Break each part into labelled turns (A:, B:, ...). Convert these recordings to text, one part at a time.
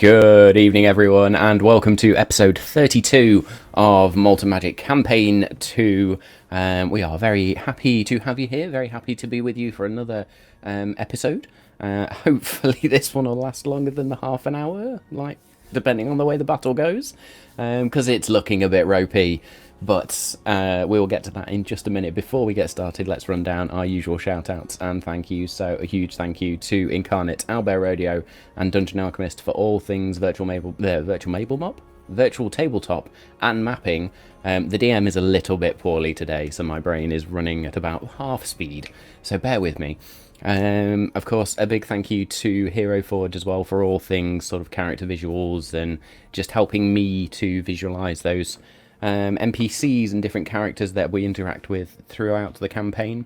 A: Good evening, everyone, and welcome to episode 32 of Malt and Magic Campaign 2. We are very happy to have you here, very happy to be with you for another episode. Hopefully this one will last longer than the half an hour, depending on the way the battle goes, because it's looking a bit ropey. But we will get to that in just a minute. Before we get started, let's run down our usual shout-outs and thank you. So a huge thank you to Incarnate, Owlbear Rodeo, and Dungeon Alchemist for all things virtual tabletop and mapping. The DM is a little bit poorly today, so my brain is running at about half speed, so bear with me. Of course, a big thank you to Hero Forge as well for all things sort of character visuals and just helping me to visualize those NPCs and different characters that we interact with throughout the campaign.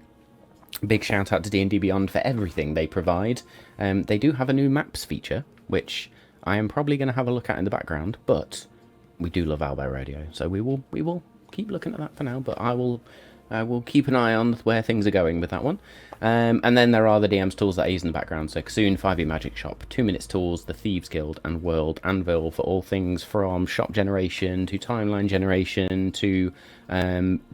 A: Big shout out to D&D Beyond for everything they provide. They do have a new maps feature, which I am probably going to have a look at in the background, but we do love Owlbear Radio, so we will keep looking at that for now, but I will keep an eye on where things are going with that one. And then there are the DM's tools that I use in the background. So Ksoon, 5e Magic Shop, 2 Minutes Tools, the Thieves Guild, and World Anvil for all things from shop generation to timeline generation to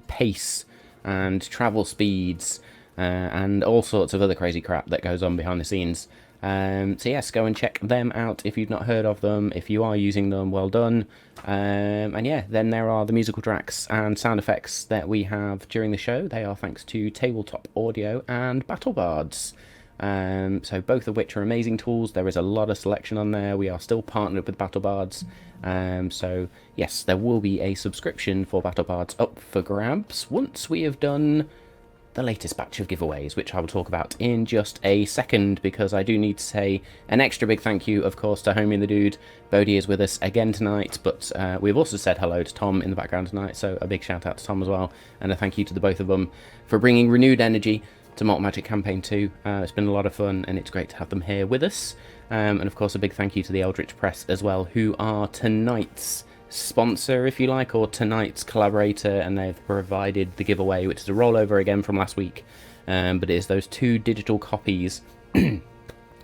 A: pace and travel speeds and all sorts of other crazy crap that goes on behind the scenes. So yes, go and check them out if you've not heard of them. If you are using them, well done. And yeah, then there are the musical tracks and sound effects that we have during the show. They are thanks to Tabletop Audio and BattleBards. So both of which are amazing tools. There is a lot of selection on there. We are still partnered with BattleBards. So yes, there will be a subscription for BattleBards up for grabs once we have done the latest batch of giveaways, which I will talk about in just a second, because I do need to say an extra big thank you, of course, to Homie and the Dude. Bodhi is with us again tonight, but we've also said hello to Tom in the background tonight, so a big shout out to Tom as well, and a thank you to the both of them for bringing renewed energy to Malt Magic Campaign 2. It's been a lot of fun, and it's great to have them here with us. And of course, a big thank you to the Eldritch Press as well, who are tonight's sponsor, if you like, or tonight's collaborator, and they've provided the giveaway, which is a rollover again from last week, but it is those 2 digital copies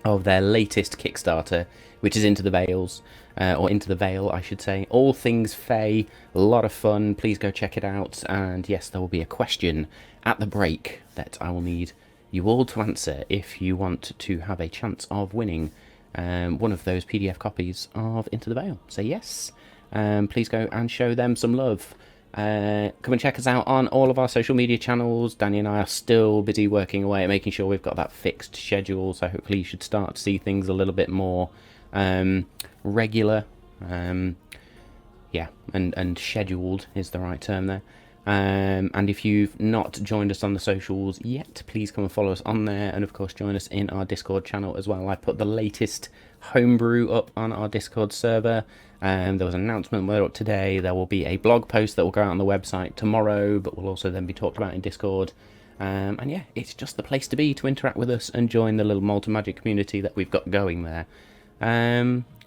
A: of their latest Kickstarter, which is Into the Veils, or Into the Veil, I should say. All things Fae, a lot of fun. Please go check it out. And yes, there will be a question at the break that I will need you all to answer if you want to have a chance of winning one of those PDF copies of Into the Veil. So yes, please go and show them some love. Come and check us out on all of our social media channels. Danny and I are still busy working away at making sure we've got that fixed schedule, so hopefully you should start to see things a little bit more regular. Yeah, and scheduled is the right term there. And if you've not joined us on the socials yet, please come and follow us on there, and of course join us in our Discord channel as well. I put the latest homebrew up on our Discord server. There was an announcement up today. There will be a blog post that will go out on the website tomorrow, but will also then be talked about in Discord. And yeah, it's just the place to be to interact with us and join the little Malt and Magic community that we've got going there.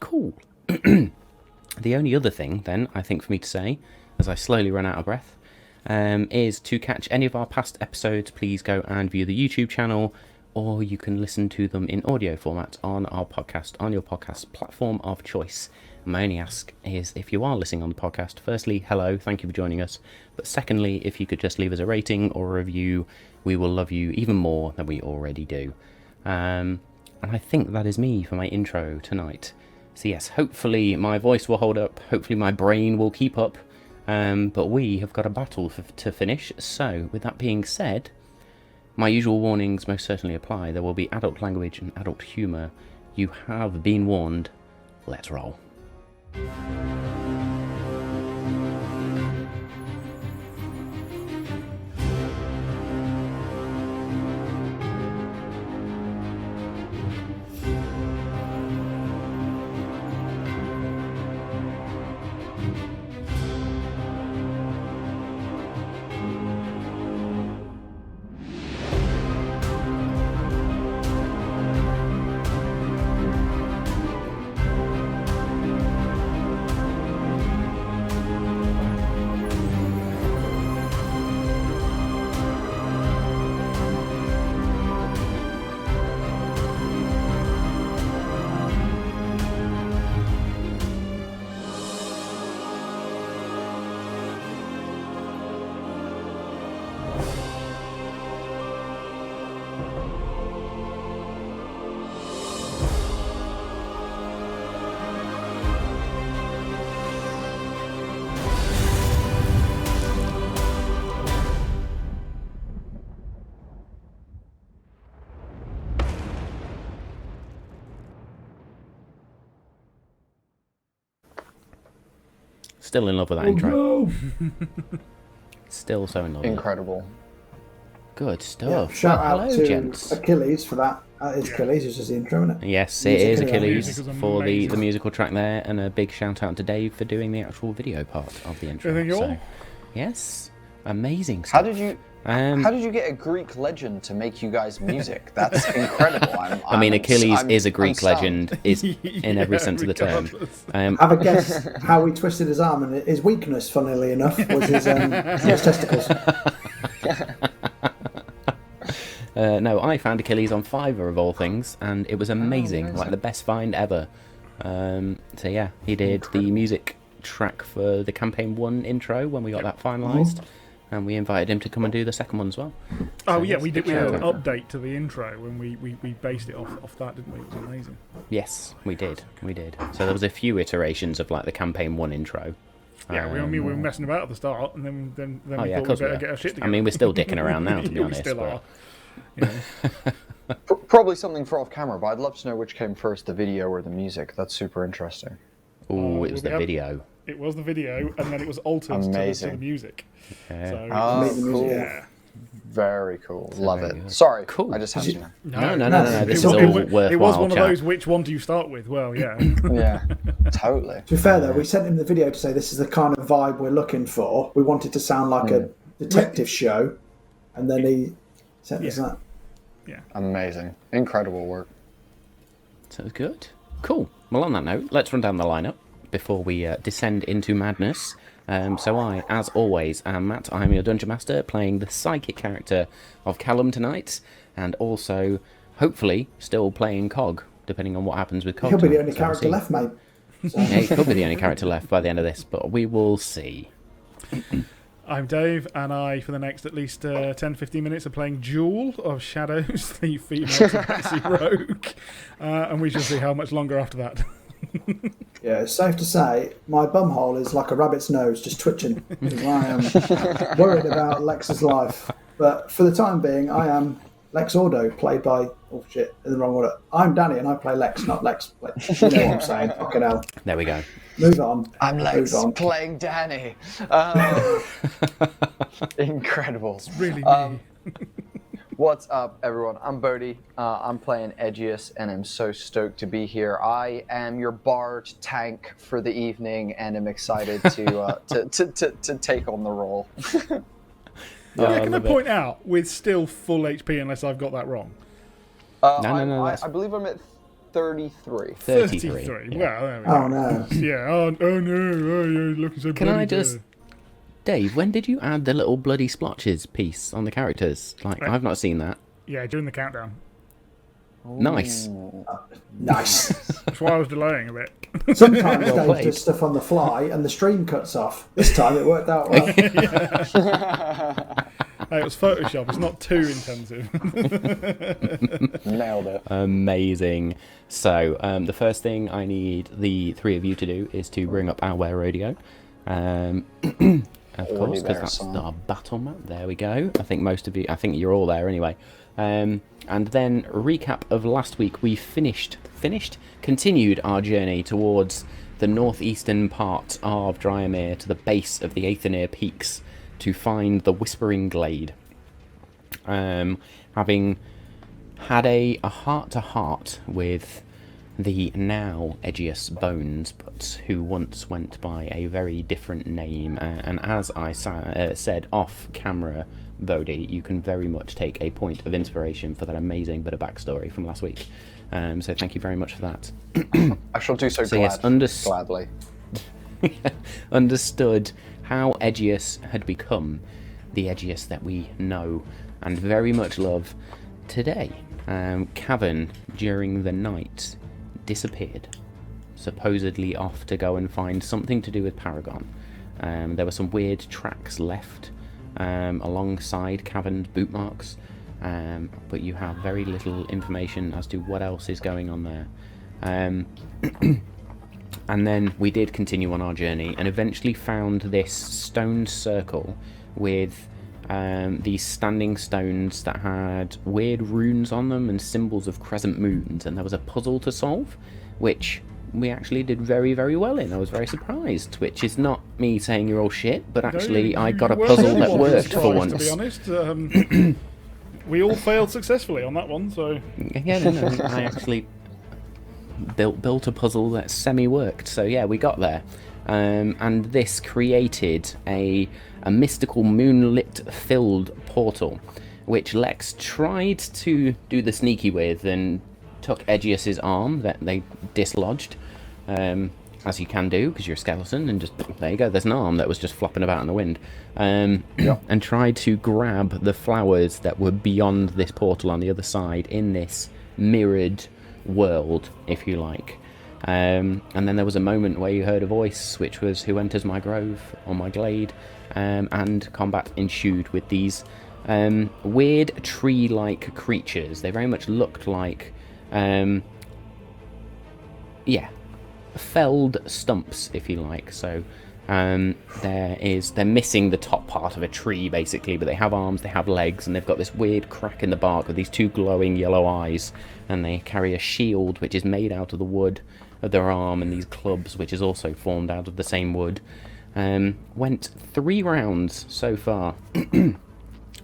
A: Cool. The only other thing then, I think, for me to say, as I slowly run out of breath, is to catch any of our past episodes, please go and view the YouTube channel, or you can listen to them in audio format on our podcast, on your podcast platform of choice. My only ask is, if you are listening on the podcast, firstly, hello, thank you for joining us, but secondly, if you could just leave us a rating or a review, we will love you even more than we already do. And I think that is me for my intro tonight. So yes, hopefully my voice will hold up, hopefully my brain will keep up, but we have got a battle to finish. So with that being said, my usual warnings most certainly apply. There will be adult language and adult humour. You have been warned. Let's roll. Still in love with that intro.
B: No.
A: Still so in love with it.
C: Incredible.
A: Good stuff.
B: Shout
A: Well,
B: out
A: hello,
B: to
A: gents.
B: Achilles for that. It's Achilles, it's just the intro, isn't it?
A: Yes, it
B: Music
A: is
B: video.
A: Achilles
D: Music was
A: for the
D: amazing.
A: musical track there, and a big shout out to Dave for doing the actual video part of the intro.
D: Thank you all.
A: Yes, amazing stuff.
C: How did you get a Greek legend to make you guys music? That's incredible.
A: I mean, Achilles is a Greek
C: I'm stunned.
A: legend, is in every sense of the term.
D: regardless.
B: Have a guess how he twisted his arm, and his weakness, funnily enough, was his testicles.
A: No, I found Achilles on Fiverr of all things, and it was amazing, like the best find ever. So yeah, he did the music track for the campaign 1 intro when we got that finalised, and we invited him to come and do the second one as well.
D: Oh
A: So
D: yeah,
A: yes,
D: we did.
A: big
D: We had
A: shout
D: an
A: out.
D: update to the intro when we based it off that, didn't we? It was amazing.
A: Yes, we did. So there was a few iterations of like the campaign 1 intro.
D: Yeah, we were messing about at the start, and then
A: Oh
D: we
A: yeah,
D: thought
A: because
D: we better get our shit together.
A: I mean, we're still dicking around now, to be
D: we
A: honest.
D: still
A: but-
D: are. You know.
C: Probably something for off camera, but I'd love to know which came first, the video or the music. That's super interesting.
A: Ooh, it was the
D: we have-
A: video.
D: It was the video, and then it was altered to
C: Amazing.
D: the music.
A: Yeah.
D: So,
C: Oh,
B: Made the music,
C: cool.
D: yeah.
C: Very cool. Love
A: very
C: it.
A: good.
C: Sorry.
A: Cool.
C: I just had to.
A: No. This is
D: It was-
A: all
D: it was
A: worthwhile
D: one of
A: chat.
D: those. Which one do you start with? Well, yeah.
C: Yeah, totally.
B: To be fair, though, we sent him the video to say this is the kind of vibe we're looking for. We want it to sound like a detective show, and then he sent us that.
C: Amazing. Incredible work.
A: So good. Cool. Well, on that note, let's run down the lineup before we descend into madness. So I, as always, am Matt. I'm your Dungeon Master, playing the psychic character of Callum tonight, and also, hopefully, still playing Cog, depending on what happens with Cog.
B: He'll be the
A: tonight.
B: only
A: So we'll
B: character
A: see.
B: left, mate.
A: Yeah, he could be the only character left by the end of this, but we will see.
D: I'm Dave, and I, for the next at least 10-15 minutes, are playing Jewel of Shadows, the female Tabaxi rogue, and we shall see how much longer after that.
B: Yeah, it's safe to say my bumhole is like a rabbit's nose, just twitching. I am worried about Lex's life. But for the time being, I am Lex Ordo, played by... Oh, shit, in the wrong order. I'm Danny, and I play Lex, not Lex. You know what I'm saying. Fucking hell.
A: There we go.
B: Move on.
C: I'm Lex,
B: Move on.
C: playing Danny. Incredible.
D: Really me.
C: What's up, everyone? I'm Bodhi. I'm playing Edgius, and I'm so stoked to be here. I am your bard tank for the evening, and I'm excited to take on the role.
D: Yeah, can I
A: love it.
D: point out, with still full HP, unless I've got that wrong?
A: No,
C: I believe I'm at 33.
A: 33.
D: Well,
A: Yeah.
D: there we go.
B: Oh, no.
D: Yeah, oh no, oh, you're looking so
A: Can
D: bloody
A: I just...
D: good.
A: Dave, when did you add the little bloody splotches piece on the characters? Like, I've not seen that.
D: Yeah, during the countdown.
A: Nice.
B: Nice.
D: That's why I was delaying a bit.
B: Sometimes
A: Well
B: Dave
A: played.
B: does stuff on the fly, and the stream cuts off. This time it worked out well.
D: Hey, it was Photoshop, it's not too intensive.
C: Nailed it.
A: Amazing. So, the first thing I need the three of you to do is to bring up our Where Rodeo. Of course, because
C: there,
A: that's
C: son.
A: our battle map. There we go. I think most of you, I think you're all there anyway. And then recap of last week. We continued our journey towards the northeastern part of Dryamere to the base of the Aetherneer Peaks to find the Whispering Glade. Having had a heart-to-heart with the now Edgius Bones, but who once went by a very different name. And as I said off camera, Bodhi, you can very much take a point of inspiration for that amazing bit of backstory from last week. So thank you very much for that.
C: I shall do so,
A: So yes,
C: gladly.
A: Understood how Edgius had become the Edgius that we know and very much love today. Cavern, during the night, disappeared, supposedly off to go and find something to do with Paragon. There were some weird tracks left alongside Cavern's boot marks, but you have very little information as to what else is going on there. And then we did continue on our journey and eventually found this stone circle with these standing stones that had weird runes on them and symbols of crescent moons, and there was a puzzle to solve, which we actually did very, very well in. I was very surprised, which is not me saying you're all shit, but actually I got a
D: weren't
A: puzzle
D: the
A: that
D: only one
A: worked for
D: surprised,
A: once.
D: To be honest, we all failed successfully on that one, so...
A: Yeah, no, I actually built a puzzle that semi-worked, so yeah, we got there. And this created a mystical moonlit-filled portal, which Lex tried to do the sneaky with and took Edgius's arm that they dislodged, as you can do because you're a skeleton, and just there you go. There's an arm that was just flopping about in the wind, and tried to grab the flowers that were beyond this portal on the other side in this mirrored world, if you like. And then there was a moment where you heard a voice, which was "Who enters my grove or my glade?" And combat ensued with these weird tree-like creatures. They very much looked like, felled stumps, if you like. So they're missing the top part of a tree, basically, but they have arms, they have legs, and they've got this weird crack in the bark with these two glowing yellow eyes, and they carry a shield which is made out of the wood of their arm, and these clubs which is also formed out of the same wood. Went 3 rounds so far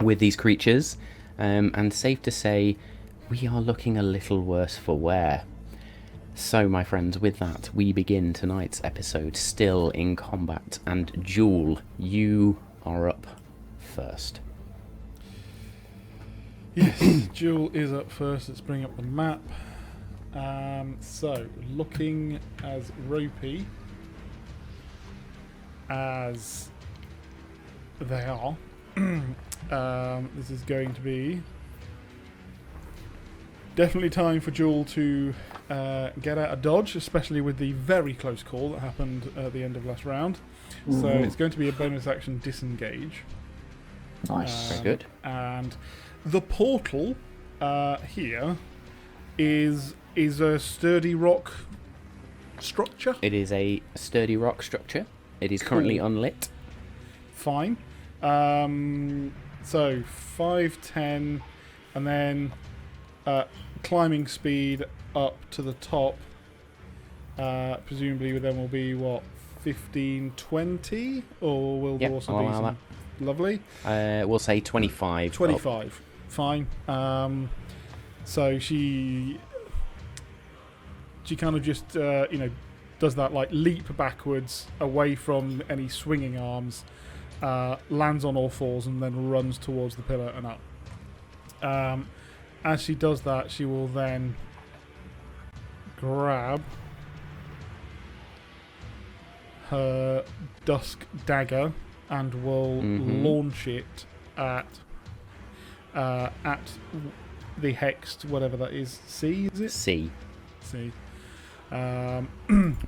A: with these creatures, and safe to say we are looking a little worse for wear. So, my friends, with that, we begin tonight's episode still in combat, and Jewel, you are up first.
D: Yes, Jewel is up first. Let's bring up the map. So, looking as ropey as they are, this is going to be definitely time for Jewel to get out of dodge, especially with the very close call that happened at the end of last round. Mm-hmm. So it's going to be a bonus action disengage.
B: Nice.
A: Very good.
D: And the portal here is a sturdy rock structure.
A: It is a sturdy rock structure. It is currently unlit.
D: Fine. So 5, 10, and then climbing speed up to the top. Presumably then will be, 15, 20? Or will there also be some... Lovely.
A: We'll say 25.
D: 25. Fine. So she kind of just, does that like leap backwards away from any swinging arms, lands on all fours, and then runs towards the pillar and up. As she does that, she will then grab her dusk dagger and will launch it at the hexed, whatever that is. C, is it?
A: C.
D: C.
A: Let's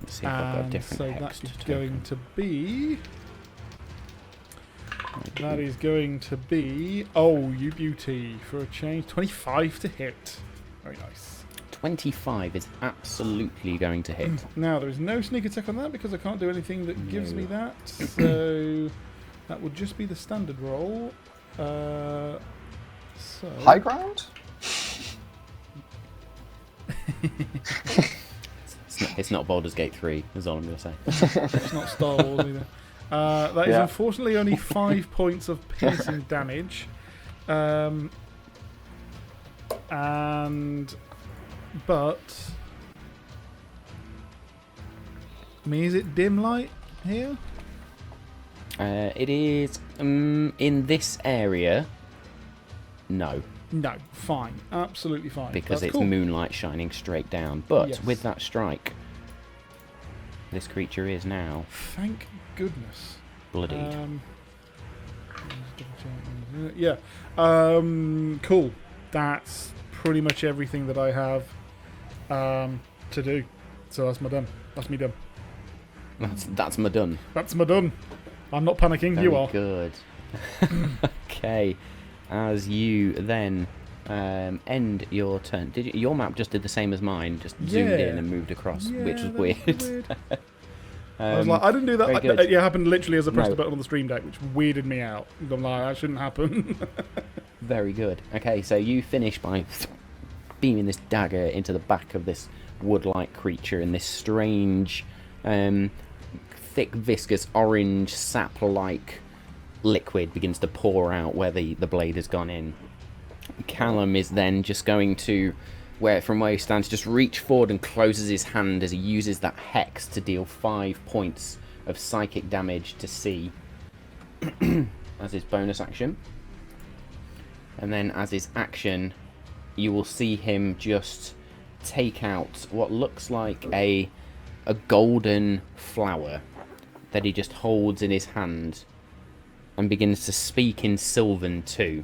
A: see if I've got a different
D: so
A: hexed
D: that is
A: token.
D: going to be... That is going to be... Oh, you beauty. For a change. 25 to hit. Very nice.
A: 25 is absolutely going to hit.
D: Now, there is no sneak attack on that because I can't do anything that gives me that. So, that would just be the standard roll. So
C: High ground?
A: It's not Baldur's Gate 3, is all I'm going to say.
D: It's not Star Wars either. That is unfortunately only 5 points of piercing damage. But I mean, is it dim light here?
A: It is in this area. No,
D: No, fine, absolutely fine.
A: because
D: That's
A: it's
D: cool.
A: moonlight shining straight down. But
D: Yes.
A: with that strike, this creature is now
D: Thank goodness.
A: bloodied.
D: Yeah. Cool. That's pretty much everything that I have to do. So that's my done. That's me done.
A: That's my done.
D: That's my done. I'm not panicking.
A: Very
D: You are.
A: good. Okay, as you then end your turn. Did you, your map just did the same as mine? Just zoomed
D: Yeah.
A: in and moved across, which was
D: that
A: weird.
D: I was like, I didn't do that.
A: very good.
D: It happened literally as I pressed
A: No.
D: the button on the stream deck, which weirded me out. I'm like, that shouldn't happen.
A: Very good. Okay, so you finish by beaming this dagger into the back of this wood-like creature, and this strange, thick, viscous, orange, sap-like liquid begins to pour out where the blade has gone in. Callum is then just going to, from where he stands, just reach forward and closes his hand as he uses that hex to deal 5 points of psychic damage to C as his bonus action. And then as his action, you will see him just take out what looks like a golden flower that he just holds in his hand and begins to speak in Sylvan too,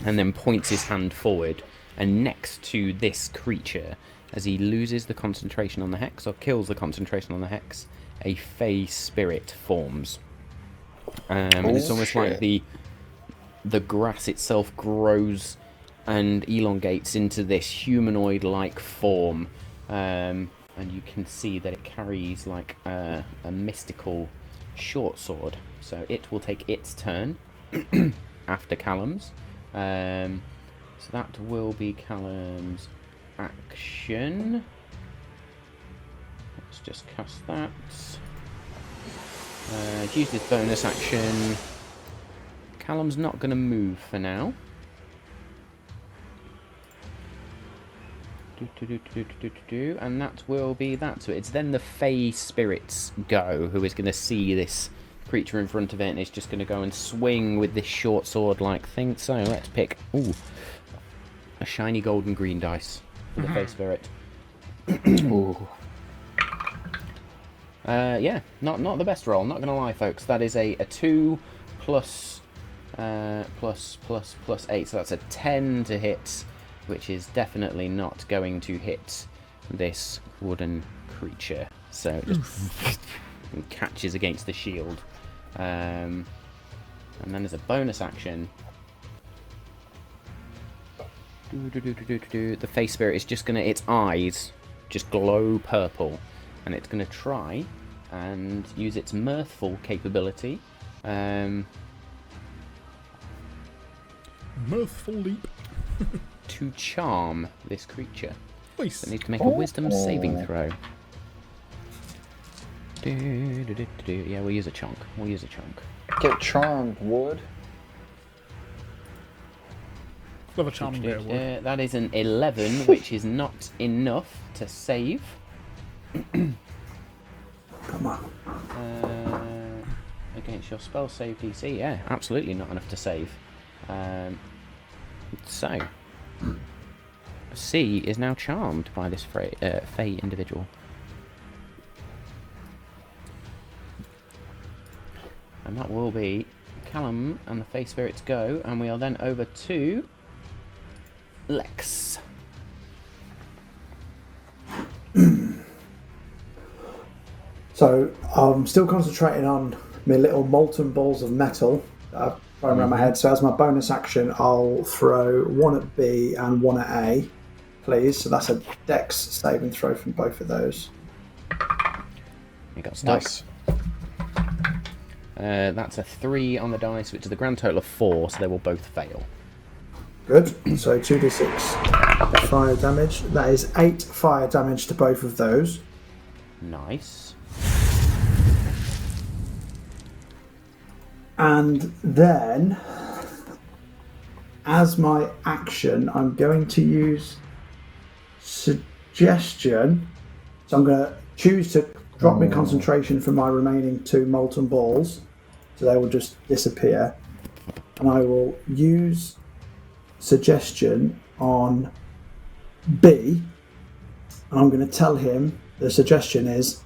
A: and then points his hand forward, and next to this creature, as he loses the concentration on the hex, or kills the concentration on the hex, a fey spirit forms. And it's almost like the grass itself grows and elongates into this humanoid-like form, and you can see that it carries like a mystical short sword. So it will take its turn after Callum's. So that will be Callum's action. Let's just cast that. Use this bonus action. Callum's not going to move for now. And that will be that. So it's then the Fey Spirit's go, who is going to see this creature in front of it, and it's just going to go and swing with this short sword-like thing. So let's pick a shiny golden green dice for the Fey Spirit. Yeah, not the best roll. Not going to lie, folks. That is a 2 plus 8, so that's a 10 to hit, which is definitely not going to hit this wooden creature. So it just catches against the shield. And then as a bonus action, the Face Spirit is just gonna, its eyes just glow purple, and it's gonna try and use its mirthful capability.
D: Mirthful leap.
A: To charm this creature.
D: Nice.
A: So it needs to make a wisdom saving throw. Yeah, we'll use a chunk.
C: Get charmed, wood.
D: Love a charming bit of wood.
A: That is an 11, which is not enough to save.
B: Come on.
A: Against your spell save DC, yeah, absolutely not enough to save. So, C is now charmed by this Fey individual. And that will be Callum and the Fey Spirits go, and we are then over to Lex.
B: So I'm still concentrating on my little molten balls of metal that I've thrown around my head. So as my bonus action, I'll throw one at B and one at A, please. So that's a Dex saving throw from both of those.
A: You got stuck.
C: Nice.
A: That's a 3 on the dice, which is the grand total of 4, so they will both fail.
B: Good. So 2d6 fire damage. That is 8 fire damage to both of those.
A: Nice.
B: And then, as my action, I'm going to use suggestion. So I'm going to choose to drop my concentration from my remaining 2 molten balls. So they will just disappear. And I will use suggestion on B. And I'm going to tell him the suggestion is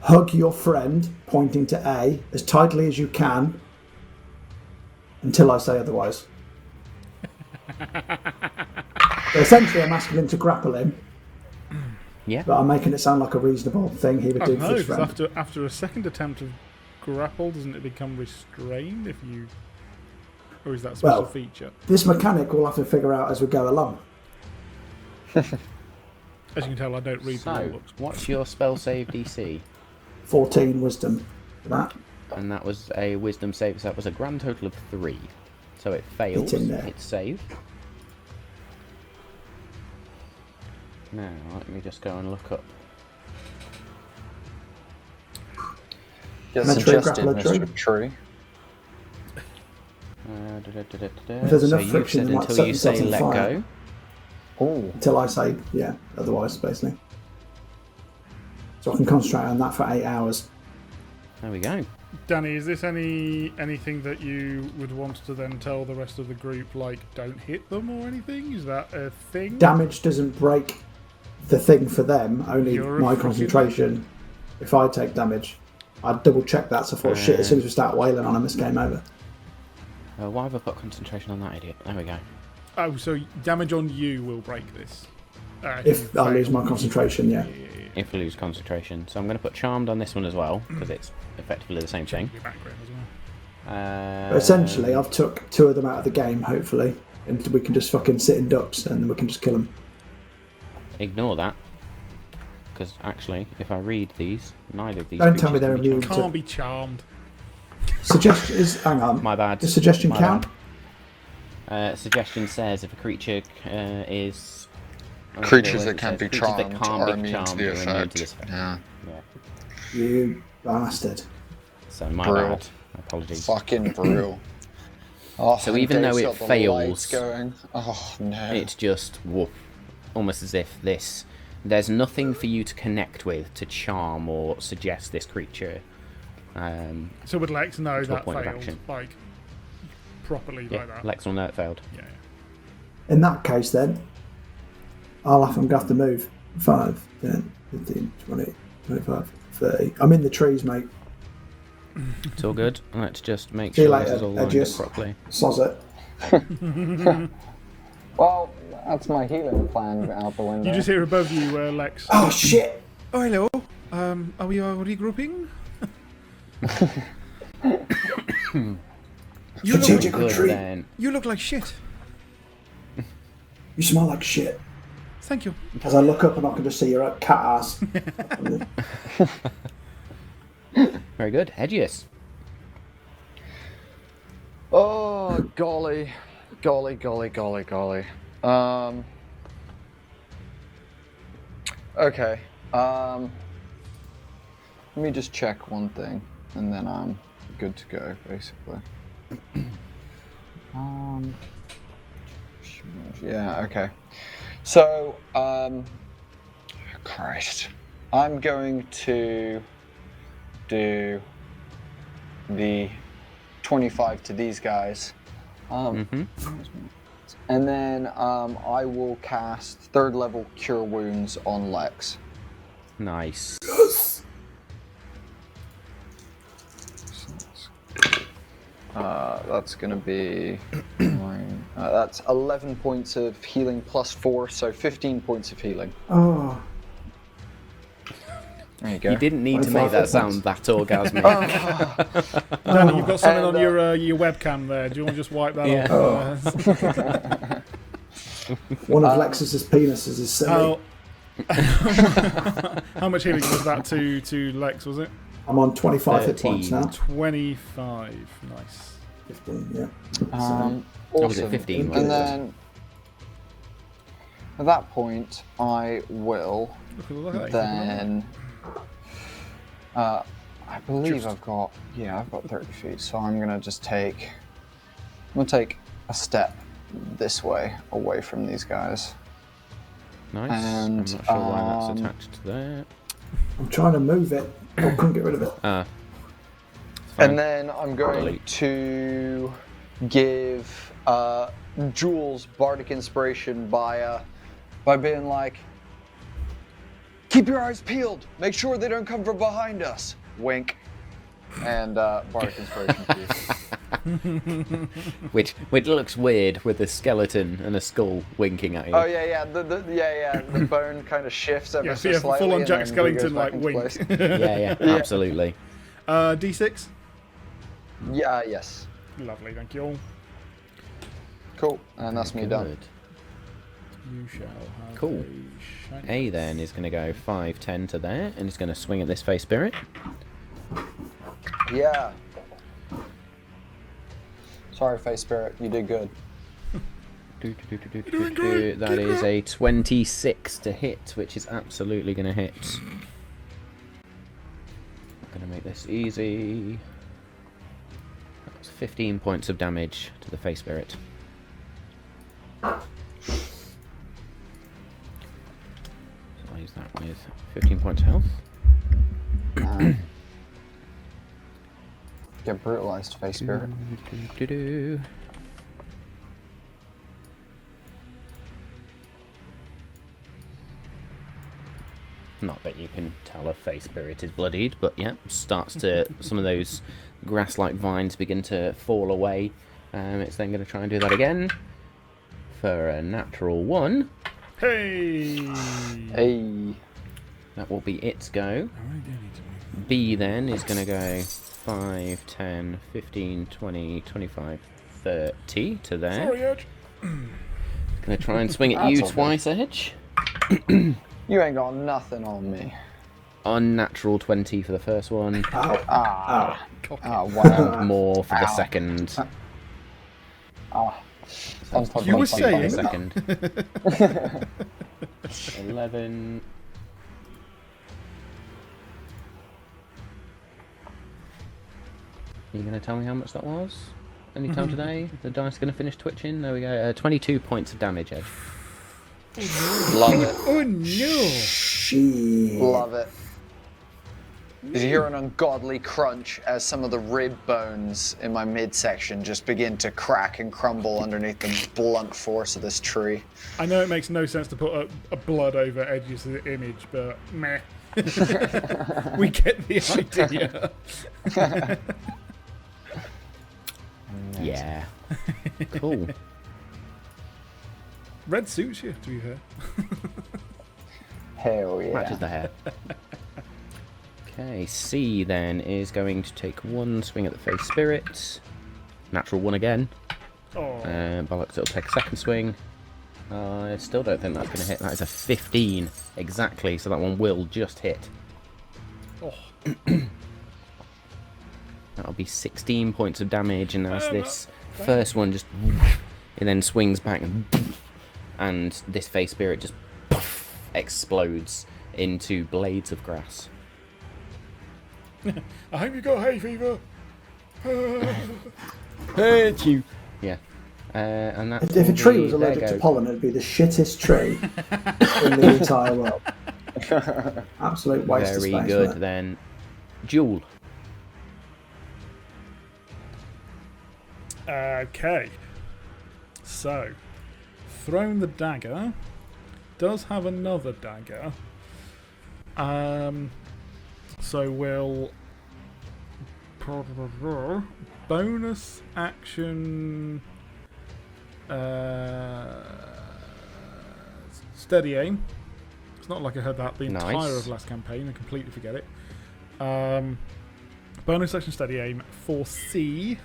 B: hug your friend, pointing to A, as tightly as you can until I say otherwise. So essentially, I'm asking him to grapple him.
A: Yeah.
B: But I'm making it sound like a reasonable thing he would do for his friend.
D: After a second attempt of grapple, doesn't it become restrained if you... Or is that a special feature?
B: This mechanic we'll have to figure out as we go along.
D: As you can tell, I don't read the rule books.
A: What's your spell save DC?
B: 14 wisdom for that.
A: And that was a wisdom save, so that was a grand total of 3. So it fails
B: It's in there.
A: its save. Now, let me just go and look up.
C: Get
B: Metro
C: suggested,
B: grappler tree.
C: Mr. Tree.
B: If there's
A: So
B: enough
A: you
B: friction,
A: said
B: they might
A: until
B: set
A: you say
B: themselves on
A: let
B: fire.
A: go.
C: Oh,
B: Until I say, yeah, otherwise, basically. So I can concentrate on that for 8 hours.
A: There we go.
D: Danny, is this anything that you would want to then tell the rest of the group, like, don't hit them or anything? Is that a thing?
B: Damage doesn't break the thing for them, only
D: You're a
B: my
D: freaking-
B: concentration. If I take damage, I'd double check that, so I thought, shit, as soon as we start wailing on them, it's game over.
A: Why have I put concentration on that idiot? There we go.
D: Oh, so damage on you will break this.
B: If
D: you
B: I lose
D: fail.
B: my concentration, yeah.
A: If we lose concentration. So I'm going to put charmed on this one as well, because it's effectively the same thing.
D: Your background as well.
B: But essentially, I've took 2 of them out of the game, hopefully, and we can just fucking sit in ducks and we can just kill them.
A: Ignore that. Because actually, if I read these, neither of these
B: Don't tell me
A: creatures
B: they're
A: can be
B: immune.
A: charmed.
D: Can't be charmed.
B: Suggestion is, hang on,
A: My bad.
B: does suggestion
A: My
B: count?
A: Suggestion says if a creature is...
C: creatures
A: wait,
C: that can't be
A: creatures that
C: charmed
A: can't
C: are
A: be
C: immune to
A: charmed
C: the
A: are immune to this
C: effect.
A: effect.
C: Yeah.
A: Yeah.
B: You bastard.
A: So my
C: Brutal.
A: bad. Apologies.
C: Fucking brutal. Oh,
A: So
C: and
A: even though
C: Dave's
A: it
C: got the
A: fails,
C: lights going. Oh no.
A: It's just whoop, almost as if this. There's nothing for you to connect with to charm or suggest this creature.
D: So would Lex know
A: To a
D: that
A: point of
D: failed,
A: action.
D: like, properly
A: Yeah,
D: like that?
A: Lex will know it failed.
D: Yeah.
B: In that case, then, I'll have to move 5, 10, 15, 20, 25, 30. I'm in the trees, mate.
A: It's all good. Let's just make
B: See you
A: sure
B: later,
A: this is all lined up
B: Edges.
A: properly.
B: Soz it.
C: Well, that's my healing plan out the window.
D: You just hear above you, Lex.
B: Oh, shit!
D: Oh, hello. Are we regrouping? You look,
B: Strategic
A: Good
B: retreat.
A: then.
D: you look like shit.
B: You smell like shit.
D: Thank you.
B: As I look up and I can just see your cat ass.
A: Very good. Hedgius.
C: Oh, golly. Golly. Okay. Let me just check one thing, and then I'm good to go, basically. Yeah, okay. So, Christ. I'm going to do the 25 to these guys. And then I will cast 3rd level Cure Wounds on Lex.
A: Nice.
C: That's going to be 9. That's 11 points of healing plus 4, so 15 points of healing.
B: Oh,
C: There you go.
A: You didn't need to
B: 25
A: make that
B: hit
A: sound that orgasmic.
D: Danny, you've got something
C: And,
D: on your webcam there. Do you want to just wipe that
A: Yeah.
D: off?
B: one of Lexus's penises is silly.
D: Oh. How much healing was that to Lex, was it?
B: I'm on 25 hit points
A: 13.
B: now.
D: 25. Nice.
B: 15, yeah.
C: Awesome.
A: was it 15, wasn't
C: And
A: it?
C: then at that point, I will
D: Look at that.
C: then. I believe I've got 30 feet, so I'm gonna take a step this way, away from these guys.
A: Nice.
C: And,
A: I'm not sure why that's attached to there.
B: I'm trying to move it. I couldn't get rid of it.
A: It's fine.
C: And then I'm going
A: Delete.
C: to give Jules bardic inspiration by being like, keep your eyes peeled. Make sure they don't come from behind us. Wink. And bardic inspiration for you.
A: Which looks weird with a skeleton and a skull winking at you.
C: Oh yeah. The bone kind of shifts ever so slightly.
D: full on
C: and
D: Jack
C: then goes
D: Skellington
C: back
D: like
C: into
D: wink.
C: place.
A: Yeah, absolutely.
D: D6.
C: Yeah. Yes.
D: Lovely, thank you all.
C: Cool. And that's me done.
A: Good.
D: You shall have
A: Cool.
D: a shiny-
A: A then is going to go 5, 10 to there, and it's going to swing at this face spirit.
C: Yeah. Sorry, Face Spirit. You did good.
D: doing great.
A: That is a 26 to hit, which is absolutely going to hit. I'm going to make this easy. That's 15 points of damage to the Face Spirit. So I'll use that with 15 points of health.
C: Get brutalized, Face Spirit.
A: Not that you can tell a Face Spirit is bloodied, but yeah, starts to some of those grass-like vines begin to fall away. It's then going to try and do that again for a natural 1.
D: Hey!
C: Hey.
A: That will be its go. B then is going to go 5, 10, 15, 20, 25, 30 to there.
D: Sorry, Edge.
A: Going to try and swing at
C: That's
A: you
C: all good.
A: twice, Edge.
C: You ain't got nothing on me.
A: Unnatural 20 for the first one.
B: Ow.
C: Ah.
B: Ow.
C: Ah, wow.
A: More for the
C: Ow.
A: second.
C: Ah.
D: You were
A: For
D: saying-
A: the second. 11. Are you going to tell me how much that was? Any time today? The dice going to finish twitching? There we go. 22 points of damage, Ed.
C: Love it.
D: Oh no!
B: Shit.
C: Love it. You hear an ungodly crunch as some of the rib bones in my midsection just begin to crack and crumble underneath the blunt force of this tree.
D: I know it makes no sense to put a blood over Edge's image, but meh. We get the idea.
A: Yeah. Cool.
D: Red suits you, to be fair.
C: Hell yeah.
A: Matches the hair. Okay, C then is going to take one swing at the Face Spirit. Natural 1 again.
D: Oh,
A: Bollocks, it'll take a second swing. I still don't think that's going to hit. That is a 15 exactly, so that one will just hit.
D: oh.
A: That'll be 16 points of damage, and as this first one just... It then swings back, and this Face Spirit just explodes into blades of grass.
D: I hope you got hay fever.
A: Hurt you! Yeah. And that's
B: If a tree was
A: there
B: allergic to
A: goes.
B: pollen, it'd be the shittest tree in the entire world. Absolute waste
A: Very
B: of space.
A: good
B: Right?
A: then. Jewel.
D: Okay. So, thrown the dagger. Does have another dagger. So we'll bonus action. Steady aim. It's not like I heard that the
A: Nice.
D: entire of last campaign. I completely forget it. Bonus action steady aim for C.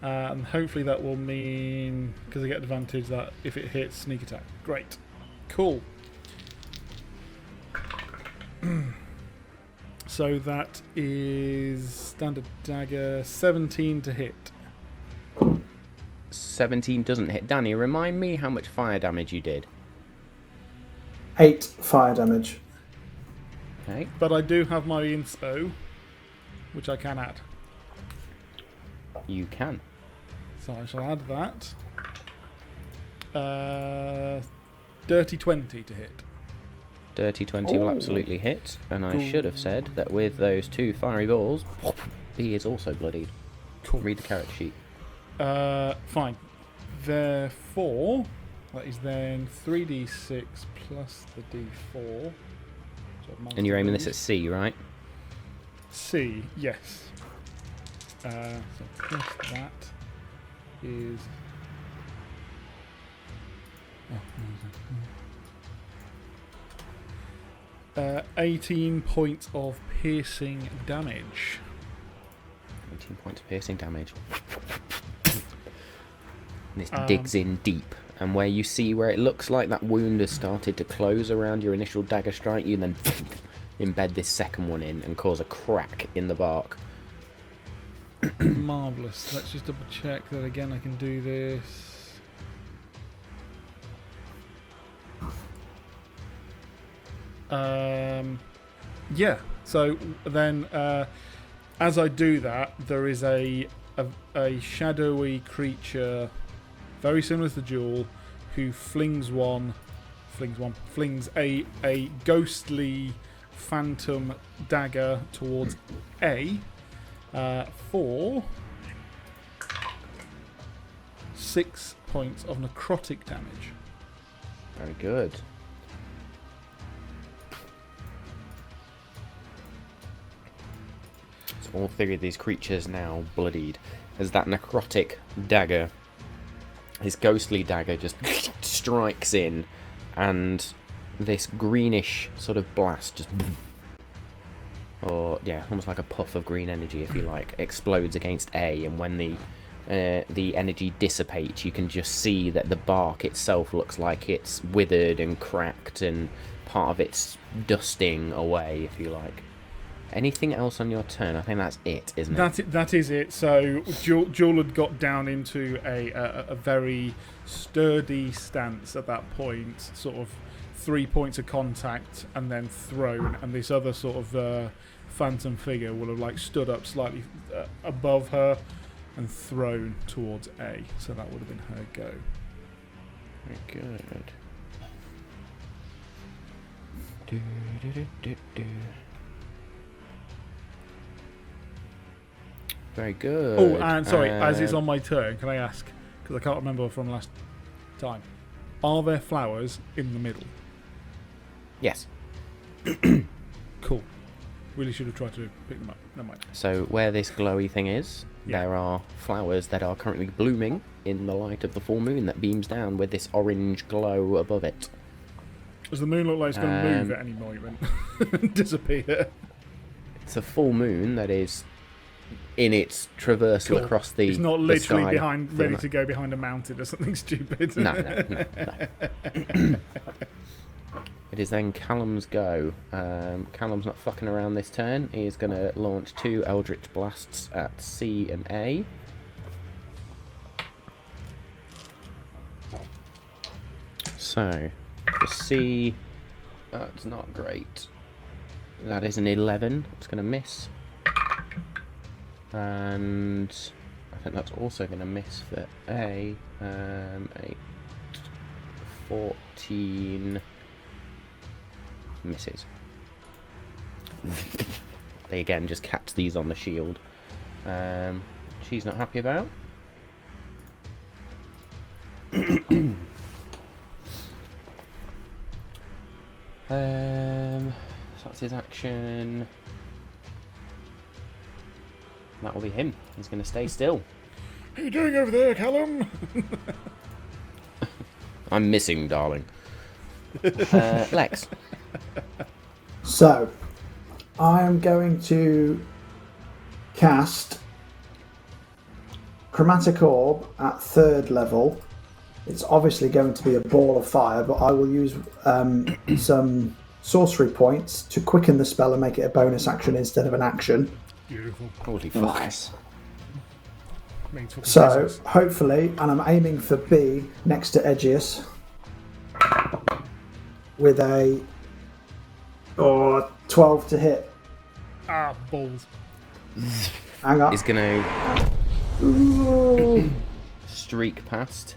D: And hopefully that will mean, because I get advantage, that if it hits, sneak attack. Great. Cool. So that is standard dagger, 17 to hit.
A: 17 doesn't hit. Danny, remind me how much fire damage you did.
B: 8 fire damage.
A: Okay.
D: But I do have my inspo, which I can add.
A: You can.
D: So I shall add that. Dirty 20 to hit.
A: Dirty 20 will
C: Ooh.
A: absolutely hit. And I should have said that with those 2 fiery balls, B is also bloodied.
D: Cool.
A: Read the character sheet.
D: Fine. Therefore, that is then 3d6 plus the d4.
A: And you're aiming this at C, right?
D: C, yes. So plus that is... 18 points of piercing damage.
A: 18 points of piercing damage. This digs in deep, and where you see where it looks like that wound has started to close around your initial dagger strike, you then embed this second one in and cause a crack in the bark.
D: Marvellous. Let's just double check that again I can do this. Yeah. So then, as I do that, there is a shadowy creature, very similar to the Jewel, who flings a ghostly phantom dagger towards A for 6 points of necrotic damage.
A: Very good. So all three of these creatures now bloodied as that necrotic dagger, his ghostly dagger, just strikes in, and this greenish sort of blast just, or yeah, almost like a puff of green energy, if you like, explodes against A, and when the energy dissipates, you can just see that the bark itself looks like it's withered and cracked, and part of it's dusting away, if you like. Anything else on your turn? I think that's it, isn't it?
D: That is it. So Jewel had got down into a very sturdy stance at that point, sort of 3 points of contact and then thrown, and this other sort of phantom figure will have like stood up slightly above her and thrown towards A. So that would have been her go.
A: Very good. Do, do, do, do, do. Very good.
D: Oh, and sorry, as it's on my turn, can I ask, because I can't remember from last time, are there flowers in the middle?
A: Yes.
D: Cool. Really should have tried to pick them up. Never mind.
A: So where this glowy thing is,
D: Yeah.
A: there are flowers that are currently blooming in the light of the full moon that beams down with this orange glow above it.
D: Does the moon look like it's going to move at any moment? Disappear.
A: It's a full moon that is in its traversal
D: Cool.
A: across the
D: It's not
A: the
D: literally
A: sky.
D: behind, ready to go behind a mountain or something stupid.
A: No. It is then Callum's go. Callum's not fucking around this turn. He's going to launch 2 Eldritch Blasts at C and A. So, for C, that's not great. That is an 11. It's going to miss. And I think that's also going to miss for A. 8, 14... misses. They again just catch these on the shield. She's not happy about. So that's his action. That will be him. He's going to stay still.
D: What are you doing over there, Callum?
A: I'm missing, darling. Lex.
B: So, I am going to cast Chromatic Orb at 3rd level. It's obviously going to be a ball of fire, but I will use some sorcery points to quicken the spell and make it a bonus action instead of an action.
D: Beautiful.
A: Holy fuck.
C: Nice.
D: Means fucking
B: So,
D: business.
B: hopefully, and I'm aiming for B next to Edgius with a 12 to hit.
D: Ah, balls.
B: Hang on.
A: He's going to
B: Ooh.
A: streak past.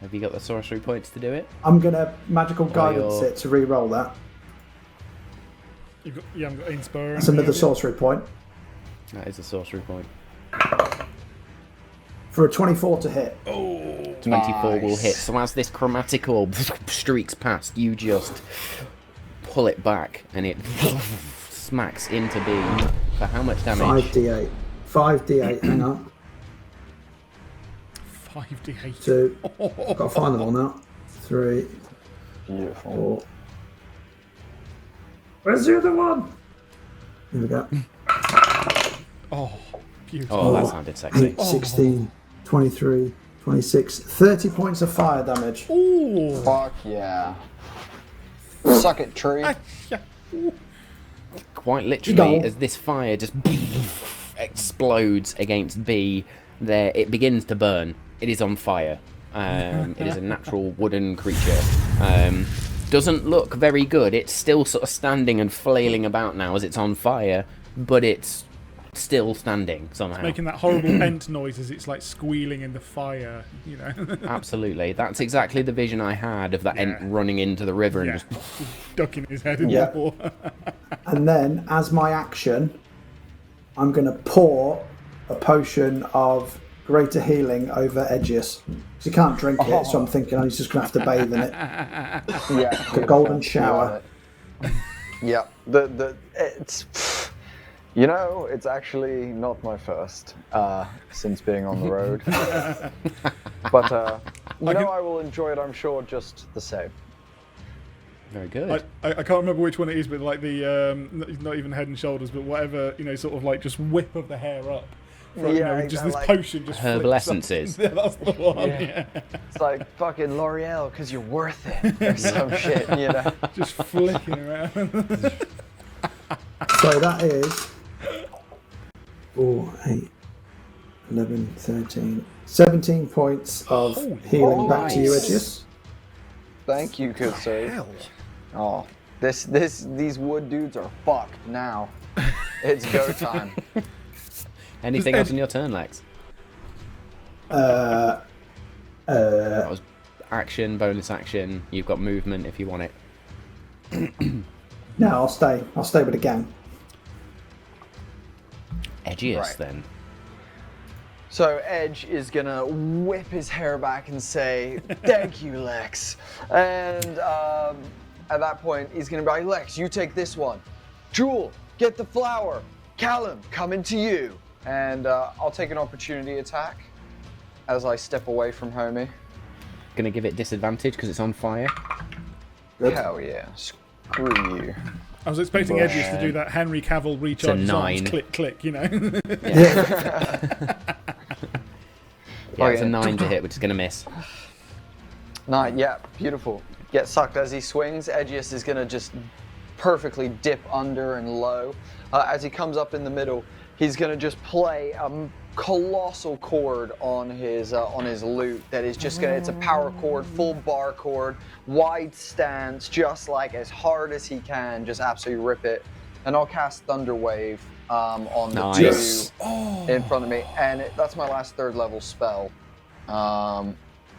A: Have you got the sorcery points to do it?
B: I'm going to magical guidance
A: you're-
B: it to re-roll that.
D: You haven't got Inspire. or
B: That's
D: anything,
B: another
D: have you?
B: sorcery point.
A: That is a sorcery point.
B: For a 24 to hit.
A: 24 will hit. So as this chromatic orb streaks past, you just pull it back and it smacks into B. For how much damage?
B: 5d8. 5d8, hang on.
D: 5d8.
B: 2. Got to find them all now. 3,
C: Beautiful.
B: 4. Where's the other one? Here we go.
D: Oh, beautiful.
A: Oh, that sounded sexy.
B: 8, 16, 23, 26. 30 points of fire damage.
D: Ooh.
C: Fuck yeah. Suck it, tree.
A: Quite literally,
B: Go.
A: as this fire just explodes against B, there it begins to burn. It is on fire. It is a natural wooden creature. doesn't look very good. It's still sort of standing and flailing about now as it's on fire, but it's still standing somehow.
D: Making that horrible ent noise as it's like squealing in the fire, you know.
A: Absolutely. That's exactly the vision I had of that ent running into the river and
D: Yeah.
A: just...
D: Ducking his head in
B: Yeah.
D: the water.
B: And then, as my action, I'm going to pour a potion of greater healing over Edgius. So he can't drink it, so I'm thinking he's just going to have to bathe in it.
C: Yeah.
B: A golden shower.
C: Yeah. It's. You know, it's actually not my first since being on the road. But, I will enjoy it, I'm sure, just the same.
A: Very good.
D: I can't remember which one it is, but like the not even Head and Shoulders, but whatever, you know, sort of like just whip of the hair up. From, just this potion just
A: herbal
D: flips up.
A: essences.
D: Yeah, that's the one. Yeah.
C: It's like fucking L'Oreal, because you're worth it, or some shit, you know?
D: Just flicking around.
B: So that is 4, 8, 11, 13, 17 points of healing back to you,
A: nice.
B: Edgius.
C: Thank you, good sir. Oh, these wood dudes are fucked now. It's go time.
A: Anything else on your turn, Lex? That was action, bonus action. You've got movement if you want it.
B: No, I'll stay. I'll stay with the gang.
A: Edgius,
C: Right.
A: then.
C: So Edge is gonna whip his hair back and say, "Thank you, Lex." And at that point, he's gonna be like, "Lex, you take this one. Jewel, get the flower. Callum, coming to you." And I'll take an opportunity attack as I step away from Homie.
A: Gonna give it disadvantage because it's on fire.
B: Good.
C: Hell yeah! Screw you.
D: I was expecting Edgius to do that Henry Cavill recharge his arms,
A: 9.
D: click, click, you know.
A: Yeah, it's a
C: Okay.
A: 9 to hit, which is gonna miss.
C: 9, yeah, beautiful. Get sucked as he swings. Edgius is gonna just perfectly dip under and low. As he comes up in the middle, he's gonna just play a colossal chord on his lute. That is just gonna. It's a power chord, full bar chord, wide stance, just like as hard as he can. Just absolutely rip it. And I'll cast Thunder Wave on the
A: Nice.
C: two in front of me, and that's my last 3rd level spell.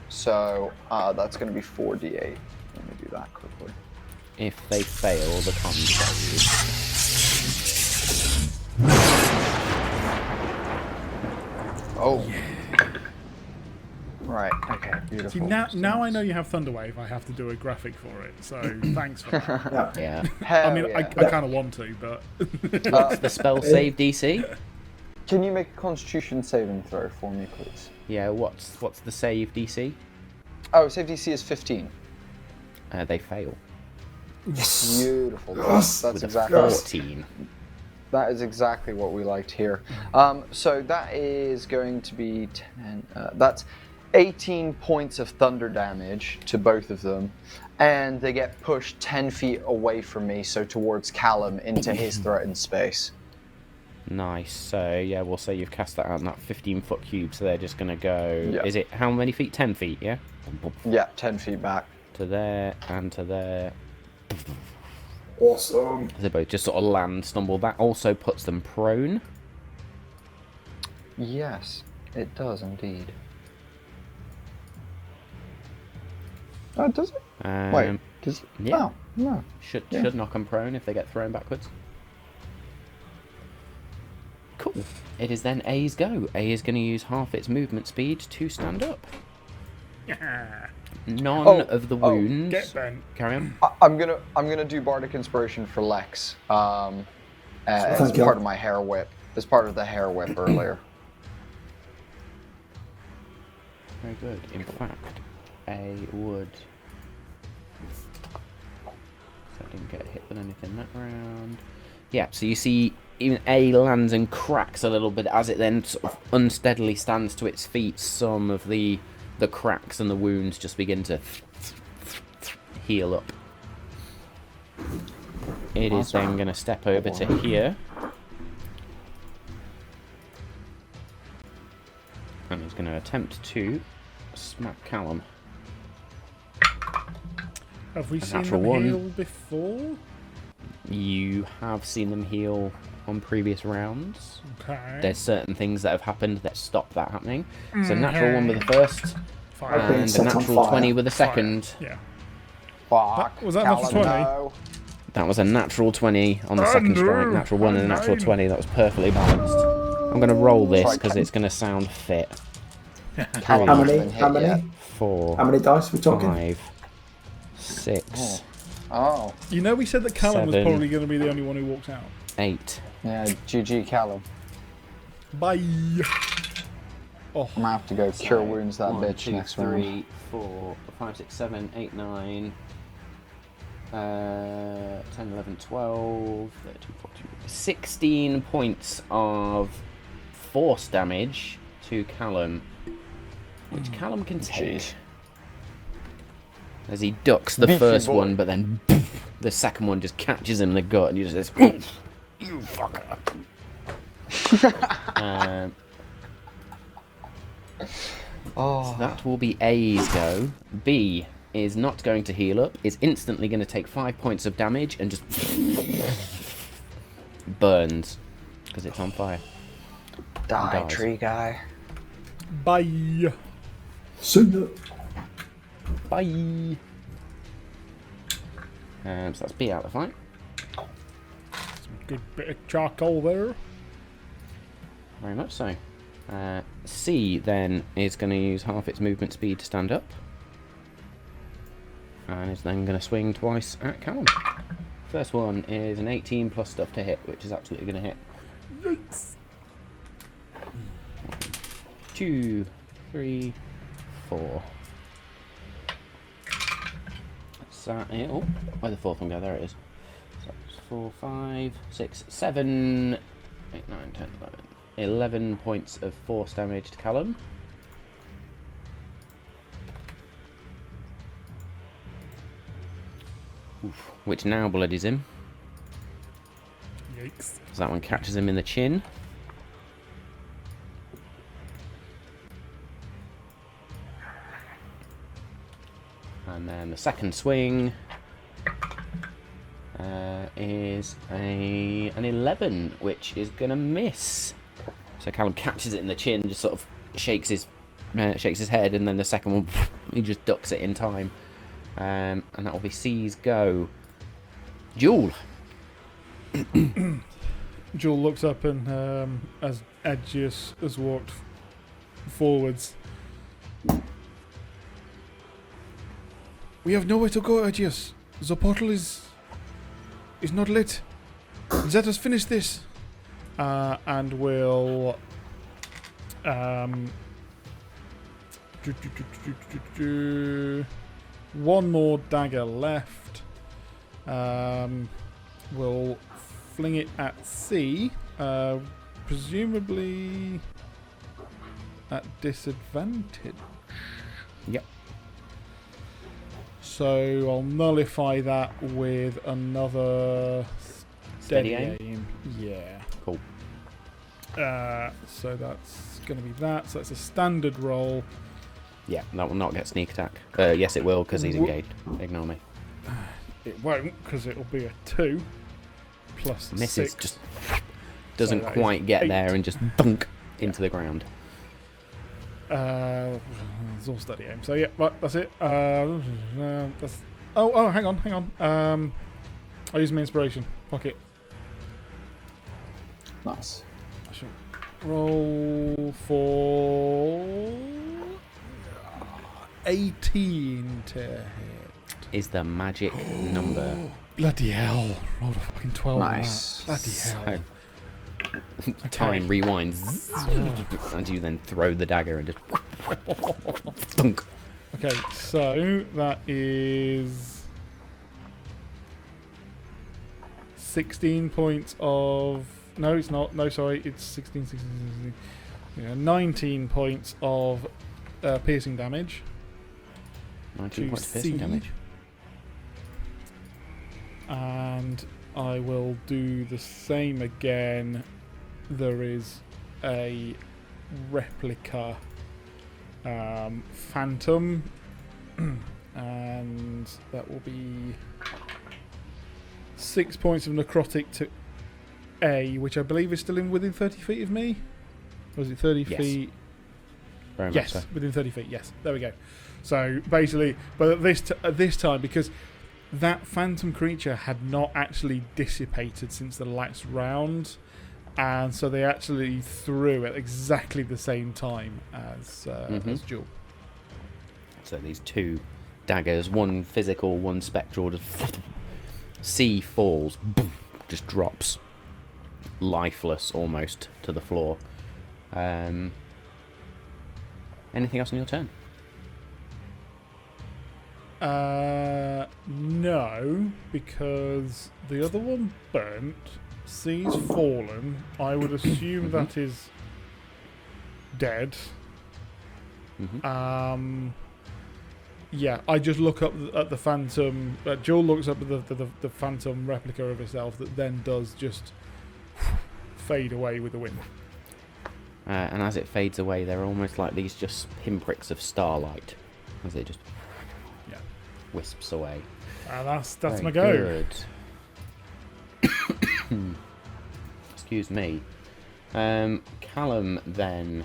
C: So that's going to be 4d8. Let me do that quickly.
A: If they fail the con save.
C: Oh. Right. Okay. Beautiful.
D: See, now I know you have Thunderwave, I have to do a graphic for it, so thanks for that.
B: Yeah.
A: Yeah.
C: Hell
D: I mean,
C: yeah.
D: I kind of want to, but...
A: What's the spell save DC?
C: Can you make a Constitution saving throw for me, please?
A: Yeah, what's the save DC?
C: Oh, save DC is 15.
A: They fail.
B: Yes.
C: Beautiful.
B: Yes.
C: That's
A: With a
C: exactly.
A: 14.
C: That is exactly what we liked here. So that is going to be 10. That's 18 points of thunder damage to both of them, and they get pushed 10 feet away from me, so towards Callum into his threatened space.
A: Nice. So yeah, we'll say you've cast that out in that 15-foot cube. So they're just gonna go.
C: Yeah.
A: Is it how many feet? 10 feet. Yeah.
C: Yeah, 10 feet back.
A: To there and to there.
B: Awesome.
A: They both just sort of land, stumble. That also puts them prone.
C: Yes, it does indeed. Oh, does it? Wait, does it?
A: yeah.
C: Oh, no.
A: Should
C: Yeah.
A: knock them prone if they get thrown backwards. Cool. It is then A's go. A is going to use half its movement speed to stand up. None of the wounds.
D: Get bent.
A: Carry on.
C: I'm gonna do Bardic Inspiration for Lex. As
B: Thank you.
C: part of my hair whip. As part of the hair whip earlier.
A: Very good. In fact, A would. So I didn't get hit with anything that round. Yeah. So you see, even A lands and cracks a little bit as it then sort of unsteadily stands to its feet. Some of the cracks and the wounds just begin to heal up. It is then going to step over to here. And he's going to attempt to smack Callum.
D: Have we
A: A
D: seen
A: natural
D: them
A: one.
D: heal before?
A: You have seen them heal on previous rounds.
D: Okay.
A: There's certain things that have happened that stop that happening. So natural one with the first,
D: Fire.
B: Being
A: and a
B: set on
A: natural
B: fire.
A: 20 with the
D: Fire.
A: second.
D: Yeah.
C: Fuck.
D: Was that natural
C: Callum,
D: 20?
C: no.
A: That was a natural 20 on the second
D: no.
A: strike, natural 1 and a natural 20. That was perfectly balanced. I'm going to roll this because it's going to sound fit.
C: Callum
B: How
C: hasn't
B: many?
C: been hit
B: How many?
C: yet.
A: 4,
B: How many dice we talking?
A: 5, 6,
C: Oh.
D: You know, we said that Callum was
A: 7.
D: probably going to be the only one who walks out.
A: 8.
C: Yeah, GG Callum.
D: Bye. Oh,
C: I'm gonna have to go cure wounds that
A: 1,
C: bitch
A: 2,
C: next round.
A: 3, 4, 5, 6, 7, 8, 9, 10, 11, 12, 13, 14, 16 points of force damage to Callum, which Callum can take.
C: Jeez.
A: As he ducks the
C: Beefy
A: first
C: boy.
A: one, but then the second one just catches him in the gut, and you just you fucker. So that will be A's go. B is not going to heal up, is instantly going to take 5 points of damage and just burns because it's on fire.
C: Die,
A: dies.
C: tree guy.
D: bye.
B: See ya.
A: Bye. So that's B out of the fight.
D: Good bit of charcoal there.
A: Very much so. C then is going to use half its movement speed to stand up. And is then going to swing twice at Callum. First one is an 18 plus stuff to hit, which is absolutely going to hit.
D: Yikes.
A: 2, 3, 4. That's it. Oh, where'd the fourth one go? There it is. So that's 4, 5, 6, 7, 8, 9, 10, 11. 11 points of force damage to Callum. Oof, which now bloodies him.
D: Yikes.
A: So that one catches him in the chin. And then the second swing is an 11, which is going to miss. So Callum catches it in the chin, just sort of shakes his head, and then the second one, he just ducks it in time. And that will be C's go. Jewel.
D: Joel looks up and, as Edgius has walked forwards. We have nowhere to go, Edgius. The portal is not lit. Let us finish this. And we'll one more dagger left. We'll fling it at C, presumably at disadvantage.
A: Yep.
D: So I'll nullify that with another steady aim. Yeah.
A: Cool.
D: So that's going to be that. So that's a standard roll.
A: Yeah, that will not get sneak attack. Yes, it will, because he's engaged. Ignore me.
D: It won't, because it'll be a 2 plus
A: Misses,
D: 6.
A: just doesn't
D: that is
A: quite get
D: 8.
A: there and just thunk into the ground.
D: It's all steady aim. So yeah, right, that's it. That's. Oh, hang on. I'll use my inspiration. Fuck it.
C: Nice.
D: I shall roll for 18 to hit.
A: Is the magic number.
D: Bloody hell! Rolled a fucking 12. on
C: Nice.
D: that. Bloody hell!
A: So, time rewinds, and you then throw the dagger and just thunk.
D: Okay, so that is 16 points of. No, it's not. No, sorry, it's 16. Yeah, 19 points of piercing damage.
A: 19
D: To
A: points of piercing
D: C.
A: damage.
D: And I will do the same again. There is a replica phantom and that will be 6 points of necrotic to A, which I believe is still within 30 feet of me. Or is it 30
A: Yes.
D: feet?
A: Very much
D: Yes,
A: so.
D: within 30 feet. Yes, there we go. So basically, but at this time, because that phantom creature had not actually dissipated since the last round, and so they actually threw at exactly the same time as Jewel.
A: So these two daggers, one physical, one spectral, just C falls, just drops, lifeless almost to the floor. Anything else on your turn?
D: No, because the other one burnt. C's fallen. I would assume that is dead. Yeah, I just look up at the phantom. Joel looks up at the phantom replica of herself that then does just fade away with the wind.
A: And as it fades away, they're almost like these just pinpricks of starlight as it just wisps away.
D: That's
A: Very
D: my go.
A: Good. Excuse me. Callum then.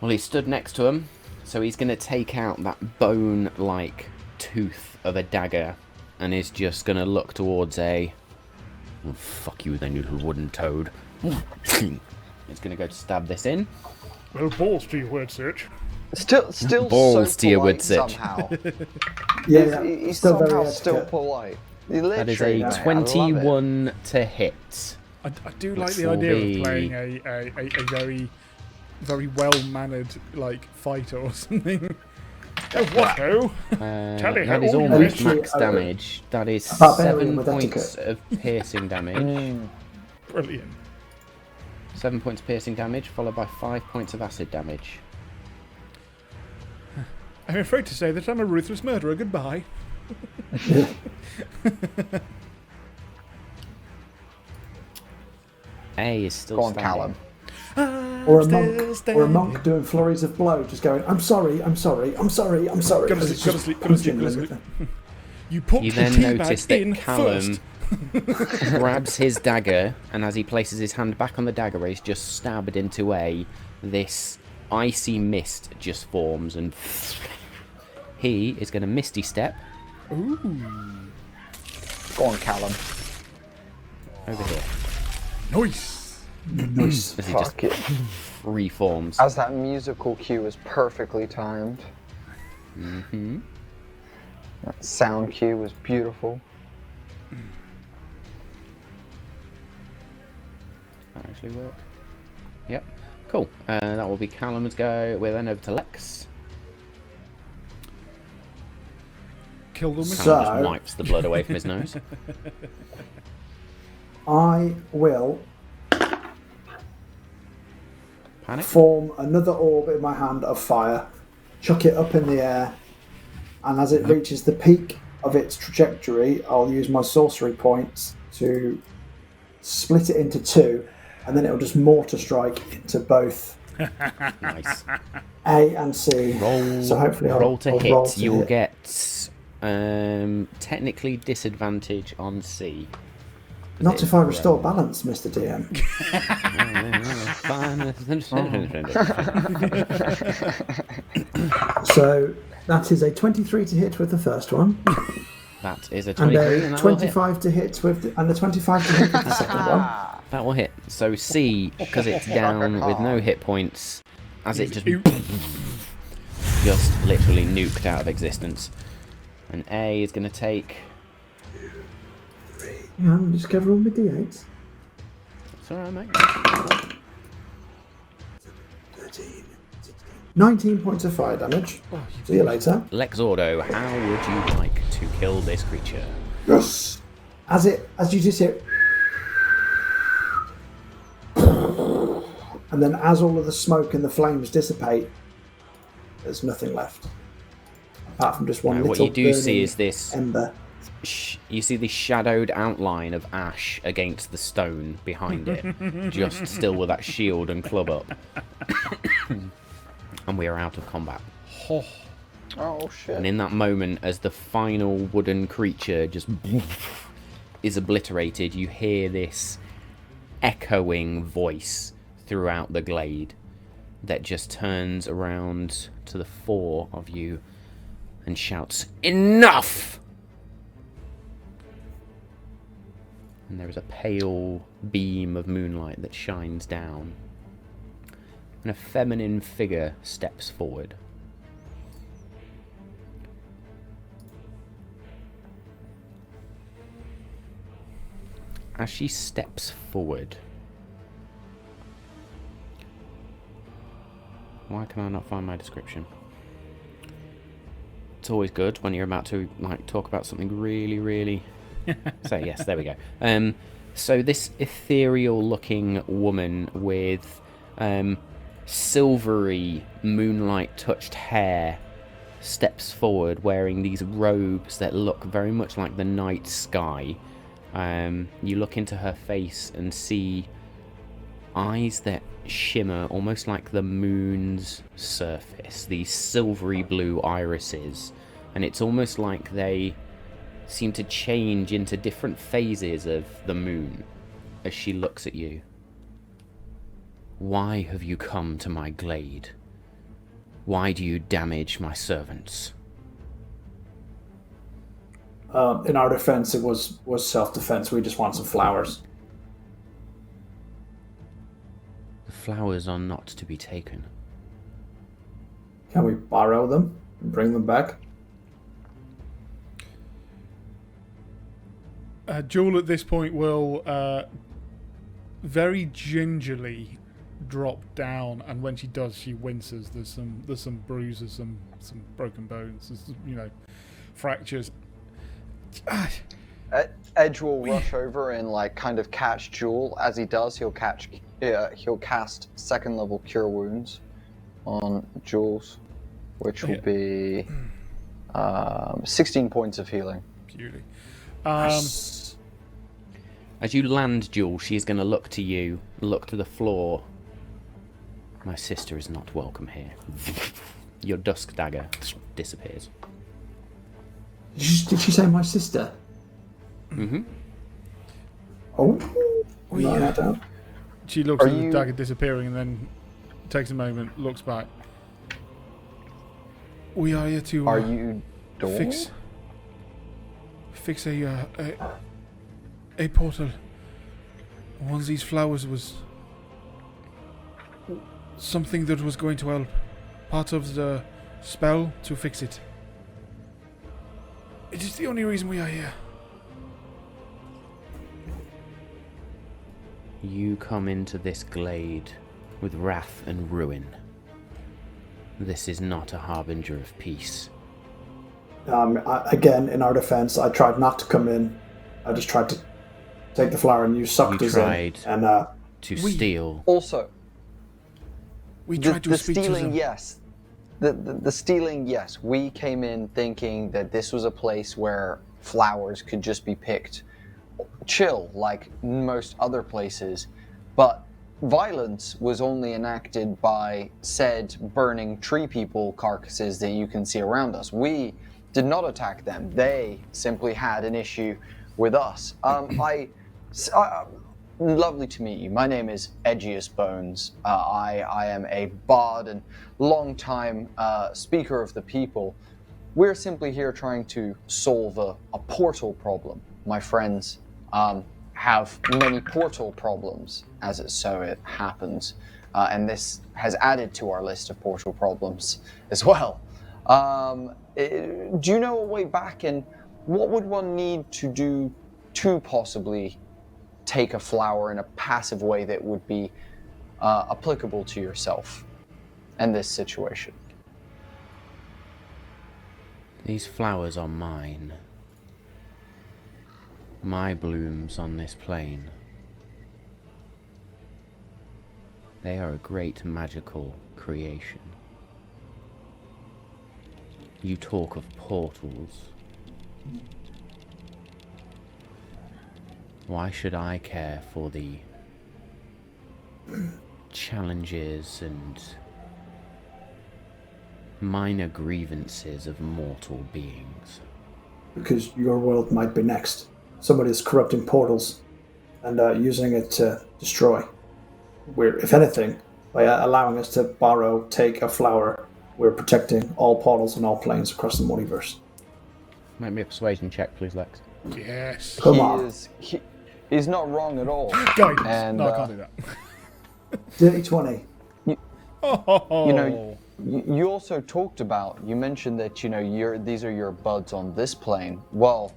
A: Well, he stood next to him, so he's going to take out that bone-like tooth of a dagger and is just going to look towards a... Oh, fuck you then, you little wooden toad. He's going to go to stab this in.
D: Well, balls to your word search.
C: Still
A: Balls
C: so
A: to your
C: polite
A: wood sitch.
C: somehow.
B: Yeah,
C: He's
B: still very
C: somehow still
B: etiquette.
C: polite.
A: That is
C: Literally,
A: a
C: I love it.
A: 21 to hit.
D: I do like
A: Which
D: the
A: will
D: idea
A: be-
D: of playing a very, very well-mannered fighter or something. Oh, what? Tell it
A: That is
D: all.
A: almost
B: Literally,
A: max damage. That is
B: a barbarian
A: 7
B: with
A: points
B: etiquette.
A: of piercing damage.
D: Brilliant.
A: 7 points piercing damage, followed by 5 points of acid damage.
D: I'm afraid to say that I'm a ruthless murderer. Goodbye.
A: A is still
C: Go on,
A: standing.
C: Callum.
B: Or a monk doing flurries of blow, just going, I'm sorry, I'm sorry, I'm sorry, I'm sorry.
D: Go to
B: because
D: sleep,
B: it's
D: go to
B: just
D: sleep, go to sleep,
B: punching
D: go to
B: them.
D: sleep. You put
A: You
D: the
A: then
D: tea
A: notice
D: bag
A: that
D: in
A: Callum
D: first.
A: grabs his dagger, and as he places his hand back on the dagger, he's just stabbed into A. This icy mist just forms, and he is going to misty step
D: Ooh.
C: Go on, Callum.
A: over here.
D: Nice.
B: Nice.
A: As he just
C: Fuck it.
A: reforms.
C: As that musical cue is perfectly timed.
A: Mm-hmm.
C: That sound cue was beautiful.
A: That actually worked. Yep. Cool. That will be Callum's go. We're then over to Lex.
D: Kill them with
B: So-
A: Callum just wipes the blood away from his nose.
B: I will
A: Panic.
B: form another orb in my hand of fire, chuck it up in the air, and as it reaches the peak of its trajectory, I'll use my sorcery points to split it into two, and then it'll just mortar strike into both
A: Nice.
B: A and C.
A: Roll.
B: So hopefully I'll
A: roll to
B: I'll
A: hit.
B: roll to
A: You will
B: hit.
A: get technically disadvantage on C.
B: Not if I restore balance, Mr. DM. So that is a 23 to hit with the first one,
A: That is a
B: and
A: 23, and
B: a
A: that will hit.
B: 25 to hit with and a 25 to hit with the second one.
A: That will hit. So C, because it's down with no hit points, as it just literally nuked out of existence. And A is going to take...
B: Yeah, I'm just going to roll my d8s.
A: It's alright, mate.
B: 13, 16, 19 points of fire damage. See you later.
A: Lex Ordo, how would you like to kill this creature?
B: Yes. As you just hit, and then as all of the smoke and the flames dissipate, there's nothing left apart from just one little
A: What you do see
B: burning
A: is this...
B: ember.
A: You see the shadowed outline of Ash against the stone behind it, just still with that shield and club up. And we are out of combat.
D: Oh,
C: Oh shit.
A: And in that moment, as the final wooden creature just is obliterated, you hear this echoing voice throughout the glade that just turns around to the four of you and shouts, "Enough!" And there is a pale beam of moonlight that shines down, and a feminine figure steps forward. As she steps forward, why can I not find my description? It's always good when you're about to talk about something really. So yes, there we go. So this ethereal-looking woman with silvery, moonlight-touched hair steps forward, wearing these robes that look very much like the night sky. You look into her face and see eyes that shimmer almost like the moon's surface, these silvery blue irises, and it's almost like they seem to change into different phases of the moon as she looks at you. Why have you come to my glade? Why do you damage my servants?
B: In our defense, it was self-defense. We just want some flowers.
A: The flowers are not to be taken.
B: Can we borrow them and bring them back?
D: Jewel at this point will very gingerly drop down, and when she does, she winces. There's some bruises, some broken bones, fractures.
C: Edge will rush over and kind of catch Jewel. As he does, he'll cast second level Cure Wounds on Jules, which will be 16 points of healing.
D: Beauty.
A: As you land, Jewel, she's going to look to you, look to the floor. My sister is not welcome here. Your dusk dagger disappears.
B: Did she say my sister?
A: Mm-hmm.
B: Oh,
D: She looks at the dagger disappearing and then takes a moment, looks back. We are here to
C: Are you
D: fix a portal. One of these flowers was something that was going to help. Part of the spell to fix it. It is the only reason we are here.
A: You come into this glade with wrath and ruin. This is not a harbinger of peace.
B: Again, in our defense, I tried not to come in. I just tried to take the flower, and you sucked us in.
A: You tried to steal.
C: Also,
D: we tried to speak to them.
C: The stealing, yes. The stealing, yes. We came in thinking that this was a place where flowers could just be picked chill, like most other places. But violence was only enacted by said burning tree people carcasses that you can see around us. We did not attack them. They simply had an issue with us. Lovely to meet you. My name is Edgius Bones. I am a bard and long-time speaker of the people. We're simply here trying to solve a portal problem. My friends have many portal problems, as it happens. And this has added to our list of portal problems as well. Do you know a way back, and what would one need to do to possibly take a flower in a passive way that would be applicable to yourself and this situation?
A: These flowers are mine. My blooms on this plane. They are a great magical creation. You talk of portals. Why should I care for the challenges and minor grievances of mortal beings.
B: Because your world might be next. Somebody is corrupting portals and using it to destroy. If anything, by allowing us to take a flower, we're protecting all portals and all planes across the multiverse.
A: Make me a persuasion check, please, Lex.
D: Yes.
B: Come on.
C: He's not wrong at all.
D: Guidance.
C: And,
D: No, I can't do that.
B: Dirty 20.
D: Oh.
C: You also talked about, you mentioned that, these are your buds on this plane. Well,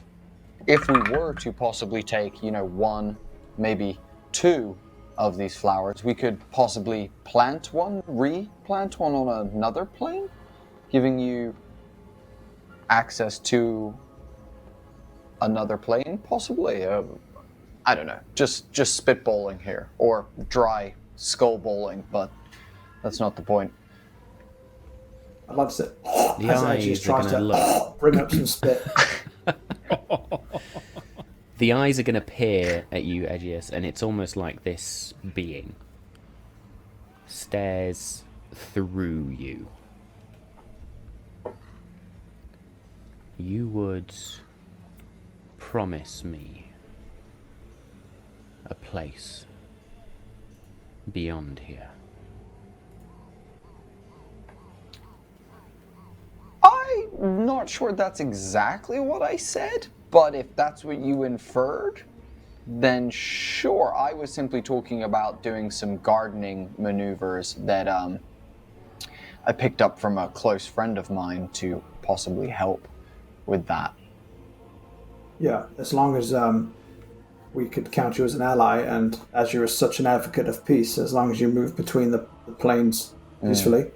C: if we were to possibly take, one, maybe two of these flowers, we could possibly replant one on another plane, giving you access to another plane, possibly. I don't know, just spitballing here, or dry skull bowling, but that's not the point.
B: I'd love to say,
A: The
B: as
A: eyes
B: Edgius
A: are
B: tries
A: going to
B: to
A: look.
B: bring up some spit.
A: The eyes are going to peer at you, Edgius, and it's almost like this being stares through you. You would promise me a place beyond here.
C: I'm not sure that's exactly what I said, but if that's what you inferred, then sure. I was simply talking about doing some gardening maneuvers that I picked up from a close friend of mine to possibly help with that.
B: Yeah, as long as we could count you as an ally, and as you're such an advocate of peace, as long as you move between the planes peacefully.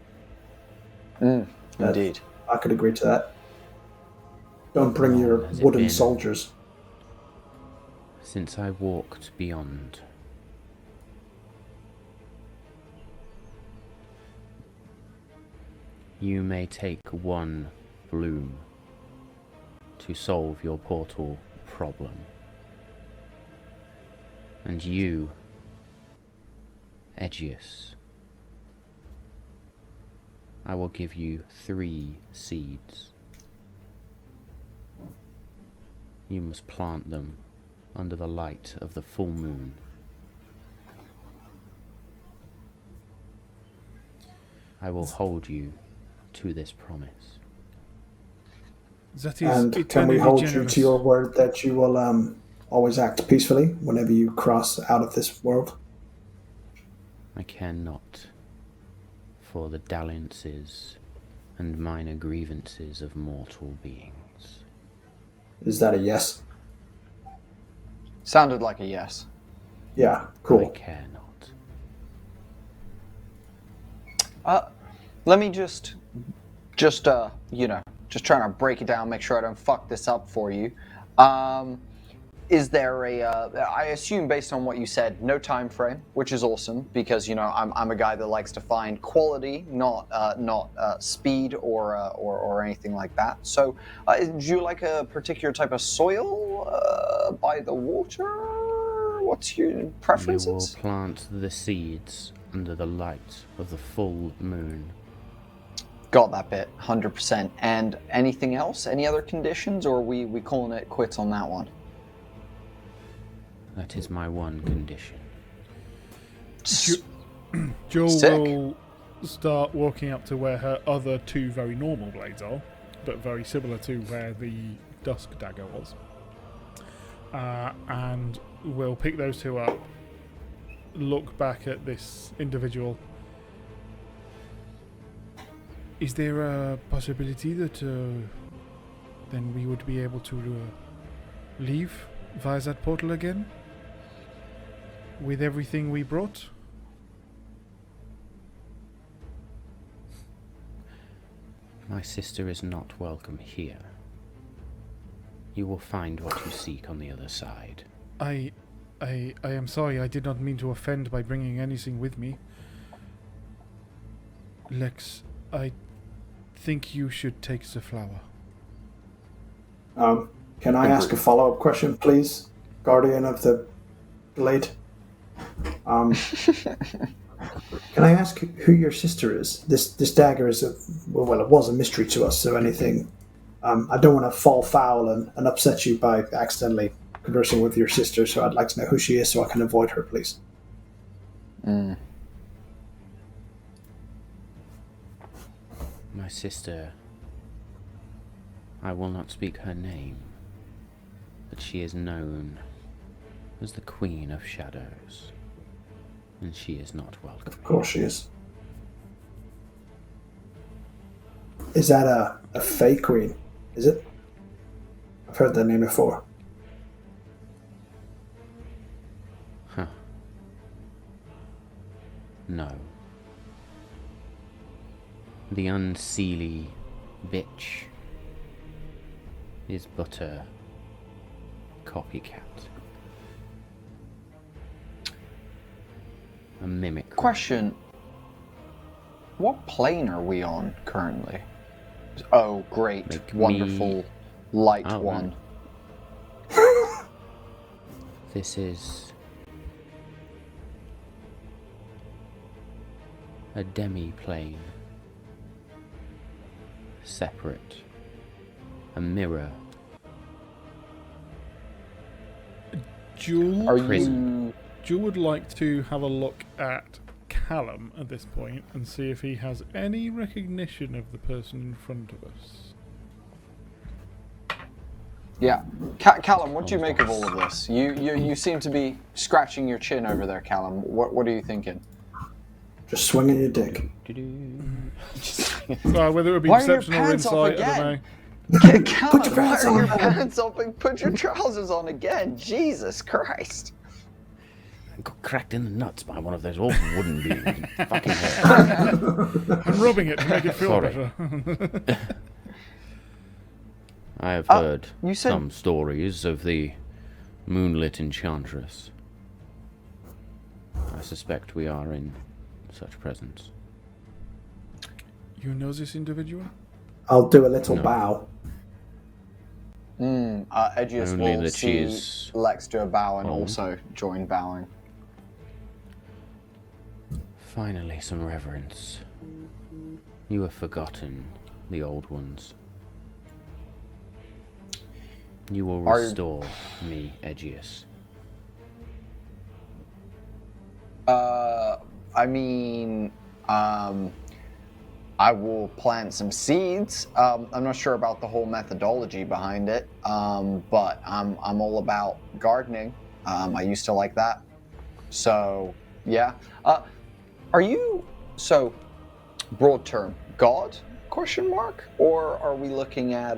C: Indeed.
B: I could agree to that. Don't bring your
A: has it
B: wooden
A: been?
B: soldiers.
A: Since I walked beyond, you may take one bloom to solve your portal problem. And you, Edgius, I will give you 3 seeds. You must plant them under the light of the full moon. I will hold you to this promise.
D: That is
B: And can
D: eternally
B: we hold you
D: generous.
B: to your word that you will always act peacefully whenever you cross out of this world?
A: I care not for the dalliances and minor grievances of mortal beings.
B: Is that a yes?
C: Sounded like a yes.
B: Yeah,
A: I
B: cool.
A: care not.
C: Let me just trying to break it down, make sure I don't fuck this up for you. Is there I assume based on what you said, no time frame, which is awesome because I'm a guy that likes to find quality, not speed or anything like that. So, do you like a particular type of soil by the water? What's your preferences?
A: You will plant the seeds under the light of the full moon.
C: Got that bit, 100%. And anything else? Any other conditions, or are we calling it quits on that one?
A: That is my one condition.
D: Jill
C: Sick.
D: will start walking up to where her other 2 very normal blades are, but very similar to where the Dusk Dagger was. And we'll pick those 2 up, look back at this individual. Is there a possibility that then we would be able to leave via that portal again? With everything we brought?
A: My sister is not welcome here. You will find what you seek on the other side.
D: I am sorry, I did not mean to offend by bringing anything with me. Lex, I think you should take the flower.
B: Can I ask a follow-up question, please, Guardian of the Glade? Can I ask who your sister is? This dagger is well, it was a mystery to us. So anything, I don't want to fall foul and upset you by accidentally conversing with your sister. So I'd like to know who she is so I can avoid her, please.
C: Mm.
A: My sister. I will not speak her name, but she is known as the Queen of Shadows, and she is not welcome.
B: Of course she is. Is that a fey queen? Is it? I've heard that name before.
A: Huh. No. The unseelie bitch is but a copycat. A mimic.
C: Question. What plane are we on currently? Oh, great.
A: Make
C: Wonderful.
A: me-
C: Light
A: Oh,
C: one.
A: This is a demi-plane. Separate. A mirror.
D: Jewel,
C: Are
A: Prison.
C: you...
D: Jewel would like to have a look at Callum at this point and see if he has any recognition of the person in front of us.
C: Yeah. Callum, what do you make of all of this? You seem to be scratching your chin over there, Callum. What are you thinking?
B: Just swinging your dick.
D: Whether it would be
C: Why are your
D: perception or
C: pants off
D: insight, I don't know.
C: again? Callum,
B: Put your
C: why
B: pants
C: are your
B: on.
C: pants up and put your trousers on again? Jesus Christ.
A: I got cracked in the nuts by one of those old wooden beams. Fucking hell.
D: I'm rubbing it to make it feel
A: Sorry.
D: better.
A: I have heard
C: you said-
A: some stories of the moonlit enchantress. I suspect we are in such presence.
D: You know this individual?
B: I'll do a little
A: No.
B: bow.
C: Edgius
A: Only
C: will
A: that she
C: see
A: is
C: Lex do a bow and
A: home.
C: also join bowing.
A: Finally, some reverence. You have forgotten the old ones. You will
C: Are-
A: restore me, Edgius.
C: I mean, I will plant some seeds. I'm not sure about the whole methodology behind it, but I'm all about gardening. I used to like that. So, yeah. Are you, so, broad term, God? Question mark? Or are we looking at,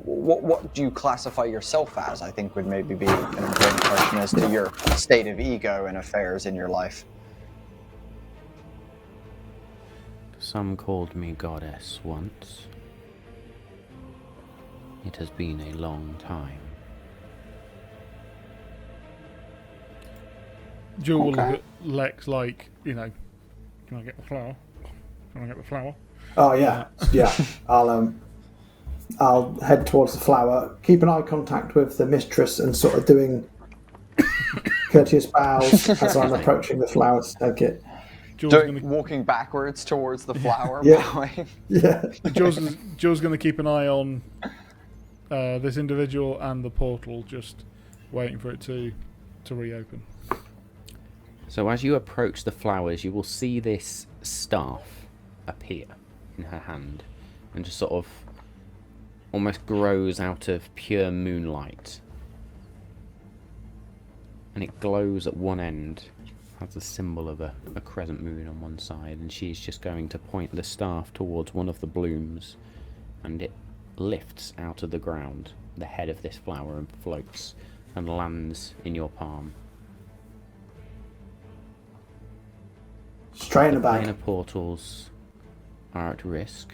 C: what do you classify yourself as? I think would maybe be an important question as to your state of ego and affairs in your life.
A: Some called me goddess once. It has been a long time.
D: Jewel will look
C: Okay.
D: at Lex like, can I get the flower? Can I get the flower?
B: Oh yeah, yeah. I'll head towards the flower. Keep an eye contact with the mistress and sort of doing courteous bows as I'm approaching the flower to take it.
D: Jewel's
C: Walking backwards towards the flower,
B: Yeah.
C: bowing.
B: Yeah.
D: Jewel's going to keep an eye on this individual and the portal, just waiting for it to reopen.
A: So as you approach the flowers, you will see this staff appear in her hand and just sort of almost grows out of pure moonlight. And it glows at one end, has a symbol of a crescent moon on one side, and she's just going to point the staff towards one of the blooms, and it lifts out of the ground, the head of this flower, and floats and lands in your palm.
B: Straight in the
A: Planar
B: bag.
A: portals are at risk.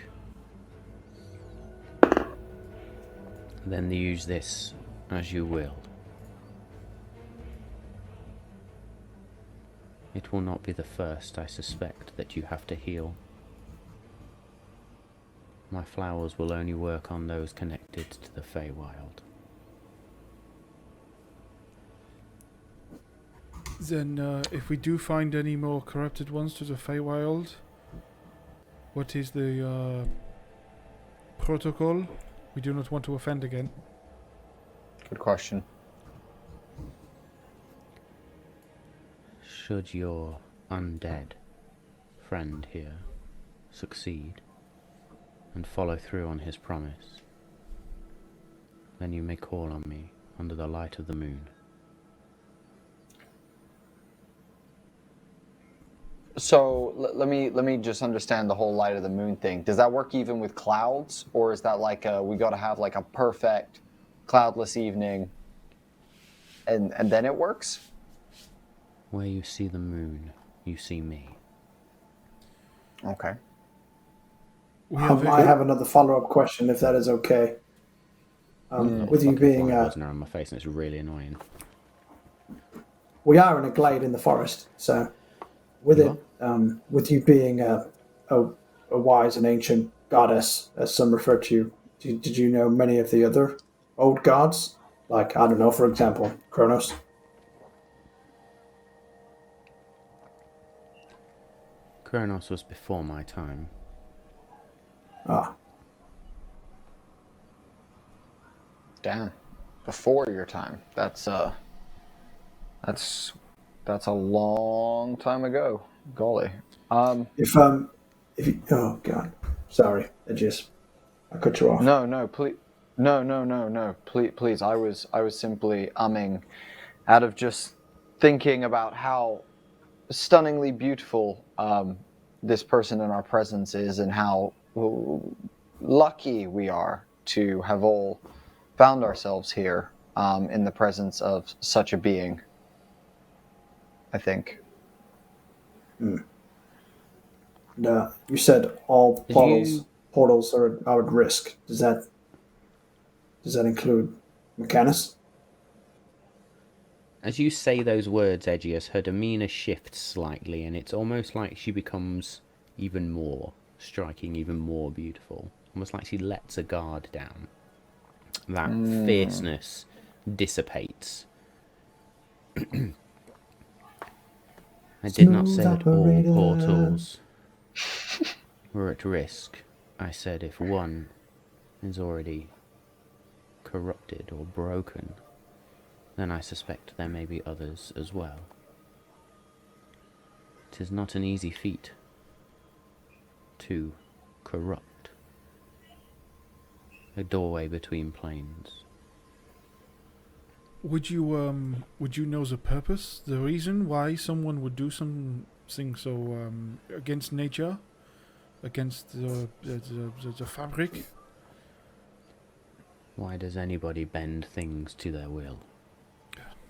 A: Then use this as you will. It will not be the first, I suspect, that you have to heal. My flowers will only work on those connected to the Feywild.
D: Then, if we do find any more corrupted ones to the Feywild, what is the protocol? We do not want to offend again.
C: Good question.
A: Should your undead friend here succeed and follow through on his promise, then you may call on me under the light of the moon.
C: So let me just understand the whole light of the moon thing. Does that work even with clouds, or is that like we got to have like a perfect cloudless evening, and then it works?
A: Where you see the moon, you see me.
C: Okay.
B: I have another follow-up question, if that is okay. With you being,
A: Button on my face, and it's really annoying.
B: we are in a glade in the forest, so with
A: You
B: it, with you being a wise and ancient goddess, as some refer to you, did you know many of the other old gods? Like, I don't know, for example, Kronos.
A: Kronos was before my time.
B: Ah,
C: Damn. Before your time. That's a long time ago. Golly.
B: if you, oh god, sorry, I cut you off.
C: No, please. No. Please. I was simply umming out of just thinking about how stunningly beautiful this person in our presence is, and how lucky we are to have all found ourselves here in the presence of such a being, I think.
B: No, you said all portals are at risk. Does that include Mechanus?
A: As you say those words, Edgius, her demeanour shifts slightly, and it's almost like she becomes even more striking, even more beautiful. Almost like she lets a guard down. That fierceness dissipates. I did not say that all portals were at risk. I said if one is already corrupted or broken, then I suspect there may be others as well. 'Tis not an easy feat to corrupt a doorway between planes.
D: Would you know the purpose, the reason why someone would do something so against nature, against the fabric?
A: Why does anybody bend things to their will?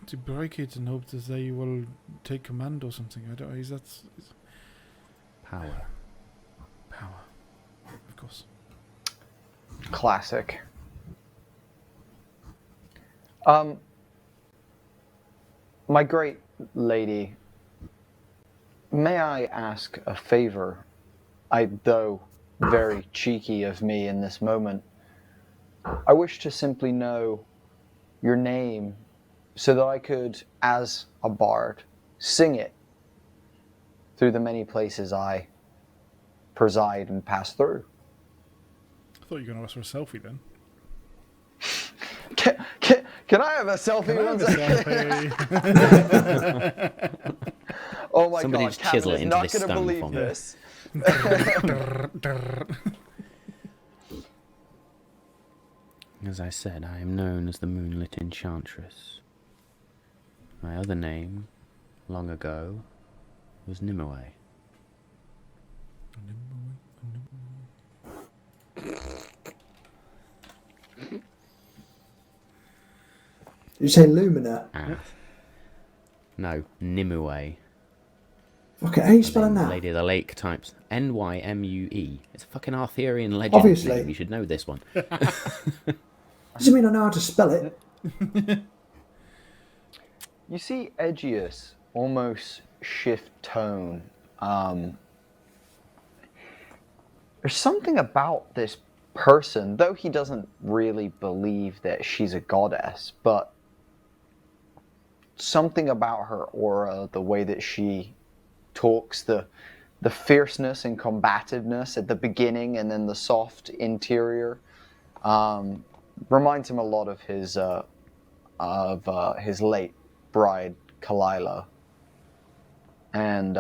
D: To break it and hope that they will take command or something. I don't. Is that
A: Power.
D: power? Of course.
C: Classic. My great lady, may I ask a favor? Though very cheeky of me in this moment, I wish to simply know your name so that I could, as a bard, sing it through the many places I preside and pass through.
D: I thought you were going to ask for a selfie then.
C: Can I have a selfie? Oh my
A: Somebody
C: god,
A: just chisel it
C: Kevin is
A: into
C: not
A: this
C: going to
A: stone
C: believe
A: for me.
C: this.
A: As I said, I am known as the Moonlit Enchantress. My other name, long ago, was Nimue.
B: Did you say Lumina?
A: No, Nimue.
B: Okay, how are you spelling that?
A: Lady of the Lake types. Nymue. It's a fucking Arthurian legend
B: Obviously.
A: name. You should know this one.
B: Doesn't mean I know how to spell it.
C: You see Edgius almost shift tone. There's something about this person, though he doesn't really believe that she's a goddess, but something about her aura, the way that she talks, the fierceness and combativeness at the beginning, and then the soft interior, reminds him a lot of his late bride, Kalila. And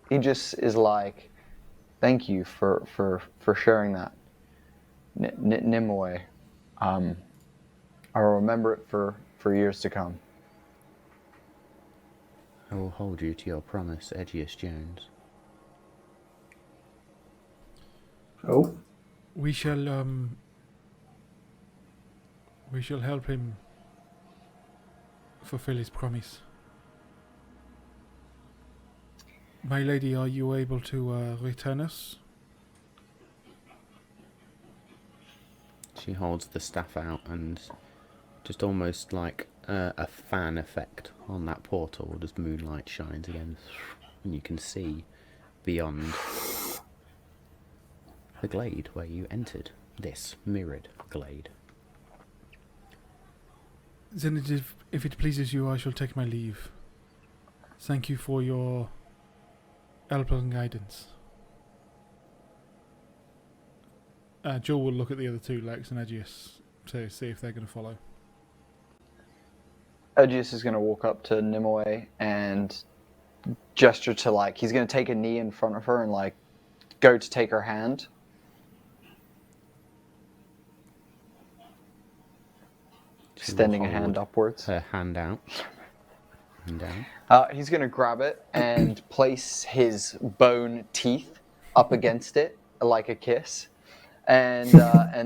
C: he just is like, thank you for sharing that, Nimue. I'll remember it for years to come.
A: I will hold you to your promise, Edgius Jones.
B: Oh,
D: We shall help him fulfill his promise. My lady, are you able to return us?
A: She holds the staff out, and just almost like a fan effect on that portal as moonlight shines again, and you can see beyond the glade where you entered, this mirrored glade.
D: Then if it pleases you, I shall take my leave. Thank you for your help and guidance. Joel will look at the other two, Lex and Edgius, to see if they're going to follow.
C: Edgius is going to walk up to Nimue and gesture to, like, he's going to take a knee in front of her and, like, go to take her hand. Extending a hand upwards.
A: Her hand out. And down.
C: He's going to grab it and place his bone teeth up against it like a kiss. And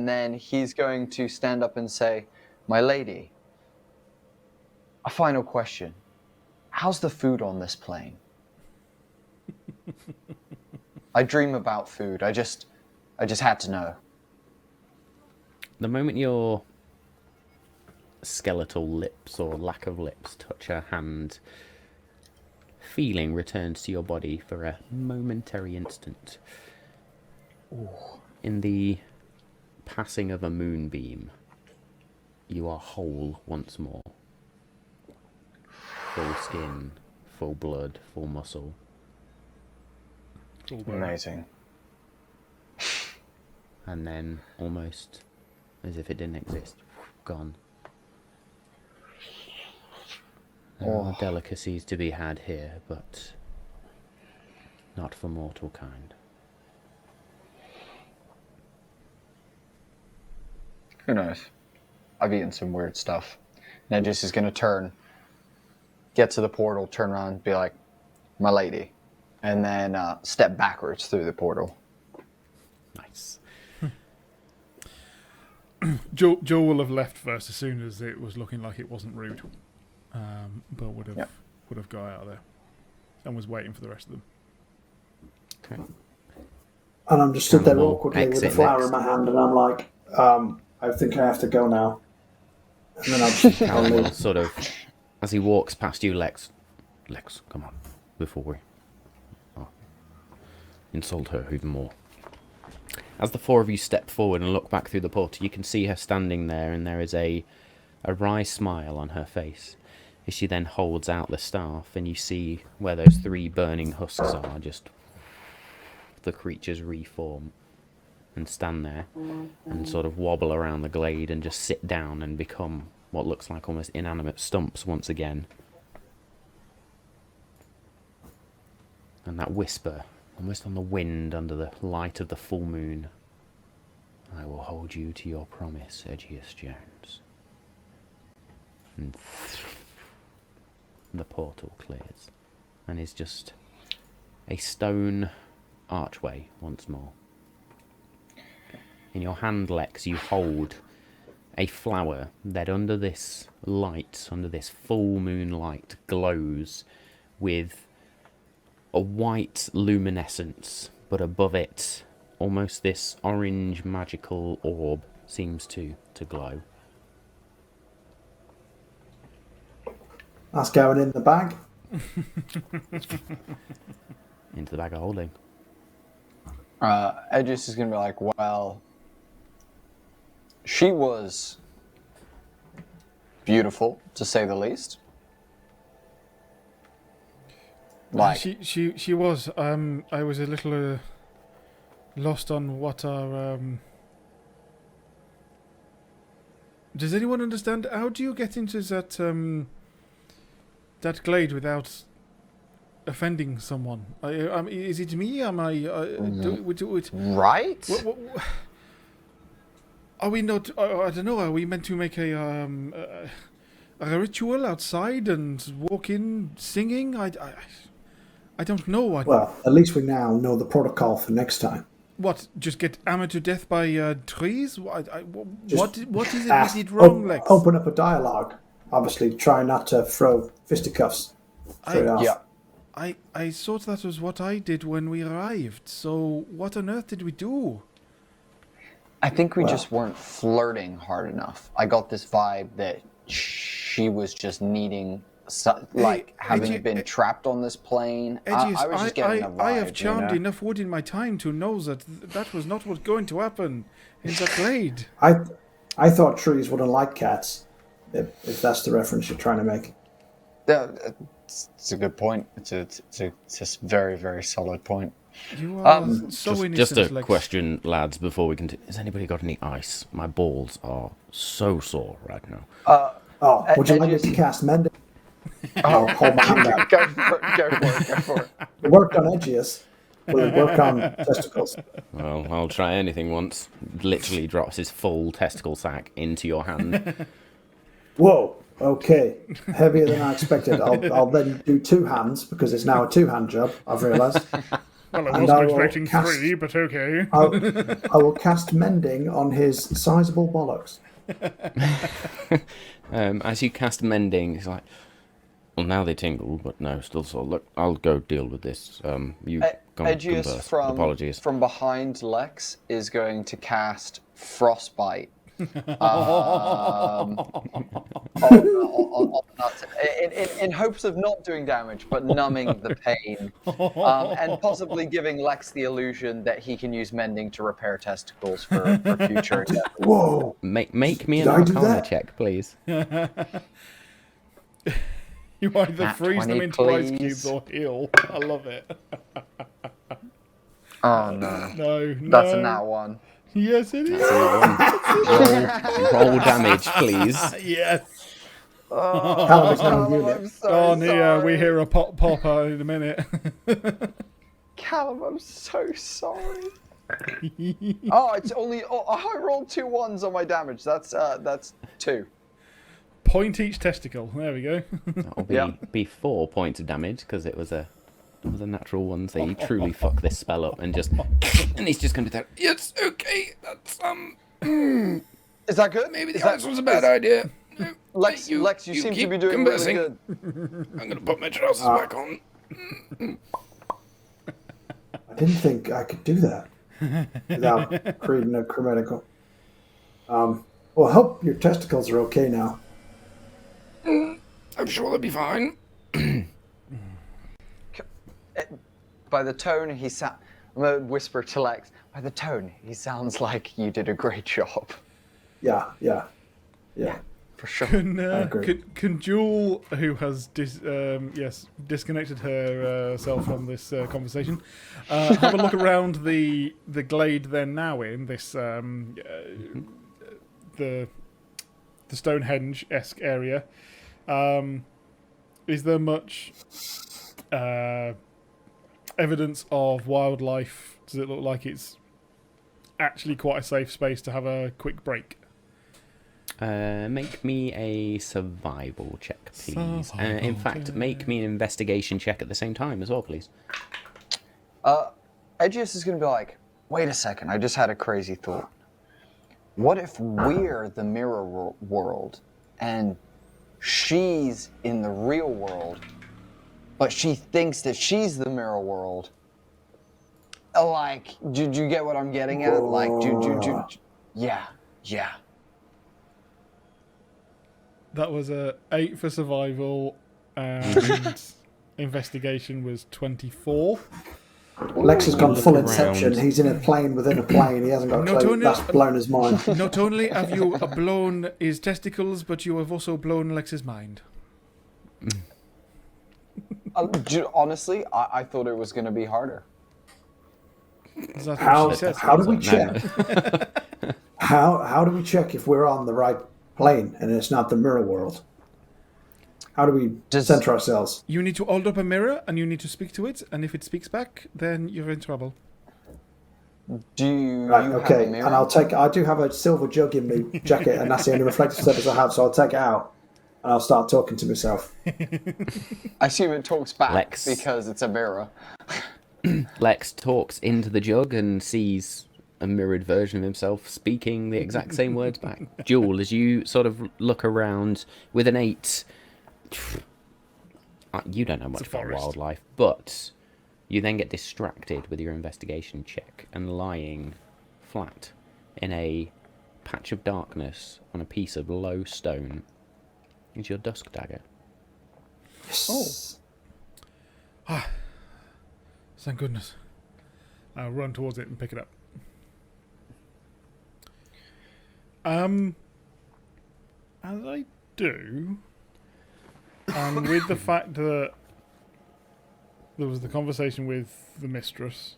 C: then he's going to stand up and say, my lady, a final question. How's the food on this plane? I dream about food. I just had to know.
A: The moment your skeletal lips or lack of lips touch her hand, feeling returns to your body for a momentary instant. Ooh. In the passing of a moonbeam, you are whole once more. Full skin, full blood, full muscle.
C: Amazing.
A: And then, almost as if it didn't exist, gone. There are delicacies to be had here, but not for mortal kind.
C: Who knows? I've eaten some weird stuff. Nedges is going to turn, get to the portal, turn around, and be like, my lady. And then step backwards through the portal.
A: Nice.
D: Joel will have left first as soon as it was looking like it wasn't rude. But would have got out of there and was waiting for the rest of them.
A: Okay.
B: and I'm just stood there
A: We'll
B: awkwardly with a
A: exit
B: flower
A: next.
B: in my hand, and I'm like, I think I have to go now. And then I'll
A: Callum will
B: leave.
A: sort of, as he walks past you, Lex, come on, before we insult her even more. As the four of you step forward and look back through the portal, you can see her standing there, and there is a wry smile on her face as she then holds out the staff, and you see where those three burning husks are, just the creatures reform and stand there and sort of wobble around the glade and just sit down and become what looks like almost inanimate stumps once again. And that whisper, almost on the wind under the light of the full moon, I will hold you to your promise, Edgius Jones. And the portal clears and is just a stone archway once more. In your hand, Lex, you hold a flower that under this light, under this full moonlight, glows with a white luminescence, but above it, almost this orange magical orb seems to glow.
B: That's going in the bag.
A: Into the bag of holding.
C: Edges is going to be like, well, she was beautiful, to say the least. Like,
D: She was. I was a little lost on what our. Does anyone understand? How do you get into that that glade without offending someone? Is it me? Am I?
C: right?
D: Are we not? I don't know. Are we meant to make a ritual outside and walk in singing? I don't know.
B: Well, at least we now know the protocol for next time.
D: What? Just get hammered to death by trees? What is it? We
B: Ask-
D: did wrong, Lex?
B: Open up a dialogue. Obviously, try not to throw fisticuffs straight off.
C: Yeah.
D: I thought that was what I did when we arrived. So what on earth did we do?
C: I think we just weren't flirting hard enough. I got this vibe that she was just needing, having been trapped on this plane. I was just getting a vibe.
D: I have charmed enough wood in my time to know that that was not what's going to happen in the glade.
B: I thought trees wouldn't like cats, if that's the reference you're trying to make.
C: It's a good point. It's a very, very solid point.
D: You are so innocent,
A: Just a
D: Lex.
A: question, lads, before we continue. Has anybody got any ice? My balls are so sore right now.
B: Would you like me to cast Mending? I'll hold my hand out.
C: Go for it.
B: It worked on Edgius. Will it work on testicles?
A: Well, I'll try anything once. Literally drops his full testicle sack into your hand.
B: Whoa. Okay. Heavier than I expected. I'll then do 2 hands because it's now a 2-hand job, I've realised.
D: Well, I
B: And
D: wasn't
B: I will
D: expecting
B: cast-
D: 3, but okay.
B: I will cast Mending on his sizable bollocks.
A: As you cast mending, it's like, well, now they tingle, but no, still sore. Look, I'll go deal with this. You go and
C: Edgius
A: converse.
C: from
A: Apologies.
C: behind Lex is going to cast Frostbite. In hopes of not doing damage, but numbing the pain, and possibly giving Lex the illusion that he can use mending to repair testicles for future endeavors.
B: Whoa.
A: Make me an
B: Did I do
A: Arcana
B: that?
A: check, please.
D: You either
C: Nat
D: freeze
C: 20,
D: them into ice
C: please.
D: cubes or heal. I love it.
C: Oh no,
D: No.
C: that's a nat 1.
D: Yes, it is.
A: Roll damage, please.
D: Yes.
B: Callum is now a unit.
C: I'm so
D: Go on here. We
C: sorry.
D: hear a pop in a minute.
C: Callum, I'm so sorry. It's only. I rolled 2 1s on my damage. That's 2.
D: Point each testicle. There we go.
A: That'll be 4 points of damage because it was a natural one. So you truly fuck this spell up and he's just going to be there. It's okay. That's
C: Is that good?
A: maybe the ice was a bad idea.
C: Lex, you seem to
A: keep
C: be doing
A: conversing.
C: really good.
A: I'm going to put my trousers back on.
B: I didn't think I could do that without creating a grammatical. Well, I hope your testicles are okay now.
A: I'm sure they'll be fine.
C: By the tone, I'm going to whisper to Lex. By the tone, he sounds like you did a great job.
B: Yeah.
C: For sure.
D: Can Jewel, who has disconnected herself from this conversation, have a look around the glade they're now in, this the Stonehenge-esque area? Is there much evidence of wildlife? Does it look like it's actually quite a safe space to have a quick break?
A: Make me a survival check, please. In fact, make me an investigation check at the same time as well, please.
C: Edgius is going to be like, wait a second, I just had a crazy thought. What if we're the mirror world and she's in the real world, but she thinks that she's the mirror world? Like, do you get what I'm getting at? Like, yeah.
D: That was a 8 for survival, and investigation was 24.
B: Lex has gone full
A: look
B: Inception.
A: around.
B: He's in a plane within a plane. He hasn't got a
D: Not
B: clue.
D: only-
B: That's blown his mind.
D: Not only have you blown his testicles, but you have also blown Lex's mind.
C: Honestly, I thought it was going to be harder.
D: Is that what
B: How
D: she says?
B: do we
A: No.
B: check? How do we check if we're on the right plane and it's not the mirror world? How do we center ourselves?
D: You need to hold up a mirror and you need to speak to it, and if it speaks back, then you're in trouble.
C: Do you,
B: Right,
C: you have
B: okay.
C: a mirror?
B: And I do have a silver jug in my jacket, and that's the only reflective surface I have, so I'll take it out and I'll start talking to myself.
C: I assume it talks back
A: Lex.
C: because it's a mirror.
A: Lex talks into the jug and sees a mirrored version of himself speaking the exact same words back. Jewel, as you sort of look around with an 8, you don't know much
D: a
A: about
D: forest.
A: wildlife, but you then get distracted with your investigation check, and lying flat in a patch of darkness on a piece of low stone is your dusk dagger.
B: Yes.
D: Thank goodness. I'll run towards it and pick it up. As I do, and with the fact that there was the conversation with the mistress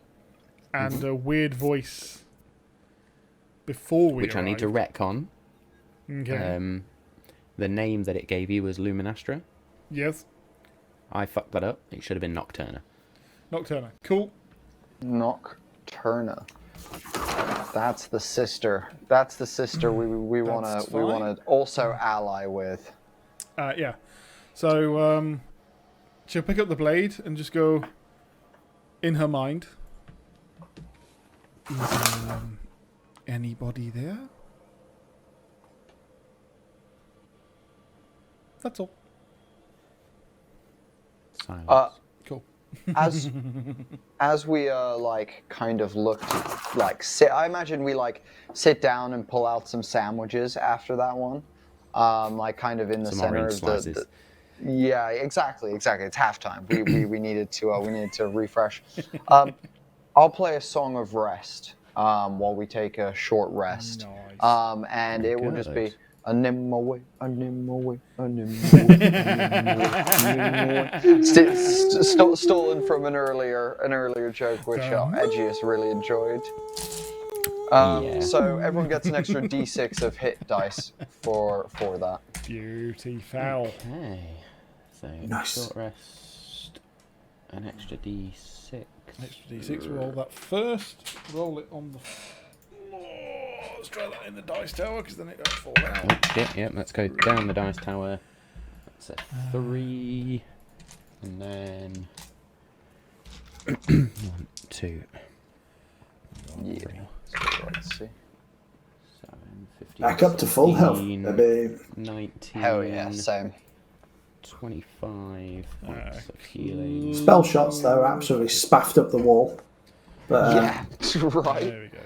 D: and a weird voice before we
A: Which I need to retcon.
D: Okay.
A: The name that it gave you was Luminastra.
D: Yes.
A: I fucked that up. It should have been Nocturna.
D: Nocturna. Cool.
C: Nocturna. That's the sister. That's the sister we wanna also ally with.
D: Yeah. So she'll pick up the blade and just go in her mind. Is anybody there? That's all.
A: Silence.
D: Cool.
C: As we like kind of look to like sit, I imagine we like sit down and pull out some sandwiches after that one, like kind of in the
A: Some
C: center
A: orange
C: of
A: slices.
C: the yeah, exactly. It's halftime. We needed to refresh. I'll play a song of rest while we take a short rest.
D: Nice.
C: And it will just be
A: Good.
C: a nimaway, a nimaway, a nimaway, a nimaway. Stolen from an earlier joke, which Edgius really enjoyed.
A: Yeah.
C: So everyone gets an extra D6 of hit dice for that.
D: Beautiful.
A: Okay. So,
B: Nice.
A: short rest, an extra D6.
D: Extra D6. Roll that first. Roll it on the floor. Let's try that in the dice tower because then it don't fall down.
A: Oh, shit, yep, let's go down the dice tower. That's a 3. And then... 1, 2.
C: Yeah.
A: 3,
C: So let's see.
A: 7, 15,
B: Back up to full health,
A: 16,
B: baby.
A: 19.
C: Hell yeah, same.
A: 25 points of healing.
B: Spell shots, though, absolutely spaffed up the wall. But,
C: Yeah, right.
D: There we go.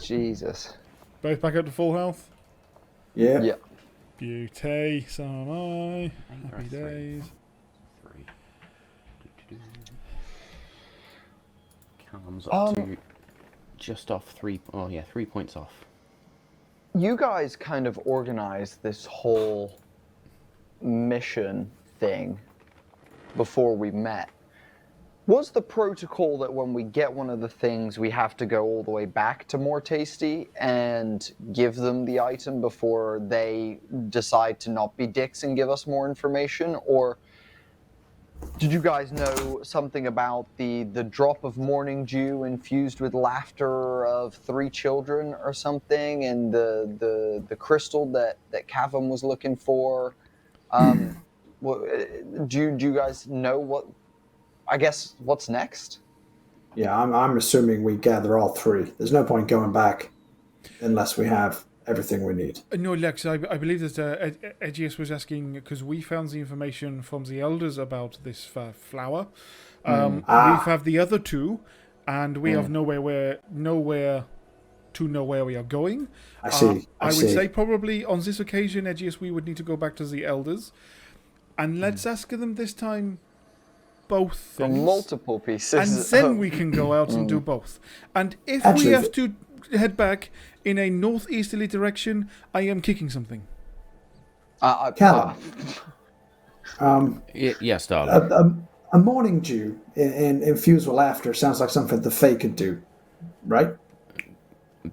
C: Jesus.
D: Both back up to full health.
B: yeah.
C: Yeah.
D: Beauty. So am I.
A: Or
D: Happy
A: 3.
D: days.
A: 3. Calms up to just off 3. Oh, yeah, 3 points off.
C: You guys kind of organized this whole mission thing before we met. Was the protocol that when we get one of the things, we have to go all the way back to More Tasty and give them the item before they decide to not be dicks and give us more information? Or did you guys know something about the drop of morning dew infused with laughter of 3 children or something, and the crystal that Kavum was looking for? Do you guys know what? I guess what's next?
B: Yeah, I'm assuming we gather all 3. There's no point going back unless we have everything we need.
D: No, Lex, I believe that Edgius was asking because we found the information from the elders about this flower. We have the other 2, and we have nowhere to know where we are going.
B: I see.
D: I would say probably on this occasion, Edgius, we would need to go back to the elders, and let's ask them this time both things.
C: Multiple pieces.
D: And then we can go out and do both. And if we
B: Actually,
D: have to head back in a northeasterly direction, I am kicking something.
B: Callum,
A: Yes, darling.
B: a morning dew infused with laughter sounds like something the Fae could do, right?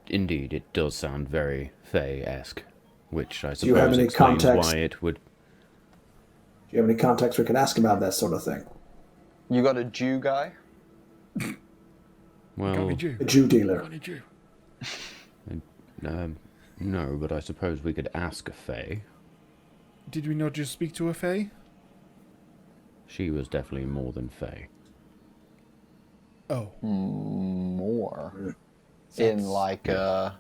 A: Indeed, it does sound very Fae-esque, which I
B: you have
A: suppose
B: any
A: explains
B: context?
A: why it would...
B: Do you have any context we could ask about that sort of thing?
C: You got a Jew guy?
A: Well,
D: Got me Jew.
B: A Jew dealer.
D: Got me Jew.
A: no, but I suppose we could ask a Fae.
D: Did we not just speak to a Fae?
A: She was definitely more than Fae.
D: Oh.
C: More. In like a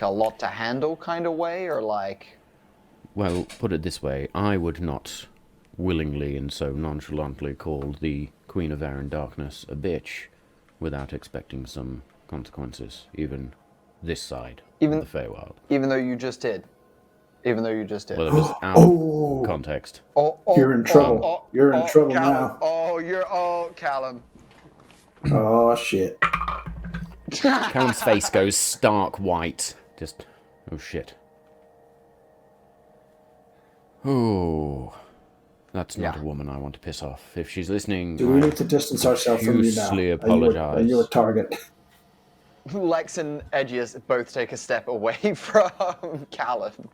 C: lot to handle kind of way, or like...
A: Well, put it this way, I would not willingly and so nonchalantly call the Queen of Air and Darkness a bitch without expecting some consequences, even this side of the Feywild.
C: Even though you just did. Well,
A: it was out of context.
B: You're in trouble. You're in trouble
C: Callum.
B: now.
C: Callum.
B: Oh, shit.
A: Callum's face goes stark white. Just, oh shit. Oh, that's not a woman I want to piss off. If she's listening,
B: Do we need to distance ourselves from you now?
A: profusely apologize.
B: Are you a target?
C: Lex and Edgius both take a step away from Callum.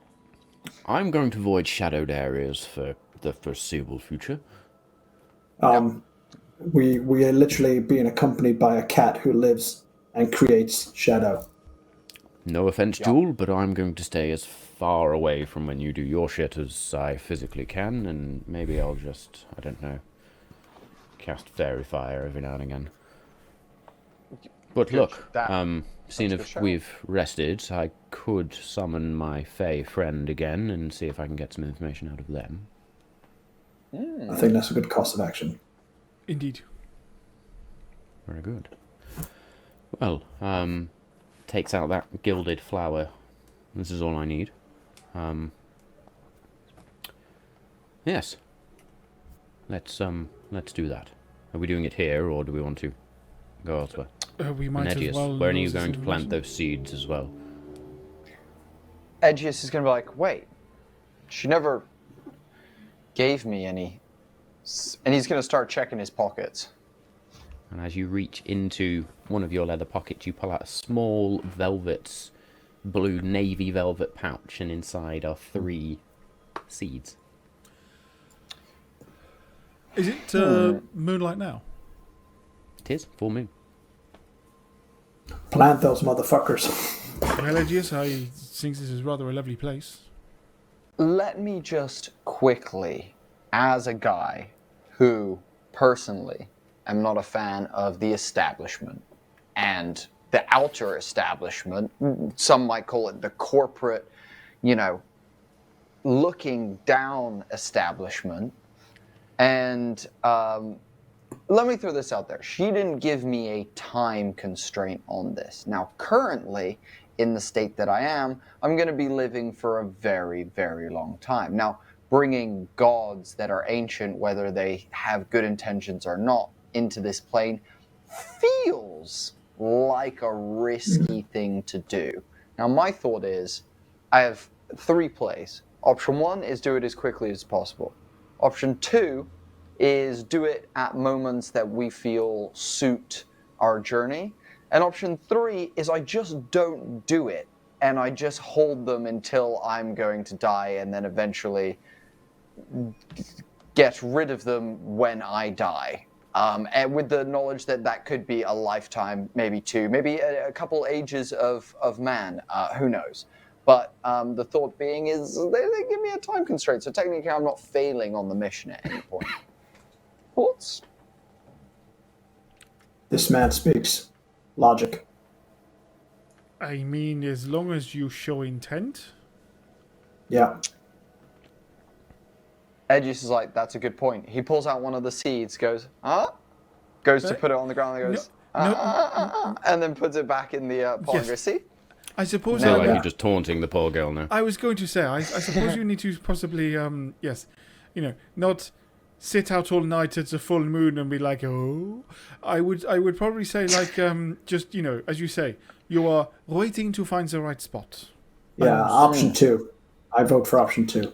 A: I'm going to avoid shadowed areas for the foreseeable future.
B: We are literally being accompanied by a cat who lives and creates shadow.
A: No offense, Jewel, but I'm going to stay as far away from when you do your shit as I physically can, and maybe I'll just, I don't know, cast fairy fire every now and again. But look, seeing if we've rested, I could summon my Fey friend again and see if I can get some information out of them.
B: I think that's a good course of action.
D: Indeed.
A: Very good. Well, takes out that gilded flower. This is all I need. Yes. Let's do that. Are we doing it here, or do we want to go elsewhere?
D: We might as
A: Edius,
D: well.
A: where are you
D: lose this
A: going to plant
D: information.
A: those seeds as well?
C: Edgius is going to be like, wait, she never gave me any. And he's going to start checking his pockets.
A: And as you reach into one of your leather pockets, you pull out a small velvet, blue navy velvet pouch, and inside are 3 seeds.
D: Is it moonlight now?
A: It is, full moon.
B: Plant those motherfuckers.
D: Well, Edgius, I think this is rather a lovely place.
C: Let me just quickly, as a guy who personally am not a fan of the establishment and the outer establishment, some might call it the corporate, looking down establishment. And let me throw this out there. She didn't give me a time constraint on this. Now, currently, in the state that I am, I'm going to be living for a very, very long time. Now, bringing gods that are ancient, whether they have good intentions or not, into this plane feels like a risky thing to do. Now, my thought is, I have 3 plays. Option 1 is do it as quickly as possible. Option 2 is do it at moments that we feel suit our journey. And option 3 is I just don't do it, and I just hold them until I'm going to die, and then eventually get rid of them when I die. And with the knowledge that that could be a lifetime, maybe 2, maybe a couple ages of man, who knows. But the thought being is they give me a time constraint, so technically I'm not failing on the mission at any point. Thoughts?
B: This man speaks logic.
D: I mean, as long as you show intent.
B: Yeah.
C: Edgius is like, that's a good point. He pulls out one of the seeds, goes, goes to put it on the ground, and goes, and then puts it back in the pot and goes, see?
D: I suppose.
A: I feel like you're just taunting the poor girl now.
D: I was going to say, I suppose you need to possibly, not sit out all night at a full moon and be like, oh, I would probably say like just as you say, you are waiting to find the right spot.
B: Yeah, option 2. I vote for option 2.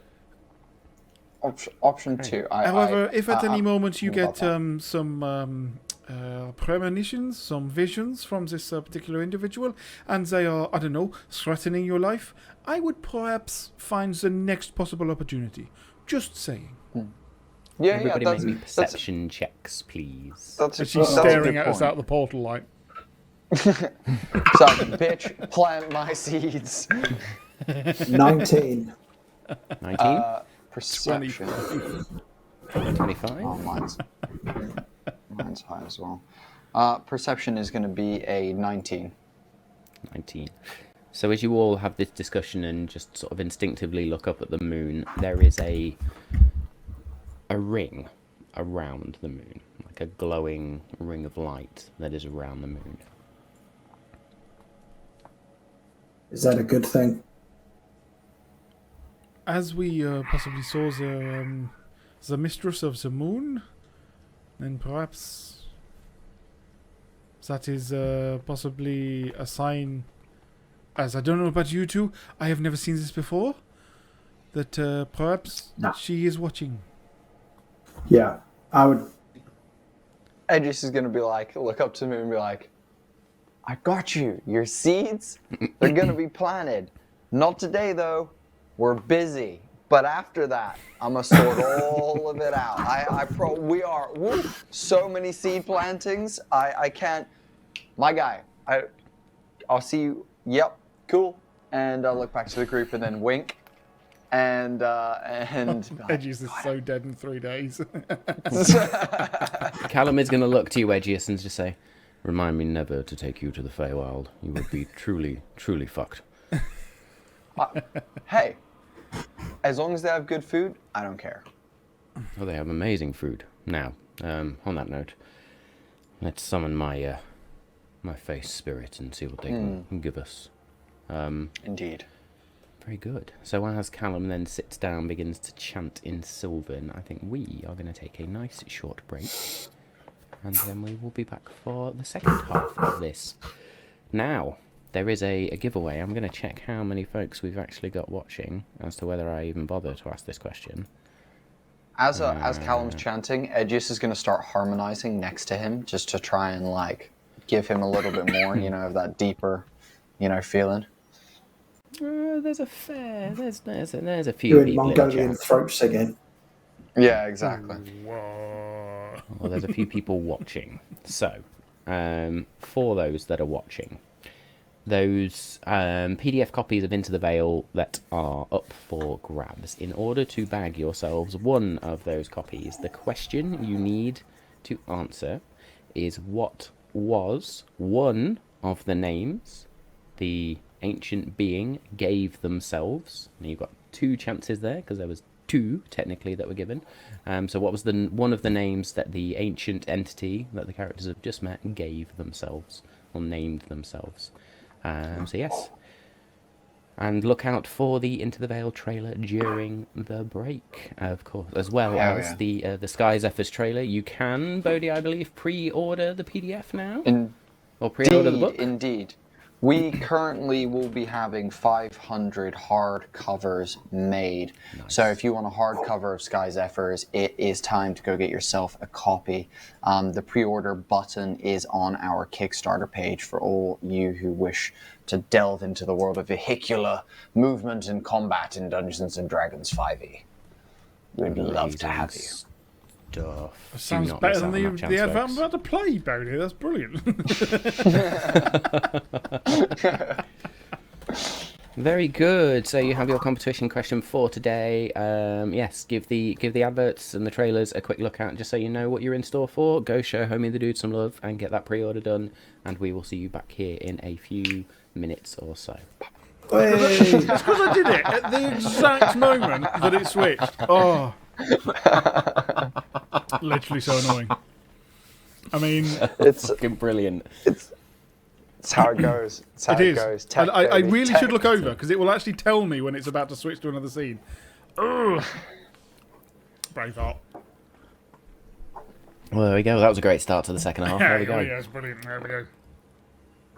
C: Option 2.
D: However, if at any moment you
C: about
D: get some premonitions, some visions from this particular individual, and they are, I don't know, threatening your life, I would perhaps find the next possible opportunity. Just saying.
C: Yeah,
A: Everybody
C: yeah.
A: make me perception checks, please.
D: She's staring at us out the portal like.
C: So, bitch, plant my seeds.
B: 19.
A: 19?
C: Perception.
A: 25?
C: Oh, mine's high as well. Perception is going to be a 19.
A: 19. So as you all have this discussion and just sort of instinctively look up at the moon, there is a ring around the moon, like a glowing ring of light that is around the moon.
B: Is that a good thing?
D: As we possibly saw the mistress of the moon, then perhaps that is possibly a sign. As I don't know about you two, I have never seen this before. That perhaps she is watching.
B: Yeah, I would.
C: Edris is going to be like, look up to me and be like, I got you. Your seeds, they're going to be planted. Not today, though. We're busy. But after that, I'm going to sort all of it out. We are, so many seed plantings. I can't. My guy, I'll see you. Yep, cool. And I'll look back to the group and then wink. And
D: Edgius is so dead in 3 days.
A: Callum is going to look to you, Edgius, and just say, remind me never to take you to the Feywild. You would be truly, truly fucked.
C: Hey, as long as they have good food, I don't care.
A: Oh, they have amazing food. Now, on that note, let's summon my face spirit and see what they can give us.
C: Indeed.
A: Very good. So as Callum then sits down, begins to chant in Sylvan, I think we are going to take a nice short break. And then we will be back for the second half of this. Now, there is a giveaway. I'm going to check how many folks we've actually got watching as to whether I even bother to ask this question.
C: As Callum's chanting, Edgius is going to start harmonizing next to him just to try and like give him a little bit more, of that deeper, feeling.
A: There's a few
B: Doing
A: people in
B: Mongolian
A: chat.
B: throat singing.
C: Yeah, exactly.
D: Whoa.
A: Well, there's a few people watching. So, for those that are watching, those PDF copies of Into the Veil that are up for grabs. In order to bag yourselves one of those copies, the question you need to answer is what was one of the names the ancient being gave themselves. And you've got 2 chances there, because there was 2 technically that were given. So what was one of the names that the ancient entity that the characters have just met gave themselves, or named themselves? So yes. And look out for the Into the Veil trailer during the break, of course, as well as the Sky Zephyrs trailer. You can, Bodhi, I believe, pre-order the PDF now? Or pre-order the book?
C: Indeed. We currently will be having 500 hard covers made. Nice. So if you want a hardcover of Sky Zephyrs, it is time to go get yourself a copy. The pre-order button is on our Kickstarter page for all you who wish to delve into the world of vehicular movement and combat in Dungeons & Dragons 5e. We'd love to have you.
A: Stuff.
D: Sounds better than the advert I'm about to play, Bodhi. That's brilliant.
A: Very good. So you have your competition question for today. Yes, give the adverts and the trailers a quick look at, just so you know what you're in store for. Go show Homie the Dude some love and get that pre-order done, and we will see you back here in a few minutes or so.
D: It's because I did it at the exact moment that it switched. Oh. Literally so annoying. I mean,
A: it's fucking brilliant.
C: It's how it goes. It's how it goes.
D: And I really should look over, because it will actually tell me when it's about to switch to another scene. Ugh. Braveheart.
A: Well, there we go. That was a great start to the second half. There we
D: Oh,
A: go.
D: yeah, it's brilliant. There we go.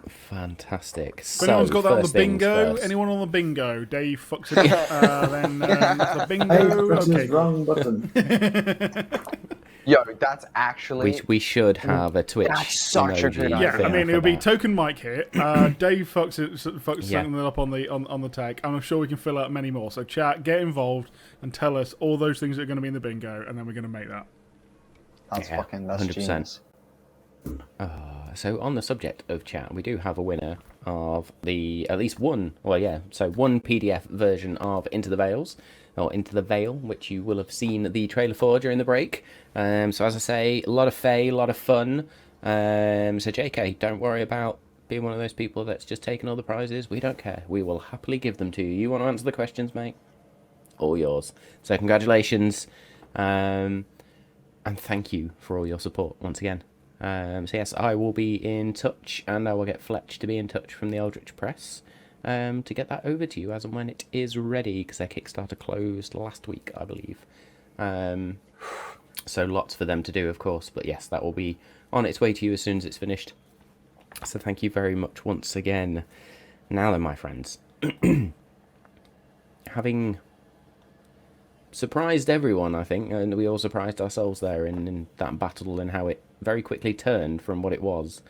A: Fantastic.
D: If anyone's got that on the
A: first things
D: bingo,
A: first.
D: anyone on the bingo, Dave fucks it up. Then the bingo.
B: Hey, pressing
D: Okay,
B: the wrong button.
C: Yo, that's actually
A: We should have a Twitch
C: That's such a
A: emoji
C: good idea.
D: yeah,
A: thing
D: I mean
A: for
D: it'll be
A: that.
D: token Mike here. Dave fucks
A: Yeah.
D: something up on the tag, and I'm sure we can fill out many more. So chat, get involved, and tell us all those things that are going to be in the bingo, and then we're going to make that.
C: that's
A: Yeah,
C: fucking that's
A: 100%.
C: genius.
A: So on the subject of chat, we do have a winner of at least one, one PDF version of Into the Veils, or Into the Veil, which you will have seen the trailer for during the break. So as I say, a lot of Fae, a lot of fun. So JK, don't worry about being one of those people that's just taking all the prizes. We don't care. We will happily give them to you. You want to answer the questions, mate? All yours. So congratulations, and thank you for all your support once again. So yes, I will be in touch, and I will get Fletch to be in touch from the Eldritch Press to get that over to you as and when it is ready, because their Kickstarter closed last week, I believe. So lots for them to do, of course, but yes, that will be on its way to you as soon as it's finished. So thank you very much once again. Now then, my friends, having surprised everyone, I think, and we all surprised ourselves there in that battle and how it very quickly turned from what it was.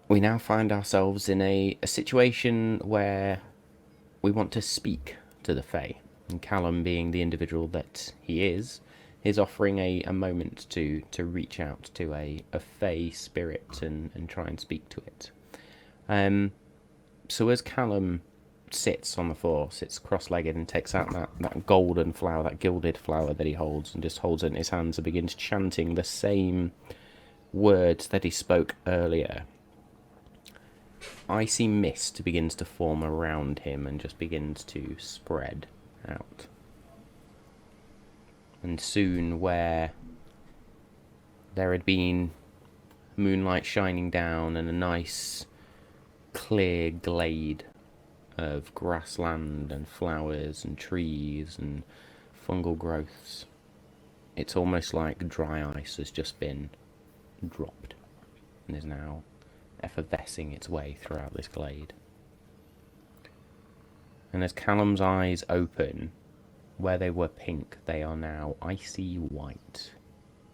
A: We now find ourselves in a situation where we want to speak to the Fae, and Callum, being the individual that he is offering a moment to reach out to a Fae spirit and try and speak to it. So as Callum sits on the floor, sits cross-legged, and takes out that golden flower, that gilded flower that he holds, and just holds it in his hands and begins chanting the same words that he spoke earlier, icy mist begins to form around him and just begins to spread out. And soon, where there had been moonlight shining down and a nice clear glade of grassland and flowers and trees and fungal growths, it's almost like dry ice has just been dropped and is now effervescing its way throughout this glade. And as Callum's eyes open, where they were pink, they are now icy white.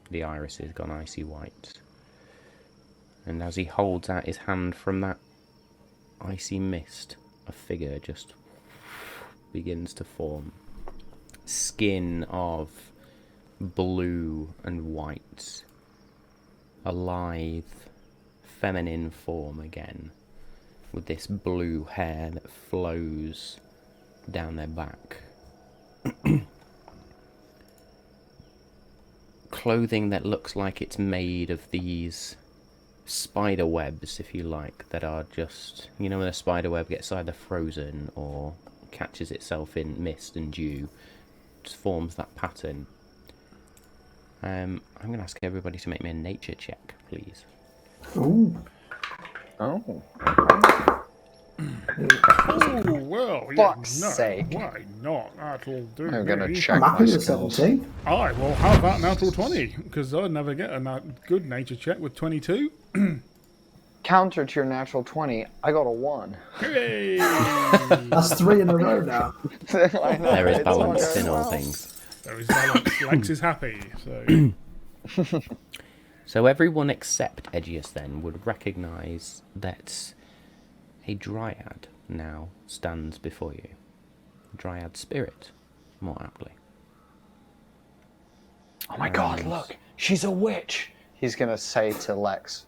A: The iris has gone icy white. And as he holds out his hand from that icy mist, a figure just begins to form. Skin of blue and white. A lithe, feminine form again, with this blue hair that flows down their back. Clothing that looks like it's made of these spider webs, if you like, that are just, you know, when a spider web gets either frozen or catches itself in mist and dew, just forms that pattern. I'm going to ask everybody to make me a nature check, please.
B: Ooh.
C: Oh.
D: Oh, well, yeah,
C: Fuck's
D: no,
C: sake.
D: why not? That'll do.
C: I'm gonna
D: me.
C: check
B: I'm
C: my
B: happy with
C: skills.
B: 17.
D: I will have that natural 20, because I never get a good nature check with 22.
C: Counter to your natural 20, I got a 1.
D: Hooray!
B: That's 3 in a row now.
C: I know,
A: There is
C: it's all
A: balance
C: going
A: in all
C: well.
A: things.
D: There is balance. Lex is happy, so...
A: So everyone except Edgius then would recognise that a dryad now stands before you. A dryad spirit, more aptly.
C: Oh my god, look! She's a witch! He's gonna say to Lex.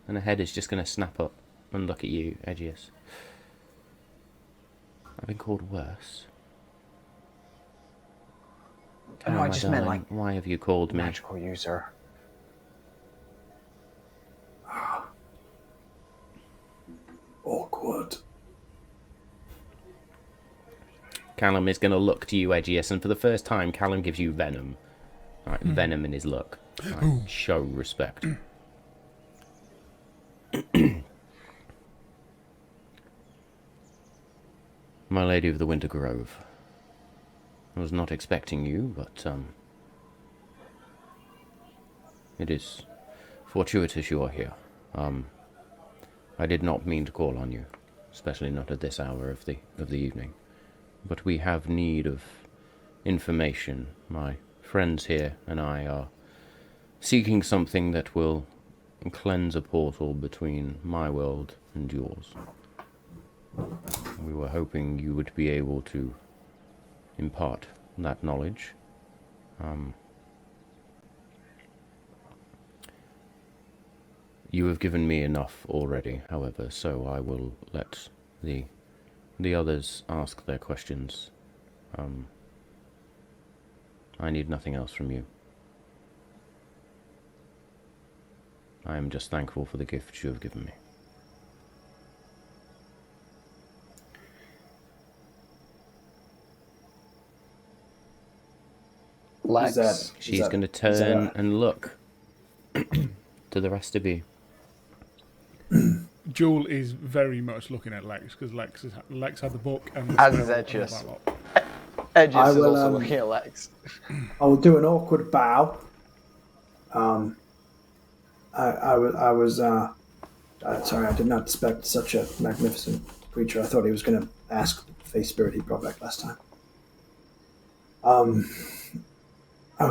A: And her head is just going to snap up and look at you, Edgius. I've been called worse.
C: Oh,
A: my
C: I just meant
A: darling,
C: like
A: why have you called me?
C: magical user.
B: Awkward.
A: Callum is going to look to you, Edgius, and for the first time, Callum gives you venom. Right, venom in his look. Right, show respect. My Lady of the Winter Grove, I was not expecting you, but it is fortuitous you are here. I did not mean to call on you, especially not at this hour of the evening. But we have need of information. My friends here and I are seeking something that will cleanse a portal between my world and yours. We were hoping you would be able to impart that knowledge. You have given me enough already, however, so I will let the others ask their questions. I need nothing else from you. I am just thankful for the gift you have given me.
C: Lex.
A: She's going to turn and look to the rest of you.
D: Jewel is very much looking at Lex because Lex had the book and
C: as is Edgius. Edgius is also looking at Lex.
B: I will do an awkward bow. I was sorry, I did not expect such a magnificent creature. I thought he was going to ask the face spirit he brought back last time. I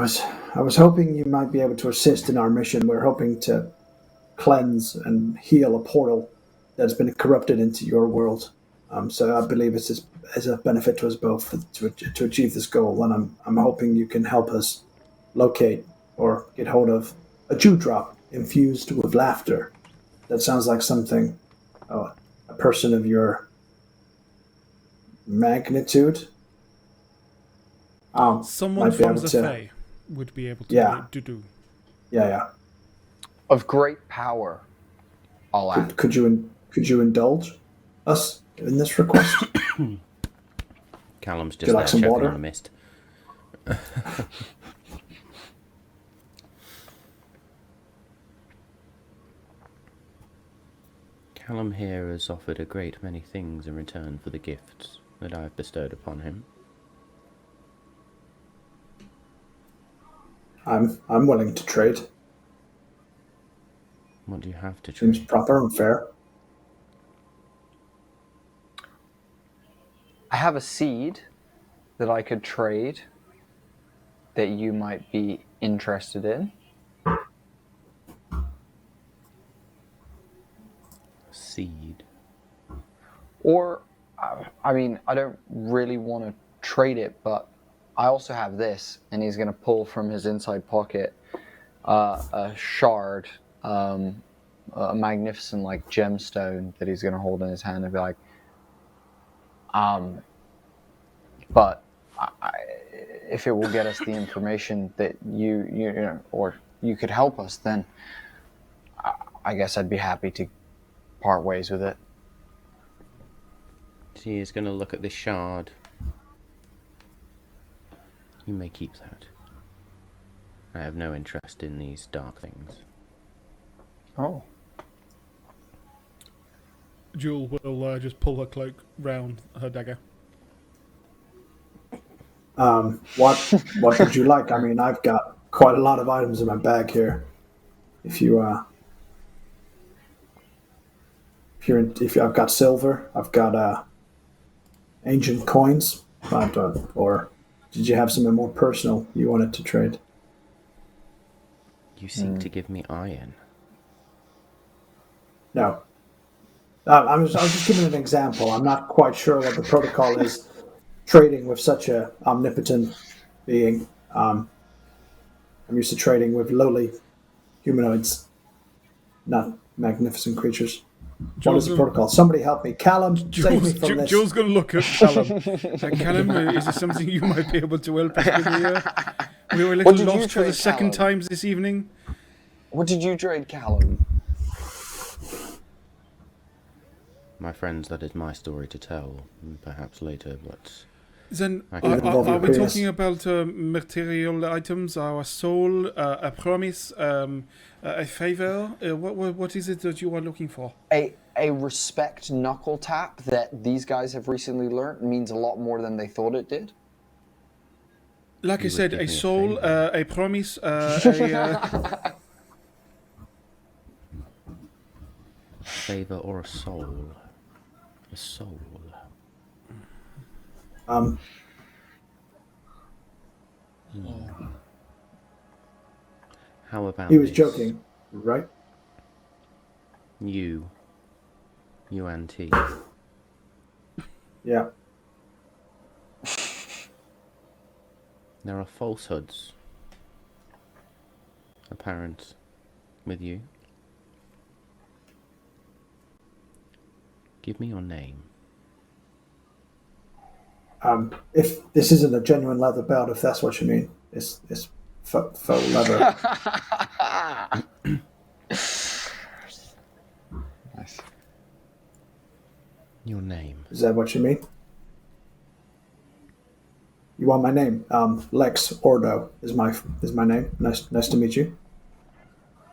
B: was hoping you might be able to assist in our mission. We're hoping to cleanse and heal a portal that's been corrupted into your world. So I believe it's as a benefit to us both to achieve this goal. And I'm hoping you can help us locate or get hold of a dewdrop infused with laughter. That sounds like something a person of your magnitude
D: someone from the Fae would be able to do.
B: Yeah.
C: Of great power, I'll add.
B: Could you indulge us in this request?
A: Callum's just there choking on a mist. Callum here has offered a great many things in return for the gifts that I have bestowed upon him.
B: I'm willing to trade.
A: What do you have to trade?
B: Seems proper and fair.
C: I have a seed that I could trade that you might be interested in.
A: Seed.
C: Or, I mean, I don't really want to trade it, but I also have this, and he's going to pull from his inside pocket a shard, a magnificent like gemstone that he's going to hold in his hand and be like, but if it will get us the information that you know, or you could help us, then I guess I'd be happy to part ways with it.
A: She is going to look at this shard. You may keep that. I have no interest in these dark things.
C: Oh.
D: Jewel will just pull her cloak round her dagger.
B: What would you like? I mean, I've got quite a lot of items in my bag here. If I've got silver, I've got ancient coins, or did you have something more personal you wanted to trade?
A: You seek to give me iron.
B: No. I was just giving an example. I'm not quite sure what the protocol is trading with such a omnipotent being. I'm used to trading with lowly humanoids, not magnificent creatures. What is the protocol? Somebody help me. Callum, save me from this.
D: Joel's going to look at Callum. Callum, is there something you might be able to help us with here? We were a little lost for the second time this evening.
C: What did you trade, Callum?
A: My friends, that is my story to tell, perhaps later, but...
D: Then, are we talking about material items, our soul, a promise, a favor? What is it that you are looking for?
C: A respect knuckle tap that these guys have recently learned means a lot more than they thought it did.
D: Like I
A: You would
D: said,
A: give
D: a
A: me a
D: soul,
A: favour.
D: a promise,
A: Favour or a soul? A soul.
B: Um,
A: How about
B: he was
A: this?
B: joking, right?
A: You and T.
B: Yeah.
A: There are falsehoods apparent with you. Give me your name.
B: If this isn't a genuine leather belt, if that's what you mean, it's faux leather.
C: Nice.
A: Your name.
B: Is that what you mean? You want my name? Lex Ordo is my name. Nice to meet you.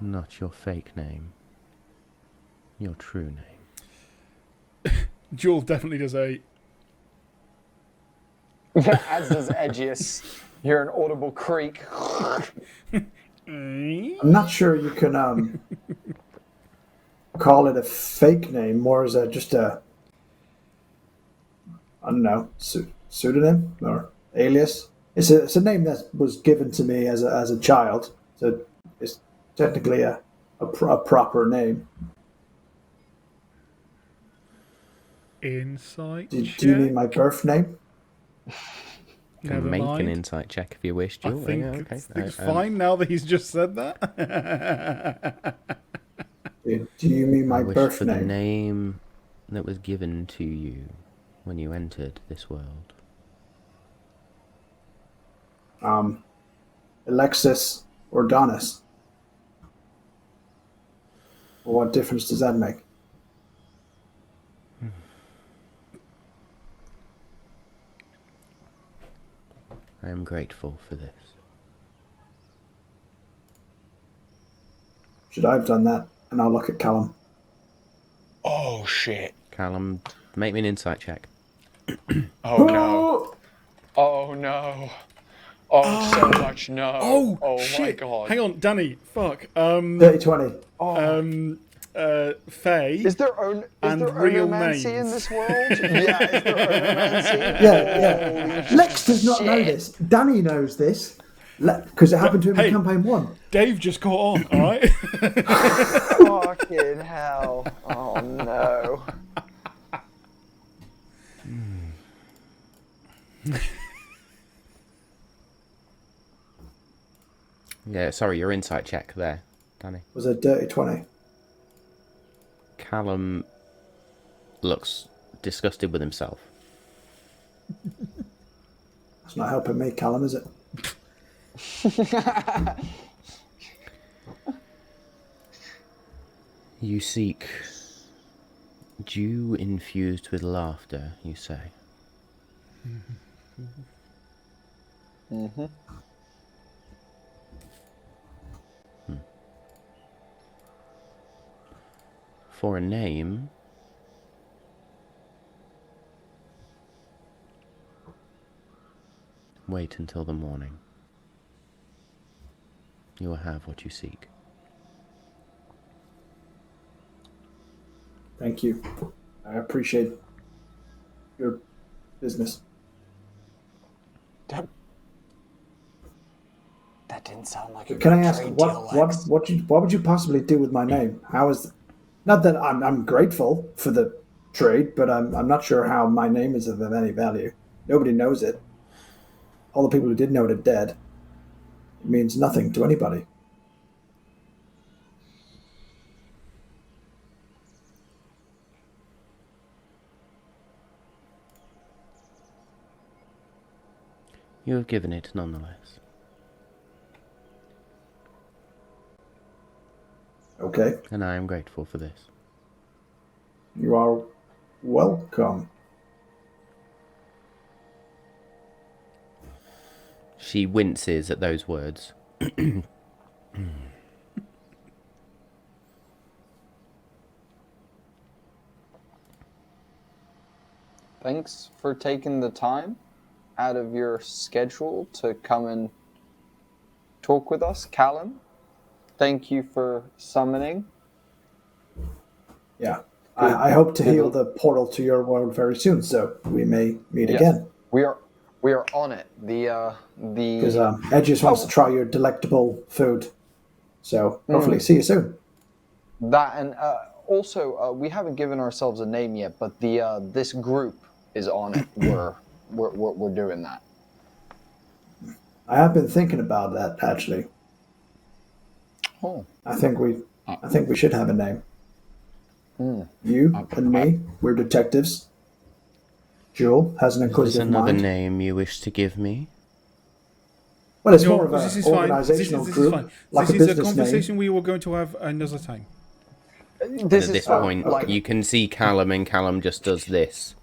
A: Not your fake name. Your true name.
D: Jules definitely does a.
C: As does Edgius. You hear an audible creak.
B: I'm not sure you can call it a fake name, more as just a, I don't know, pseudonym or alias. It's a name that was given to me as a child, so it's technically a proper name.
D: Insight
B: Do
D: check.
B: you mean my birth name?
A: You can
D: Never
A: make
D: mind.
A: an insight check if you wish,
D: I
A: Jules.
D: think
A: Yeah, okay.
D: it's fine now that he's just said that.
B: Do you mean my
A: I wish
B: birth
A: for the
B: name?
A: name that was given to you when you entered this world.
B: Alexis or Donis? Well, what difference does that make?
A: I am grateful for this.
B: Should I have done that? And I'll look at Callum.
E: Oh shit.
A: Callum, make me an insight check.
E: Oh no. Oh no. Oh, so much no.
D: Oh,
E: my
D: shit.
E: god.
D: Hang on, Danny. Fuck.
B: 30-20.
D: Faye.
C: Is there own
D: And real
C: onomancy in
D: names.
C: this world? Yeah, is there onomancy?
B: Yeah. Lex does not know this. Danny knows this because it happened to him
D: Hey.
B: in campaign 1.
D: Dave just caught on, alright?
C: Fucking hell. Oh no.
A: Yeah, sorry, your insight check there, Danny.
B: Was a dirty 20.
A: Callum looks disgusted with himself.
B: That's not helping me, Callum, is it?
A: You seek dew infused with laughter, you say.
C: Mm-hmm.
A: For a name, wait until the morning. You will have what you seek.
B: Thank you. I appreciate your business.
C: That didn't sound like a
B: Can I
C: good
B: ask
C: trade deal, Lex.
B: what would you possibly do with my name? How is not that I'm grateful for the trade, but I'm not sure how my name is of any value. Nobody knows it. All the people who did know it are dead. It means nothing to anybody.
A: You have given it nonetheless.
B: Okay,
A: And I am grateful for this.
B: you are welcome.
A: She winces at those words.
C: Thanks for taking the time. out of your schedule to come and talk with us. Callum, thank you for summoning.
B: Yeah. I hope to heal the portal to your world very soon, so we may meet
C: Yes.
B: again.
C: We are on it.
B: Because Edgius wants to try your delectable food. So hopefully see you soon.
C: That and also we haven't given ourselves a name yet, but this group is on it. We're doing that.
B: I have been thinking about that actually.
C: Oh.
B: I think we should have a name. You and me, we're detectives. Jewel has an
A: Is
B: inquisitive
A: another
B: mind.
A: name you wish to give me?
B: Well, it's
D: No,
B: more of
D: this
B: an
D: is fine.
B: organizational
D: This
B: group,
D: is fine.
B: like
D: This
B: a
D: is a
B: business
D: conversation
B: name.
D: we were going to have another time.
A: At this point,
C: like
A: you can see Callum, and Callum just does this.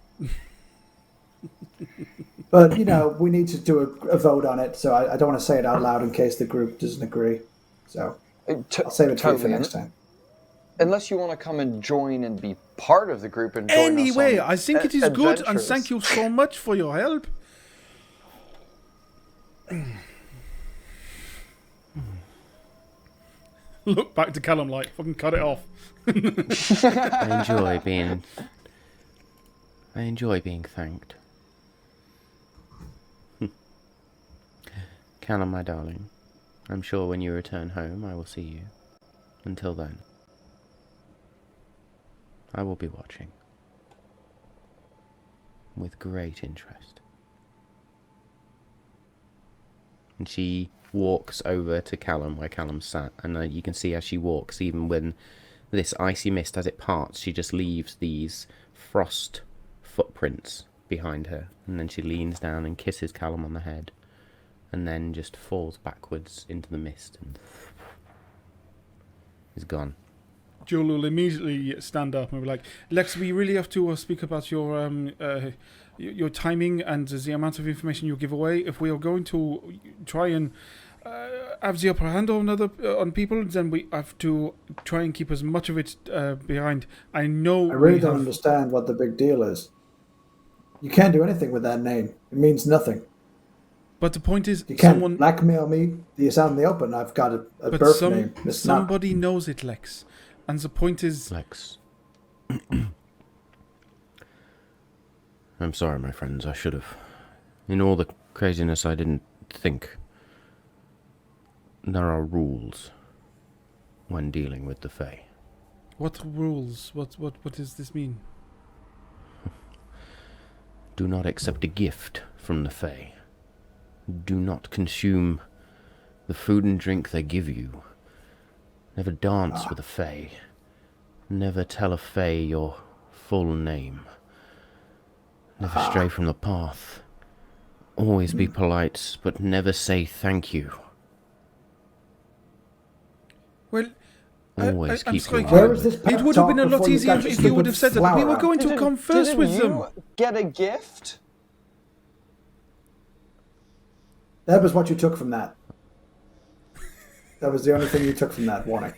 B: But, we need to do a vote on it, so I don't want to say it out loud in case the group doesn't agree. So I'll save it for next time.
C: Unless you want to come and join and be part of the group and join
D: Anyway,
C: us on
D: I think it is good, and
C: adventures.
D: thank you so much for your help. Look back to Callum like, fucking cut it off.
A: I enjoy being thanked. Callum, my darling, I'm sure when you return home I will see you. Until then, I will be watching. With great interest. And she walks over to Callum, where Callum sat, and you can see as she walks, even when this icy mist, as it parts, she just leaves these frost footprints behind her, and then she leans down and kisses Callum on the head, and then just falls backwards into the mist and is gone.
D: Joel will immediately stand up and be like, Lex, we really have to speak about your timing and the amount of information you give away. If we are going to try and have the upper hand on people, then we have to try and keep as much of it behind. I
B: really don't understand what the big deal is. You can't do anything with that name. It means nothing.
D: But the point is,
B: you can't blackmail me. It's out in the open. I've got a birth name.
D: Somebody knows it, Lex. And the point is...
A: Lex. I'm sorry, my friends. I should have. In all the craziness, I didn't think. There are rules when dealing with the Fae.
D: What rules? What does this mean?
A: Do not accept a gift from the Fae. Do not consume the food and drink they give you. Never dance with a Fae. Never tell a Fae your full name. Never stray from the path. Always be polite, but never say thank you.
D: Well,
A: always keep
D: sorry,
A: your
B: where was this
D: it would have been a lot easier if you would have said that. We were going to come first with them.
C: Get a gift?
B: That was what you took from that. That was the only thing you took from that warning.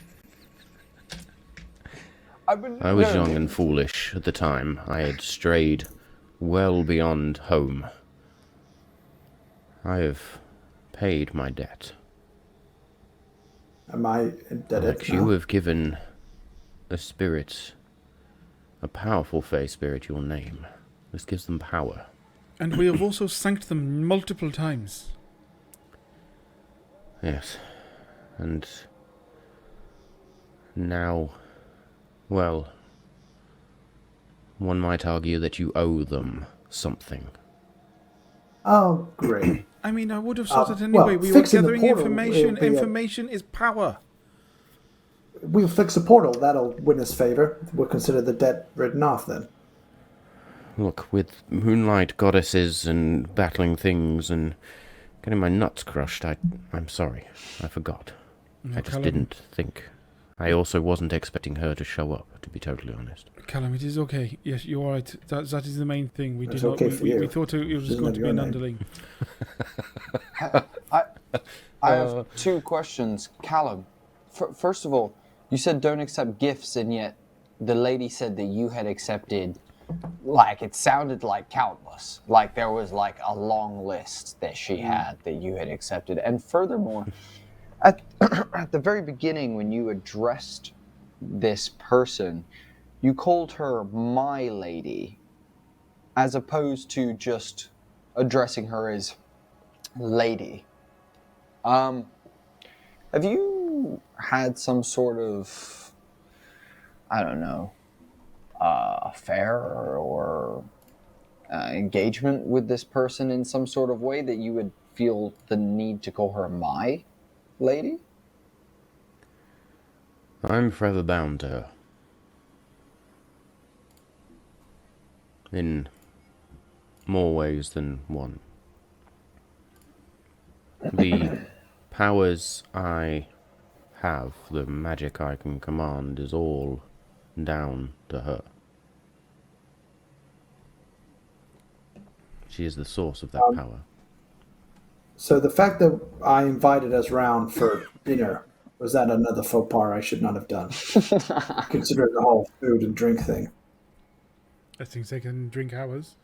A: I was young and foolish at the time. I had strayed well beyond home. I have paid my debt.
B: Am I indebted
A: Alex, you have given a spirit, a powerful Fae spirit, your name. This gives them power.
D: And we have also thanked them multiple times.
A: Yes. And now, well, one might argue that you owe them something.
B: Oh, great.
D: I mean, I would have thought it anyway. We were gathering information. Information is power.
B: We'll fix the portal. That'll win us favor. We'll consider the debt written off then.
A: Look, with moonlight goddesses and battling things and getting my nuts crushed, I'm sorry. I forgot. I just didn't think. I also wasn't expecting her to show up, to be totally honest.
D: Callum, it is okay. Yes, you're right. That is the main thing. We
B: It's
D: did not.
B: okay for you.
D: We thought it was going to be an underling.
C: I have two questions. Callum, first of all, you said don't accept gifts, and yet the lady said that you had accepted like it sounded like countless. Like there was like a long list that she had that you had accepted. And furthermore, at at the very beginning when you addressed this person, you called her my lady, as opposed to just addressing her as lady. Have you had some sort of, I don't know, affair or engagement with this person in some sort of way that you would feel the need to call her my lady?
A: I'm forever bound to her. In more ways than one. The powers I have, the magic I can command, is all down to her. She is the source of that power.
B: So the fact that I invited us round for dinner, was that another faux pas I should not have done? Considering the whole food and drink thing.
D: I think they can drink ours.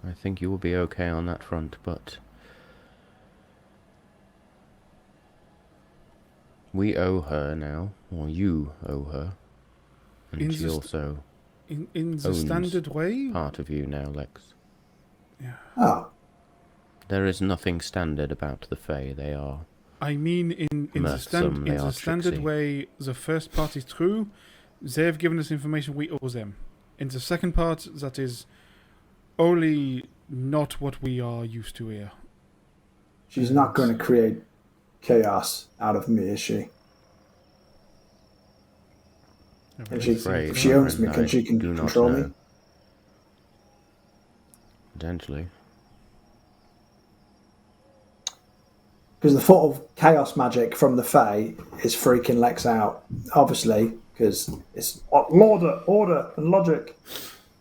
A: I think you will be okay on that front, but we owe her now, or you owe her, and she also
D: in the
A: owns
D: standard way.
A: part of you now, Lex.
B: Oh,
A: There is nothing standard about the Fae. They are.
D: I mean, in the
A: Mirthsome, they are
D: standard
A: tricksy.
D: way, the first part is true. They have given us information we owe them. In the second part, that is only not what we are used to here.
B: she's not going to create chaos out of me, is she? Can she
A: afraid,
B: if she owns
A: friend,
B: me, can
A: I
B: she
A: do not
B: control
A: know.
B: me?
A: Potentially.
B: Because the thought of chaos magic from the Fae is freaking Lex out, obviously, because it's order, and logic.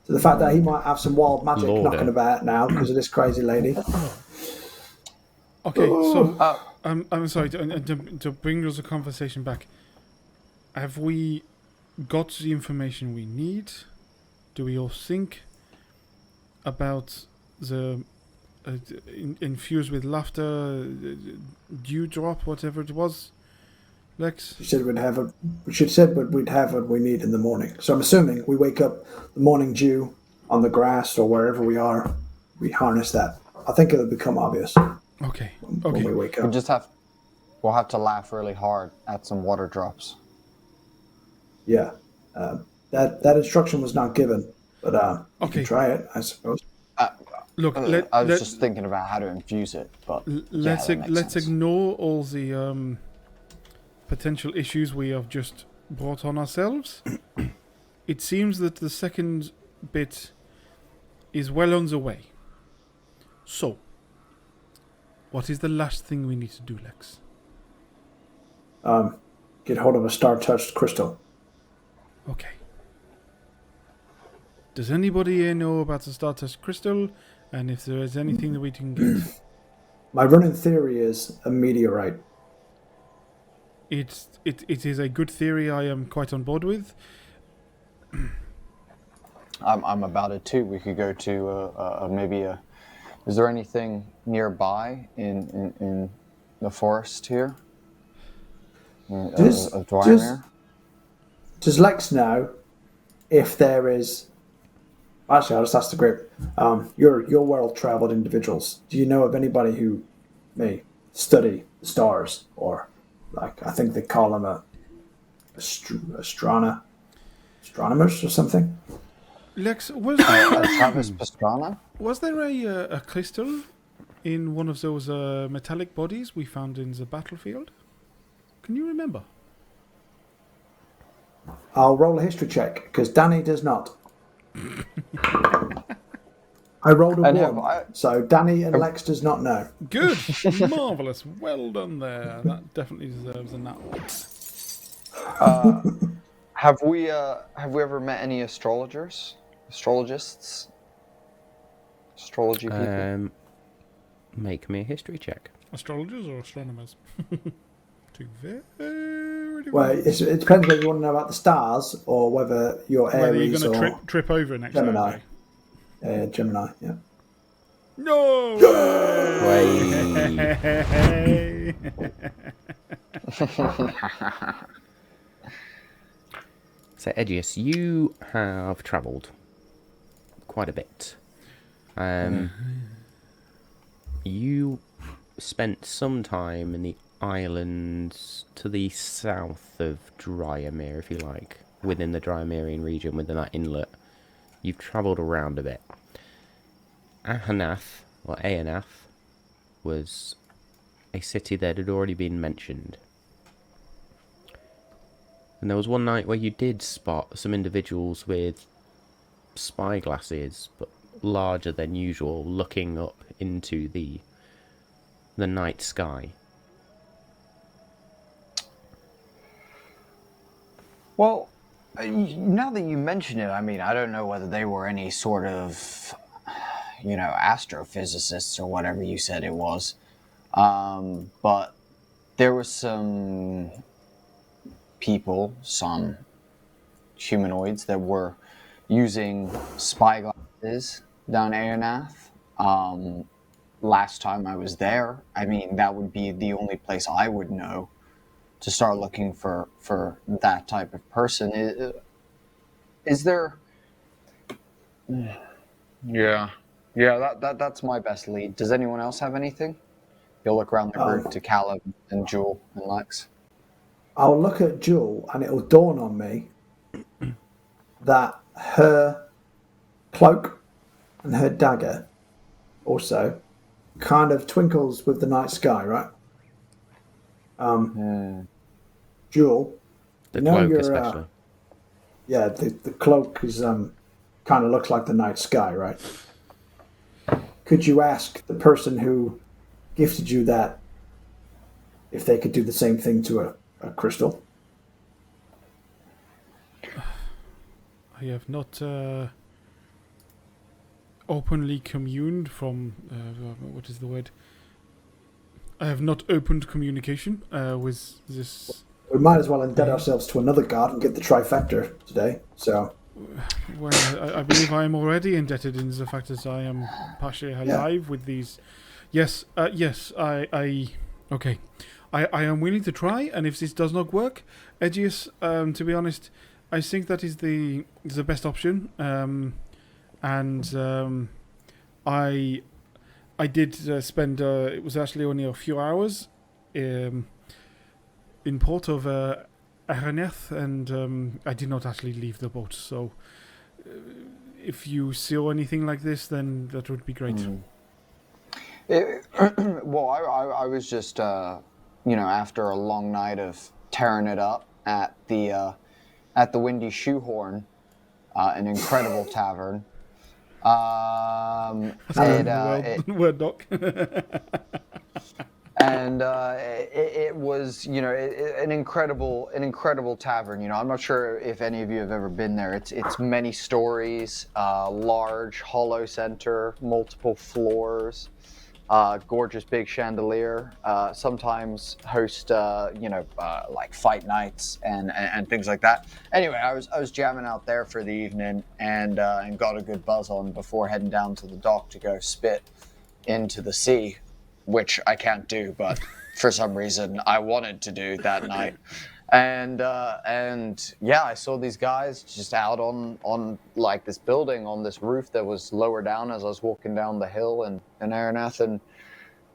B: So the fact that he might have some wild magic
A: Lorder.
B: knocking about now because of this crazy lady.
D: Okay, so I'm sorry to bring us a conversation back. Have we got the information we need? Do we all think about the infused with laughter, dewdrop, whatever it was, Lex?
B: She said we'd have we'd have what we need in the morning. So I'm assuming we wake up the morning dew on the grass or wherever we are, we harness that. I think it'll become obvious
D: Okay.
B: when we wake
C: We'll
B: up.
C: we'll have to laugh really hard at some water drops.
B: Yeah. That instruction was not given, but you
D: Okay.
B: can try it, I suppose.
D: Look,
C: I was just thinking about how to infuse it, but
D: let's
C: that makes
D: let's
C: sense.
D: ignore all the potential issues we have just brought on ourselves. It seems that the second bit is well on the way. So, what is the last thing we need to do, Lex?
B: Get hold of a star-touched crystal.
D: Okay. Does anybody here know about the Stardust Crystal? And if there is anything that we can get?
B: My running theory is a meteorite.
D: It is a good theory I am quite on board with.
C: I'm about it too. We could go to maybe a. Is there anything nearby in the forest here?
B: Does-
C: Of Dwyer?
B: Does Lex know if there is... Actually, I'll just ask the group. Your world-traveled individuals, do you know of anybody who may study the stars? Or, like, I think they call them astronomers or something?
D: Lex, was
C: Travis Pastrana?
D: there a crystal in one of those metallic bodies we found in the battlefield? Can you remember?
B: I'll roll a history check, because Danny does not. I rolled a
C: I know,
B: one, so Danny and Lex does not know.
D: Good, marvelous, well done there. That definitely deserves a nut.
C: Have we ever met any astrologers? Astrologists? Astrology people?
A: Make me a history check.
D: Astrologers or astronomers? Two very
B: Well, it depends whether you want to know about the stars or whether you're
D: Whether
B: Aries
D: you're
B: or
D: going to trip over next
B: Gemini.
D: Thursday.
B: Gemini, yeah.
D: No way!
A: So, Edgius, you have travelled quite a bit. You spent some time in the islands to the south of Dryamere, if you like, within the Dryamerian region, within that inlet. You've travelled around a bit. Ahanath, or Aanath, was a city that had already been mentioned. And there was one night where you did spot some individuals with spyglasses, but larger than usual, looking up into the night sky.
C: Well, now that you mention it, I mean, I don't know whether they were any sort of, astrophysicists or whatever you said it was. But there was some people, some humanoids that were using spyglasses down Aanath. Last time I was there, I mean, that would be the only place I would know to start looking for that type of person. Is there? Yeah, that's my best lead. Does anyone else have anything? You'll look around the group to Callum and Jewel and Lex.
B: I'll look at Jewel and it'll dawn on me that her cloak and her dagger also kind of twinkles with the night sky, right? Jewel,
A: The cloak especially.
B: Yeah, the cloak is kind of looks like the night sky, right? Could you ask the person who gifted you that if they could do the same thing to a crystal?
D: I have not openly communed from what is the word? I have not opened communication with this.
B: We might as well indebted ourselves to another god and get the trifecta today. So,
D: well, I believe I am already indebted in the fact that I am partially alive with these. Yes, okay. I am willing to try, and if this does not work, Edgius, to be honest, I think that is the best option. I did spend. It was actually only a few hours in port of Araneth, and I did not actually leave the boat. So, if you saw anything like this, then that would be great.
C: Well, I was just, after a long night of tearing it up at the Windy Shoehorn, an incredible tavern.
D: Word doc.
C: And it was, an incredible tavern. I'm not sure if any of you have ever been there. It's many stories, large hollow center, multiple floors, gorgeous big chandelier. Sometimes host, like fight nights and things like that. Anyway, I was jamming out there for the evening and got a good buzz on before heading down to the dock to go spit into the sea, which I can't do, but for some reason I wanted to do that night. And yeah, I saw these guys just out on like this building on this roof that was lower down as I was walking down the hill in Araneth, and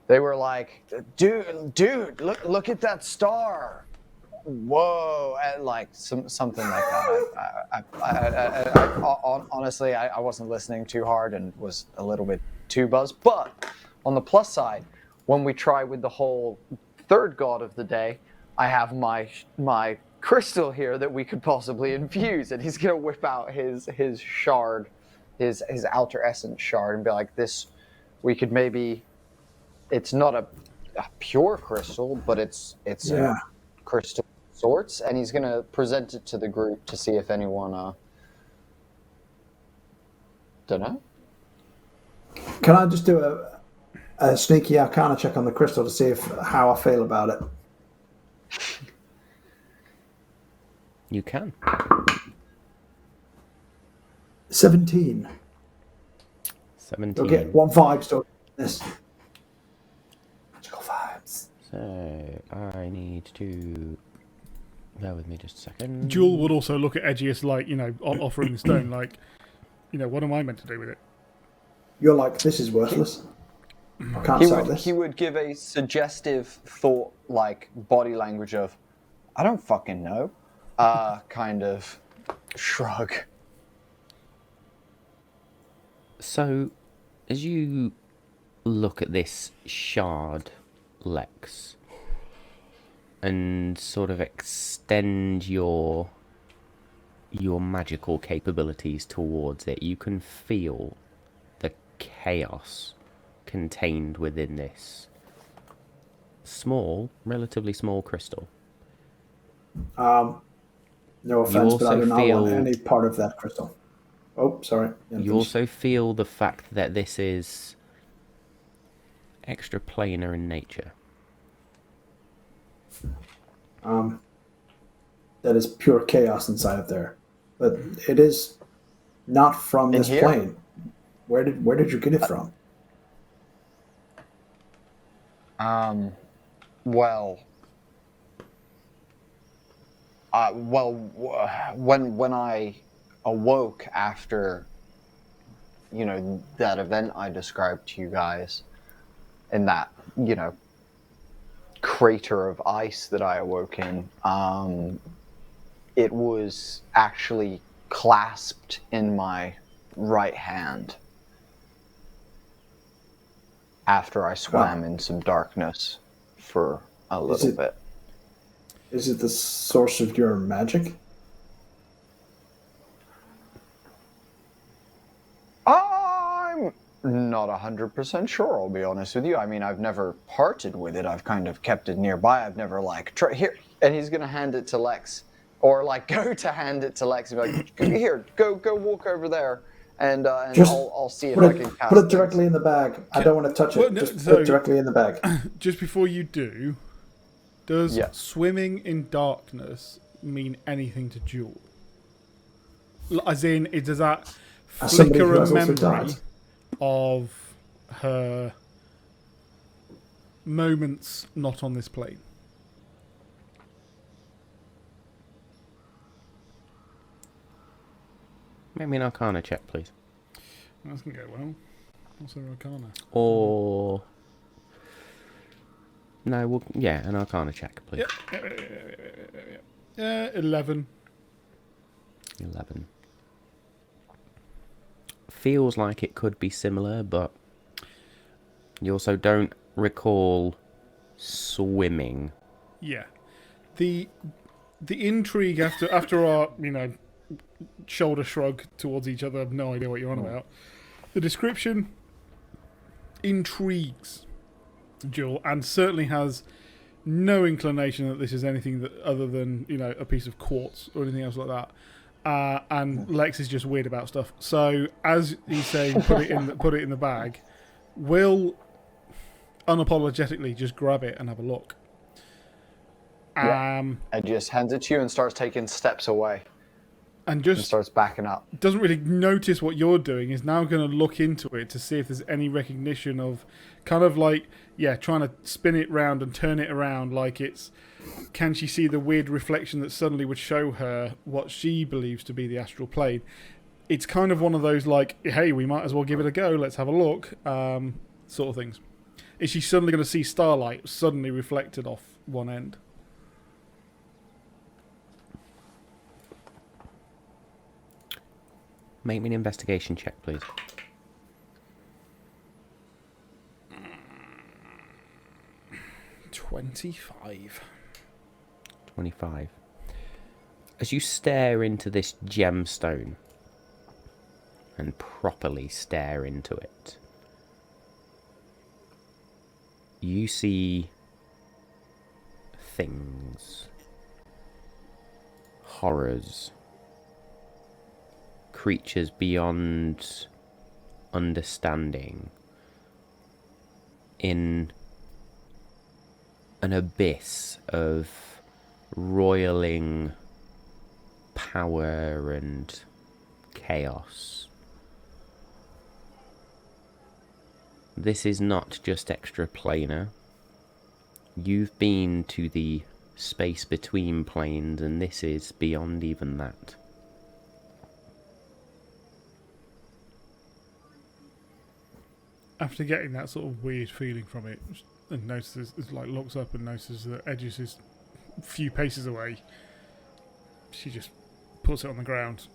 C: they were like, dude, look at that star. Whoa, and like something like that. I honestly, I wasn't listening too hard and was a little bit too buzzed. But on the plus side, when we try with the whole third god of the day, I have my crystal here that we could possibly infuse, and he's gonna whip out his shard, his outer essence shard, and be like, this, we could maybe. It's not a pure crystal, but it's a crystal of sorts, and he's gonna present it to the group to see if anyone don't know.
B: Can I just do a sneaky arcana check on the crystal to see how I feel about it?
A: You can.
B: 17.
A: 17.
B: You'll get one vibe story. This magical vibes.
A: So I need to. Bear with me just a second.
D: Jewel would also look at Edgius like, offering the stone, like, what am I meant to do with it?
B: You're like, this is worthless. I can't sell this.
C: He would give a suggestive thought, like body language of, I don't fucking know, kind of shrug.
A: So, as you look at this shard, Lex, and sort of extend your magical capabilities towards it, you can feel the chaos contained within this relatively small crystal.
B: No offense, but I do not want
A: feel-
B: any part of that crystal. Oh, sorry.
A: You also feel the fact that this is extraplanar in nature.
B: That is pure chaos inside of there. But it is not from this
C: here?
B: plane. Where did you get it from?
C: When I awoke after, that event I described to you guys, in that, crater of ice that I awoke in, it was actually clasped in my right hand after I swam in some darkness for a little bit.
B: Is it the source of your magic?
C: I'm not 100% sure, I'll be honest with you. I mean, I've never parted with it. I've kind of kept it nearby. I've never, here, and he's going to hand it to Lex, or, go to hand it to Lex and be like, here, go walk over there, and I'll see if I can cast
B: Put it directly in the bag. I don't want to touch it. Put it directly in the bag.
D: Just before you do, does swimming in darkness mean anything to Jewel? As in, does that flicker a memory of her moments not on this plane?
A: Make me an Arcana check, please.
D: That's going to go well. What's an Arcana?
A: Or... No, an Arcana check, please.
D: Yeah. 11.
A: 11. Feels like it could be similar, but you also don't recall swimming.
D: Yeah. The intrigue after our, shoulder shrug towards each other, I have no idea what you're on about. The description intrigues Jewel, and certainly has no inclination that this is anything other than a piece of quartz or anything else like that. And Lex is just weird about stuff. So as he's saying, put it in the bag, will unapologetically just grab it and have a look.
C: I just hands it to you and starts taking steps away.
D: And
C: starts backing up.
D: Doesn't really notice what you're doing. Is now going to look into it to see if there's any recognition of, kind of trying to spin it round and turn it around like it's. Can she see the weird reflection that suddenly would show her what she believes to be the astral plane? It's kind of one of those hey, we might as well give it a go. Let's have a look, sort of things. Is she suddenly going to see starlight suddenly reflected off one end?
A: Make me an investigation check, please.
D: 25.
A: 25. As you stare into this gemstone, and properly stare into it, you see things, horrors, creatures beyond understanding, in an abyss of roiling power and chaos. This is not just extraplanar. You've been to the space between planes, and this is beyond even that.
D: After getting that sort of weird feeling from it, and notices, like looks up and notices that Edges is a few paces away, she just puts it on the ground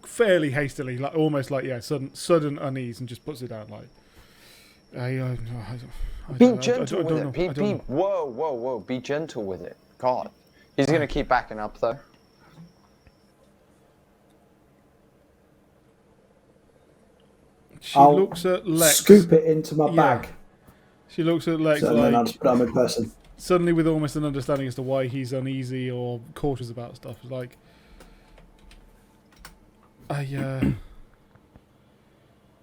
D: fairly hastily, like almost like sudden unease, and just puts it down like.
C: Be gentle with it. Whoa. Be gentle with it. God. He's going to keep backing up, though.
D: She looks at Lex.
B: Scoop it into my bag.
D: She looks at Lex
B: so
D: like...
B: then I'll just put it in person.
D: Suddenly with almost an understanding as to why he's uneasy or cautious about stuff. It's like...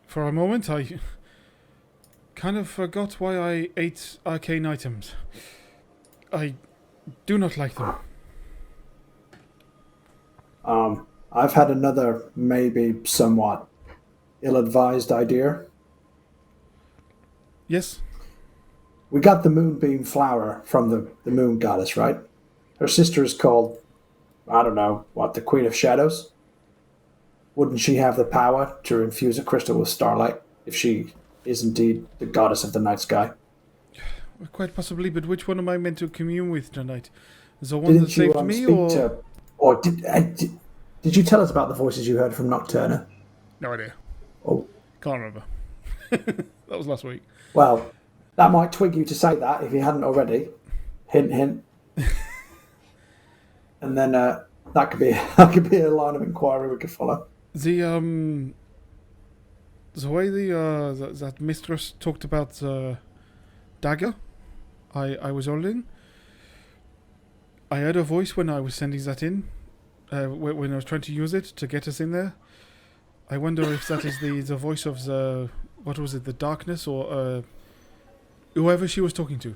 D: For a moment, I kind of forgot why I ate arcane items. I do not like them.
B: I've had another, maybe somewhat ill-advised idea.
D: Yes?
B: We got the moonbeam flower from the moon goddess, right? Her sister is called, I don't know, the Queen of Shadows? Wouldn't she have the power to infuse a crystal with starlight if she is indeed the goddess of the night sky?
D: Quite possibly, but which one am I meant to commune with tonight? The one that saved me, or
B: did you tell us about the voices you heard from Nocturna?
D: No idea.
B: Oh,
D: can't remember. That was last week.
B: Well, that might twig you to say that if you hadn't already. Hint, hint. And then that could be a line of inquiry we could follow.
D: The way that mistress talked about dagger I was holding, I heard a voice when I was sending that in, when I was trying to use it to get us in there. I wonder if that is the voice of the, what was it, the darkness, or whoever she was talking to.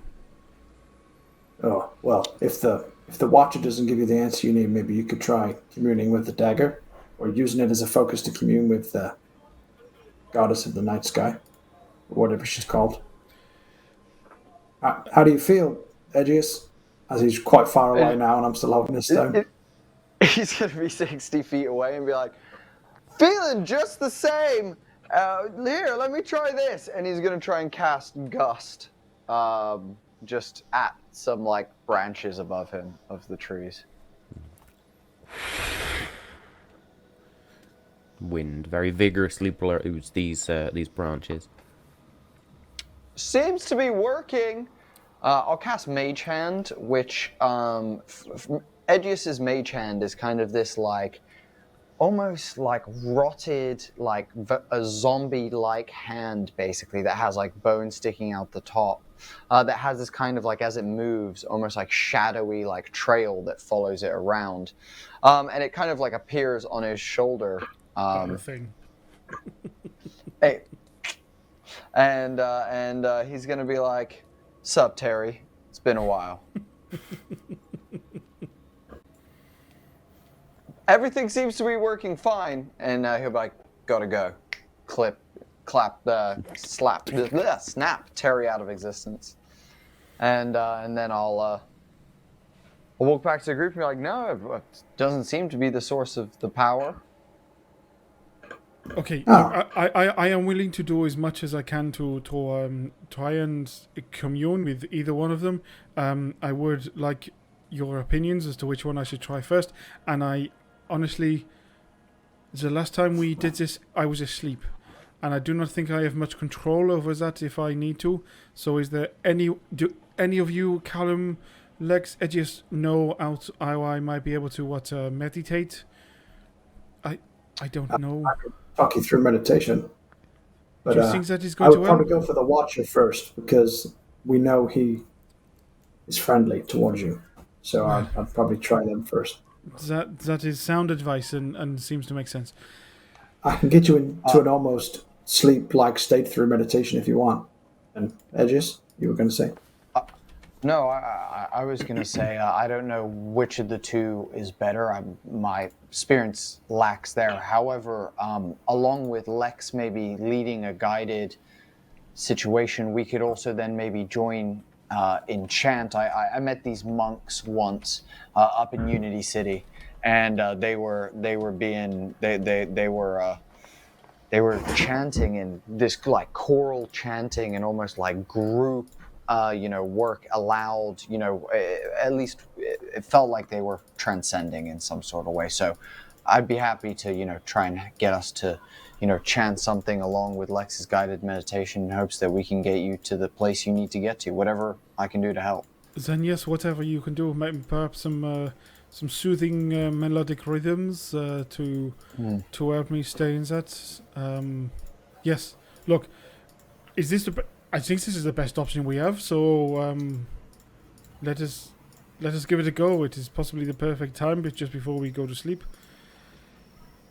B: Oh, well, if the Watcher doesn't give you the answer you need, maybe you could try communing with the dagger, or using it as a focus to commune with the goddess of the night sky, or whatever she's called. How do you feel, Edgius? As he's quite far away now and I'm still holding his stone.
C: He's going to be 60 feet away and be like, feeling just the same. Here, let me try this. And he's going to try and cast Gust just at some like branches above him of the trees.
A: Wind very vigorously blows these branches.
C: Seems to be working. I'll cast Mage Hand, which Edgius's Mage Hand is kind of this like almost like rotted, like a zombie-like hand, basically, that has like bones sticking out the top. That has this kind of like, as it moves, almost like shadowy like trail that follows it around, and it kind of like appears on his shoulder.
D: Thing.
C: Hey. And he's gonna be like, "Sup, Terry? It's been a while." Everything seems to be working fine, and he'll be like, "Gotta go." Snap Terry out of existence, and then I'll walk back to the group and be like, "No, it doesn't seem to be the source of the power."
D: Okay, I am willing to do as much as I can to try and commune with either one of them. I would like your opinions as to which one I should try first. And I honestly, the last time we did this, I was asleep, and I do not think I have much control over that if I need to. So, do any of you, Callum, Lex, Edgius, know how I might be able to meditate? I don't know.
B: I could talk you through meditation. But
D: do you think that is
B: I
D: going
B: would
D: to
B: probably
D: help?
B: go for the Watcher first, because we know he is friendly towards you. So I'd probably try them first.
D: That is sound advice and seems to make sense.
B: I can get you into an almost sleep-like state through meditation if you want. And Edges, you were going to say?
C: No, I was going to say, I don't know which of the two is better. My experience lacks there. However, along with Lex maybe leading a guided situation, we could also then maybe join Enchant. I met these monks once up in Unity City, and they were chanting in this like choral chanting and almost like group work aloud. At least it felt like they were transcending in some sort of way. So I'd be happy to try and get us to chant something along with Lex's guided meditation in hopes that we can get you to the place you need to get to. Whatever I can do to help.
D: Then yes, whatever you can do, maybe perhaps some soothing melodic rhythms to help me stay in that. Yes, look, is this I think this is the best option we have. So let us give it a go. It is possibly the perfect time, but just before we go to sleep.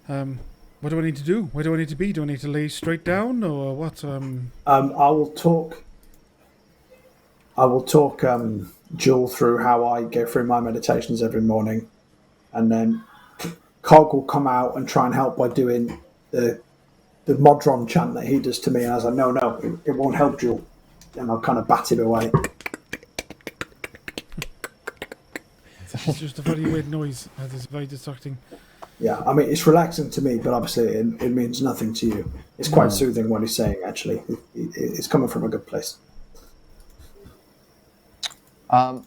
D: What do I need to do? Where do I need to be? Do I need to lay straight down or what?
B: I will talk. Jewel through how I go through my meditations every morning, and then Cog will come out and try and help by doing the Modron chant that he does to me. And I was like, no, it won't help, Jewel. And I'll kind of bat it away.
D: It's just a very weird noise. That is very distracting.
B: Yeah, I mean, it's relaxing to me, but obviously it means nothing to you. It's quite soothing what he's saying, actually. It's coming from a good place.
C: I'll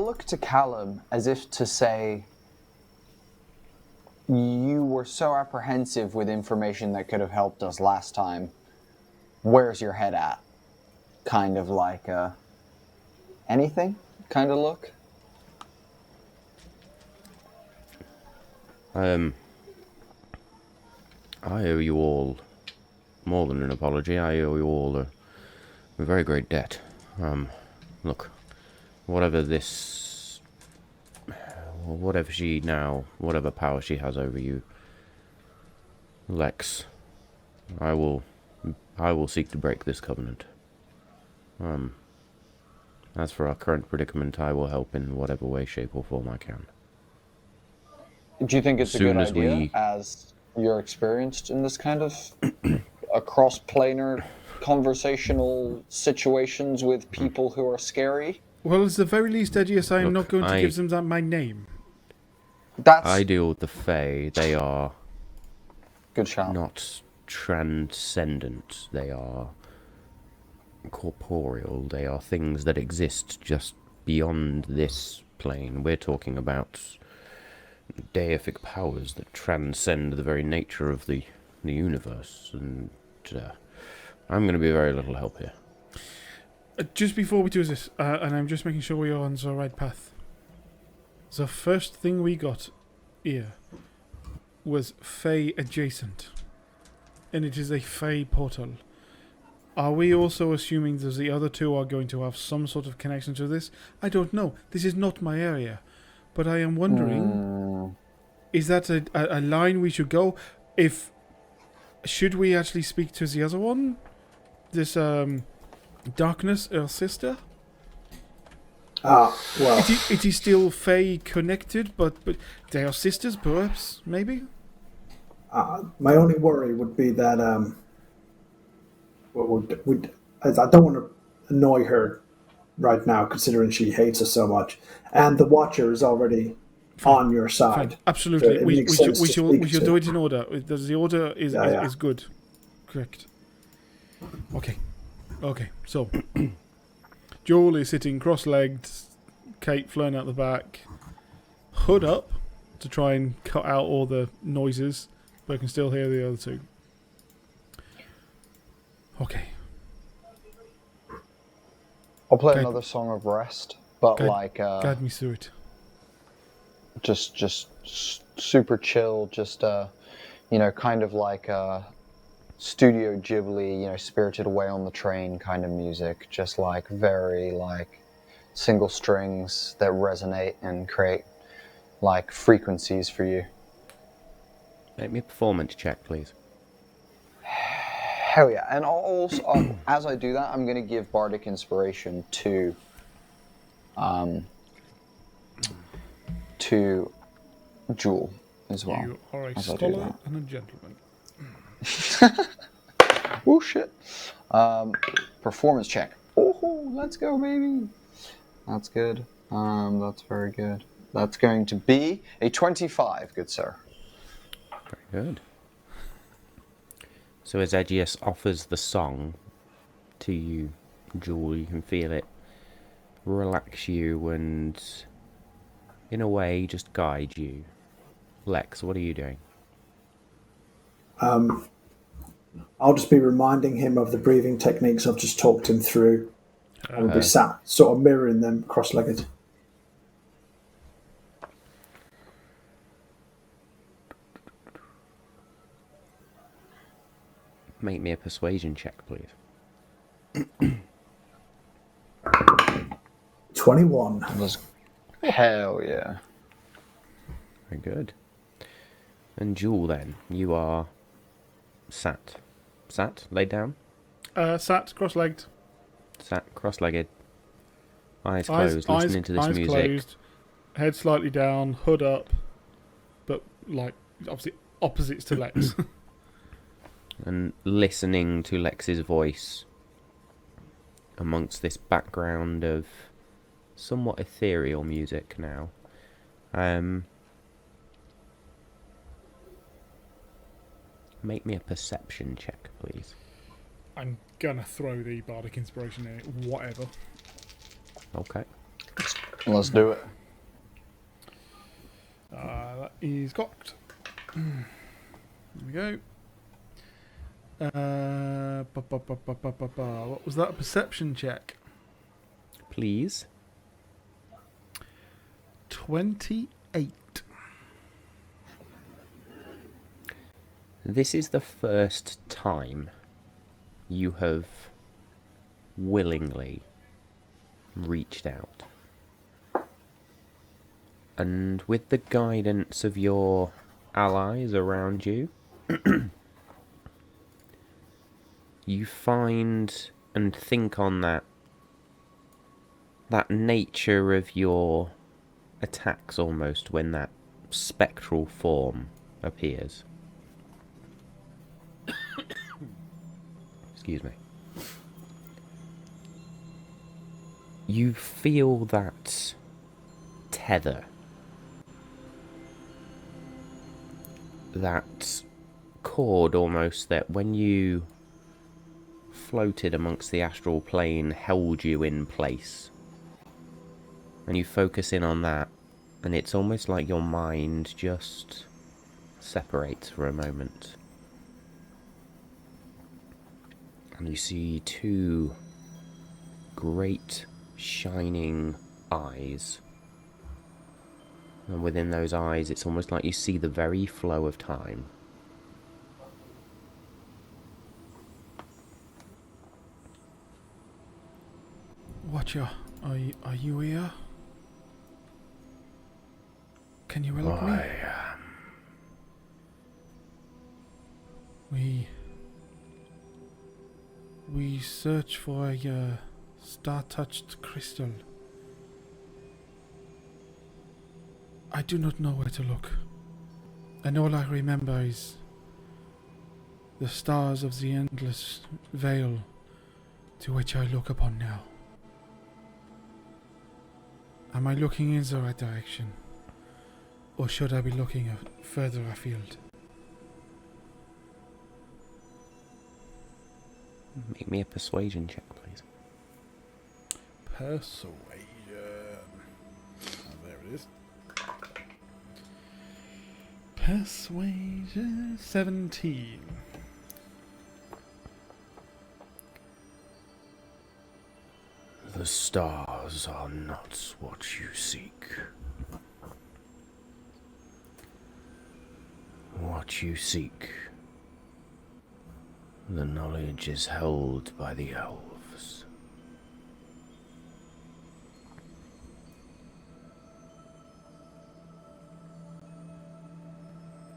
C: look to Callum as if to say, you were so apprehensive with information that could have helped us last time. Where's your head at? Kind of like anything kind of look.
A: I owe you all more than an apology. I owe you all a very great debt. Look, whatever power she has over you, Lex, I will seek to break this covenant. As for our current predicament, I will help in whatever way, shape, or form I can.
C: Do you think it's a good idea, as you're experienced in this kind of cross-planar conversational situations with people who are scary?
D: Well, at the very least, Edgius, I am not going to give them my name.
A: I deal with the Fae. They are
C: good shout.
A: Not transcendent. They are corporeal. They are things that exist just beyond this plane. We're talking about deific powers that transcend the very nature of the universe, and I'm going to be very little help here.
D: Just before we do this, and I'm just making sure we are on the right path. The first thing we got here was Fae adjacent, and it is a Fae portal. Are we also assuming that the other two are going to have some sort of connection to this? I don't know. This is not my area. But I am wondering, is that a line we should go? Should we actually speak to the other one? This, Darkness, her sister?
B: Well...
D: It is still Fae connected, but they are sisters, perhaps, maybe?
B: My only worry would be that, I don't want to annoy her right now, considering she hates us so much, and the Watcher is already on your side.
D: Fine. Absolutely,
B: So
D: we should do it in order. The order is good, correct. Okay. So Joel is sitting cross-legged, Kate flying out the back, hood up to try and cut out all the noises, but I can still hear the other two. Okay.
C: I'll play another Song of Rest, but
D: guide me through it.
C: Just super chill, just kind of like Studio Ghibli, Spirited Away on the Train kind of music, just like very like single strings that resonate and create like frequencies for you.
A: Make me a performance check, please.
C: Hell yeah. And also, as I do that, I'm going to give Bardic Inspiration to to Jewel as well.
D: You are a
C: as I do
D: scholar
C: that.
D: and a gentleman.
C: Oh shit. Performance check. Oh, let's go, baby. That's good. That's very good. That's going to be a 25, good sir.
A: Very good. So as Aegeus offers the song to you, Jewel, you can feel it relax you and, in a way, just guide you. Lex, what are you doing?
B: I'll just be reminding him of the breathing techniques I've just talked him through. I will be sat sort of mirroring them cross-legged.
A: Make me a persuasion check, please.
B: 21.
C: Hell yeah.
A: Very good. And Jewel, then, you are sat. Sat? Laid down?
D: Sat cross-legged.
A: Sat, cross-legged. Eyes closed, listening to this
D: eyes
A: music.
D: Closed, head slightly down, hood up, but like obviously opposites to Lex.
A: And listening to Lex's voice amongst this background of somewhat ethereal music now. Make me a perception check, please.
D: I'm gonna throw the bardic inspiration in it, whatever.
A: Okay.
C: Let's do it.
D: That is cocked. There we go. What was that? A perception check?
A: Please.
D: 28.
A: This is the first time you have willingly reached out. And with the guidance of your allies around you, you find and think on that nature of your attacks almost when that spectral form appears. Excuse me. You feel that tether, that cord almost that when you floated amongst the astral plane held you in place. And you focus in on that, and it's almost like your mind just separates for a moment. And you see two great shining eyes. And within those eyes, it's almost like you see the very flow of time.
D: Watcher, are you here? Can you help me? We search for a star-touched crystal. I do not know where to look. And all I remember is the stars of the endless veil to which I look upon now. Am I looking in the right direction? Or should I be looking further afield?
A: Make me a persuasion check, please.
D: Persuasion. Oh, there it is. Persuasion 17.
A: The stars are not what you seek. What you seek. The knowledge is held by the elves.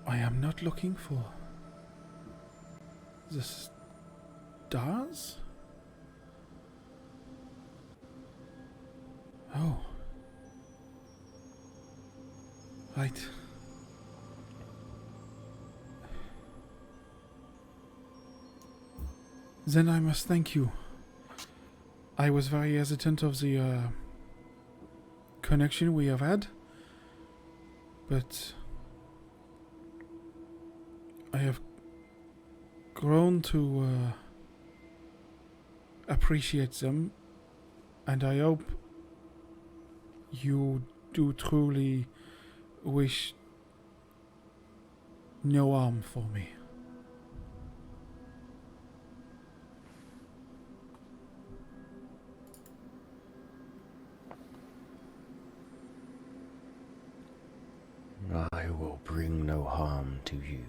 D: I am not looking for the stars? Oh. Right. Then I must thank you. I was very hesitant of the connection we have had, but I have grown to appreciate them, and I hope you do truly wish no harm for me.
A: I will bring no harm to you,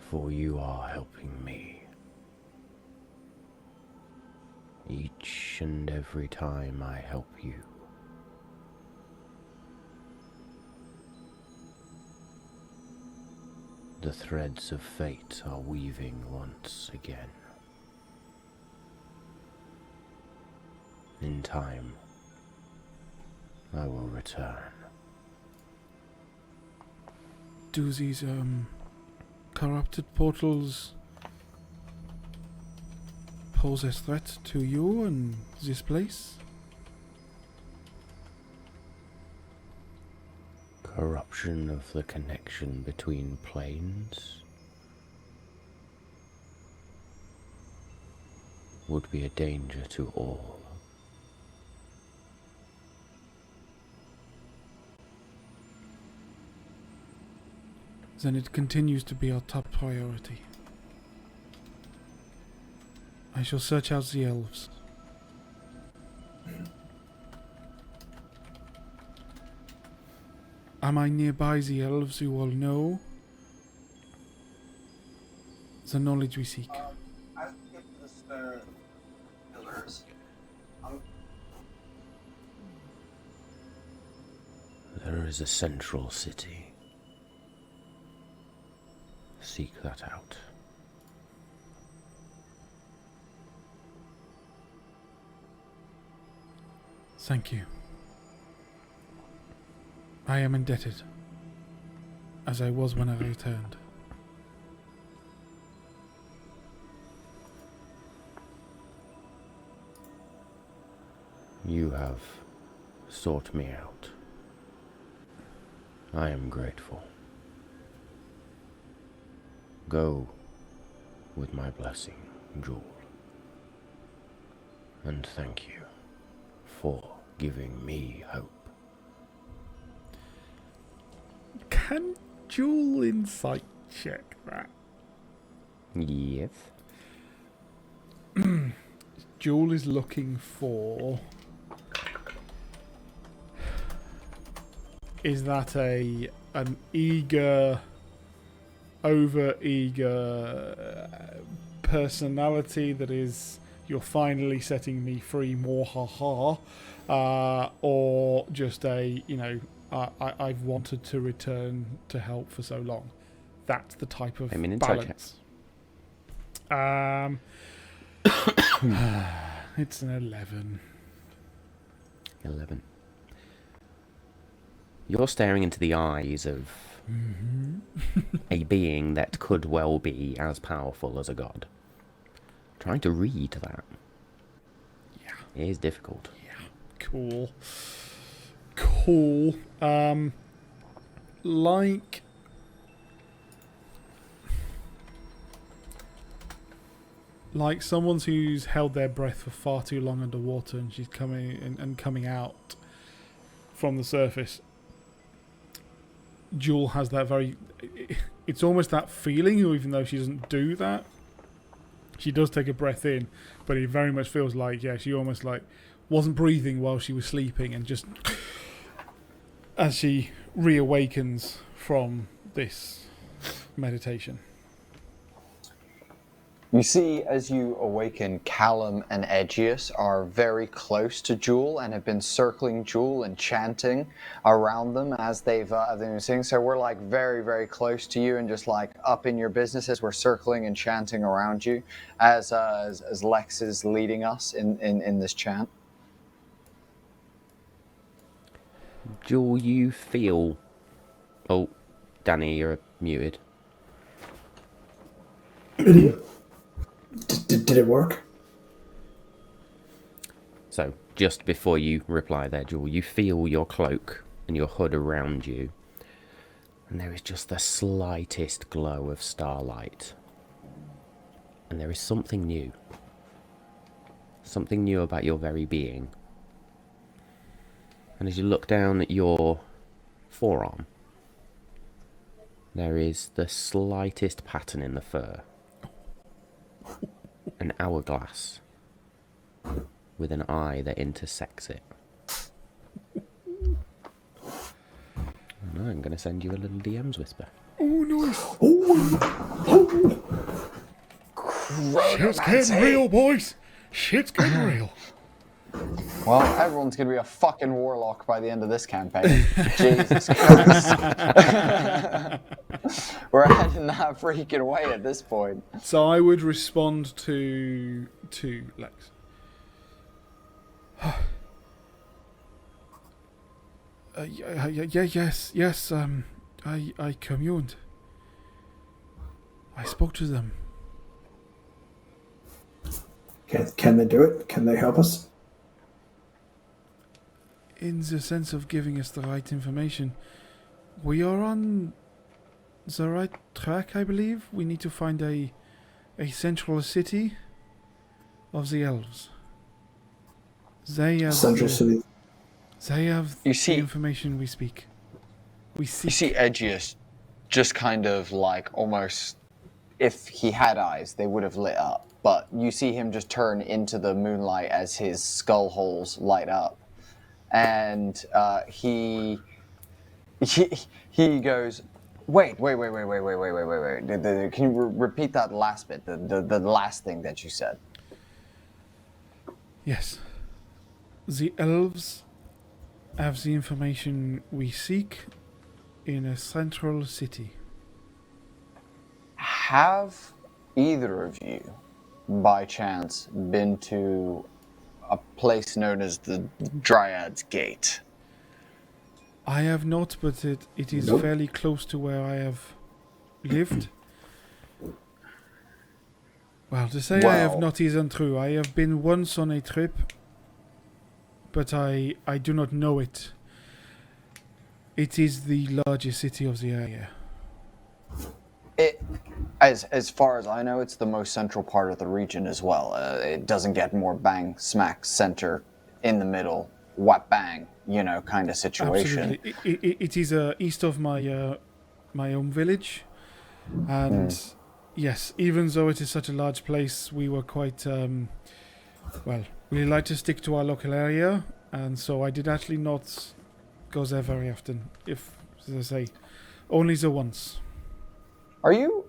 A: for you are helping me. Each and every time I help you, the threads of fate are weaving once again. In time, I will return.
D: Do these corrupted portals pose a threat to you and this place?
A: Corruption of the connection between planes would be a danger to all.
D: Then it continues to be our top priority. I shall search out the elves. Am I nearby the elves who will know the knowledge we seek?
F: I skipped the stone pillars.
A: There is a central city. Seek that out.
D: Thank you. I am indebted, as I was when I returned.
A: You have sought me out. I am grateful. Go with my blessing, Jewel. And thank you for giving me hope.
D: Can Jewel insight check that?
A: Yes.
D: Jewel is looking for... Is that an eager, over-eager personality that is, you're finally setting me free, more ha-ha, or just a, I've wanted to return to help for so long. That's the type of balance. It's an 11.
A: 11. You're staring into the eyes of a being that could well be as powerful as a god. Trying to read that.
D: Yeah.
A: It is difficult.
D: Yeah. Cool. Like someone who's held their breath for far too long underwater and she's coming out from the surface. Jewel has that it's almost that feeling, even though she doesn't do that. She does take a breath in, but it very much feels like, she almost like wasn't breathing while she was sleeping, and just as she reawakens from this meditation.
C: You see, as you awaken, Callum and Aegeus are very close to Jewel and have been circling Jewel and chanting around them as they've been singing. So we're like very, very close to you and just like up in your business as we're circling and chanting around you as Lex is leading us in this chant.
A: Jewel, you feel... Oh, Danny, you're muted.
B: Idiot. Did it work?
A: So, just before you reply there, Jewel, you feel your cloak and your hood around you. And there is just the slightest glow of starlight. And there is something new. Something new about your very being. And as you look down at your forearm, there is the slightest pattern in the fur. An hourglass with an eye that intersects it. And I'm going to send you a little DM's whisper.
D: Shit's getting real, boys. Shit's getting real.
C: Well, everyone's going to be a fucking warlock by the end of this campaign. Jesus Christ. We're heading that freaking way at this point.
D: So I would respond to Lex. Yes. I communed. I spoke to them.
B: Can they do it? Can they help us?
D: In the sense of giving us the right information, we are on the right track, I believe. We need to find a central city of the elves. They have
B: Central City.
D: They have
E: You see-
D: the information we speak. We
E: You
D: seek.
E: see Edgius just kind of like almost,
C: If he had eyes, they would have lit up. But you see him just turn into the moonlight as his skull holes light up. And he goes, wait. Can you repeat that last bit, the last thing that you said?
D: Yes. The elves have the information we seek in a central city.
C: Have either of you, by chance, been to a place known as the Dryad's Gate?
D: I have not, but it is
B: Nope.
D: fairly close to where I have lived. Well, to say I have
C: Well-
D: not isn't true. I have been once on a trip, but I do not know it. It is the largest city of the area.
C: As far as I know, it's the most central part of the region as well. It doesn't get more bang, smack, center, in the middle, whap bang, kind of situation.
D: Absolutely. It is east of my home village. And yes, even though it is such a large place, we were quite, we like to stick to our local area. And so I did actually not go there very often, if, as I say, only the once.
C: Are you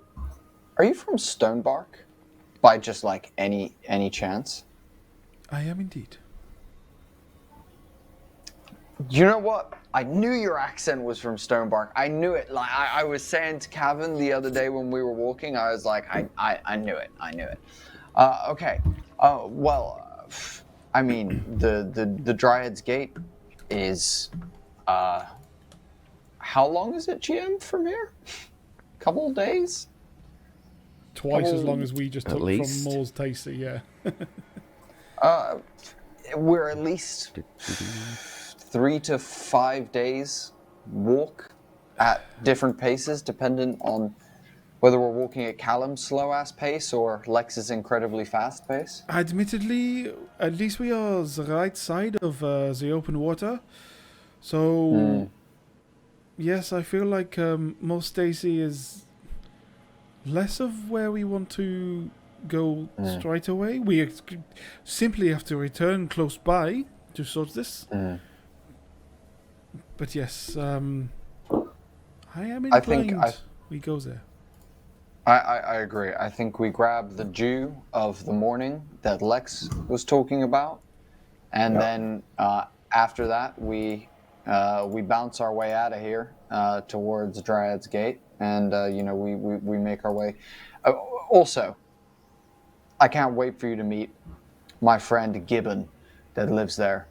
C: from Stonebark? By just like any chance?
D: I am indeed.
C: You know what? I knew your accent was from Stonebark. I knew it. Like I was saying to Cavan the other day when we were walking, I was like, I knew it. I knew it. Okay. I mean, the Dryad's Gate is. How long is it, GM, from here? Couple of days?
D: Twice as long as we just
A: At
D: took
A: least.
D: from Moore's Tasty, yeah.
C: We're at least 3 to 5 days walk at different paces, dependent on whether we're walking at Callum's slow-ass pace or Lex's incredibly fast pace.
D: Admittedly, at least we are the right side of the open water. So, yes, I feel like Moore's Tasty is less of where we want to go straight away. We simply have to return close by to sort this. But yes, I am
C: I think
D: inclined we go there.
C: I agree. I think we grab the dew of the morning that Lex was talking about, and then after that we bounce our way out of here towards Dryad's Gate, and we make our way. Also, I can't wait for you to meet my friend Gibbon that lives there.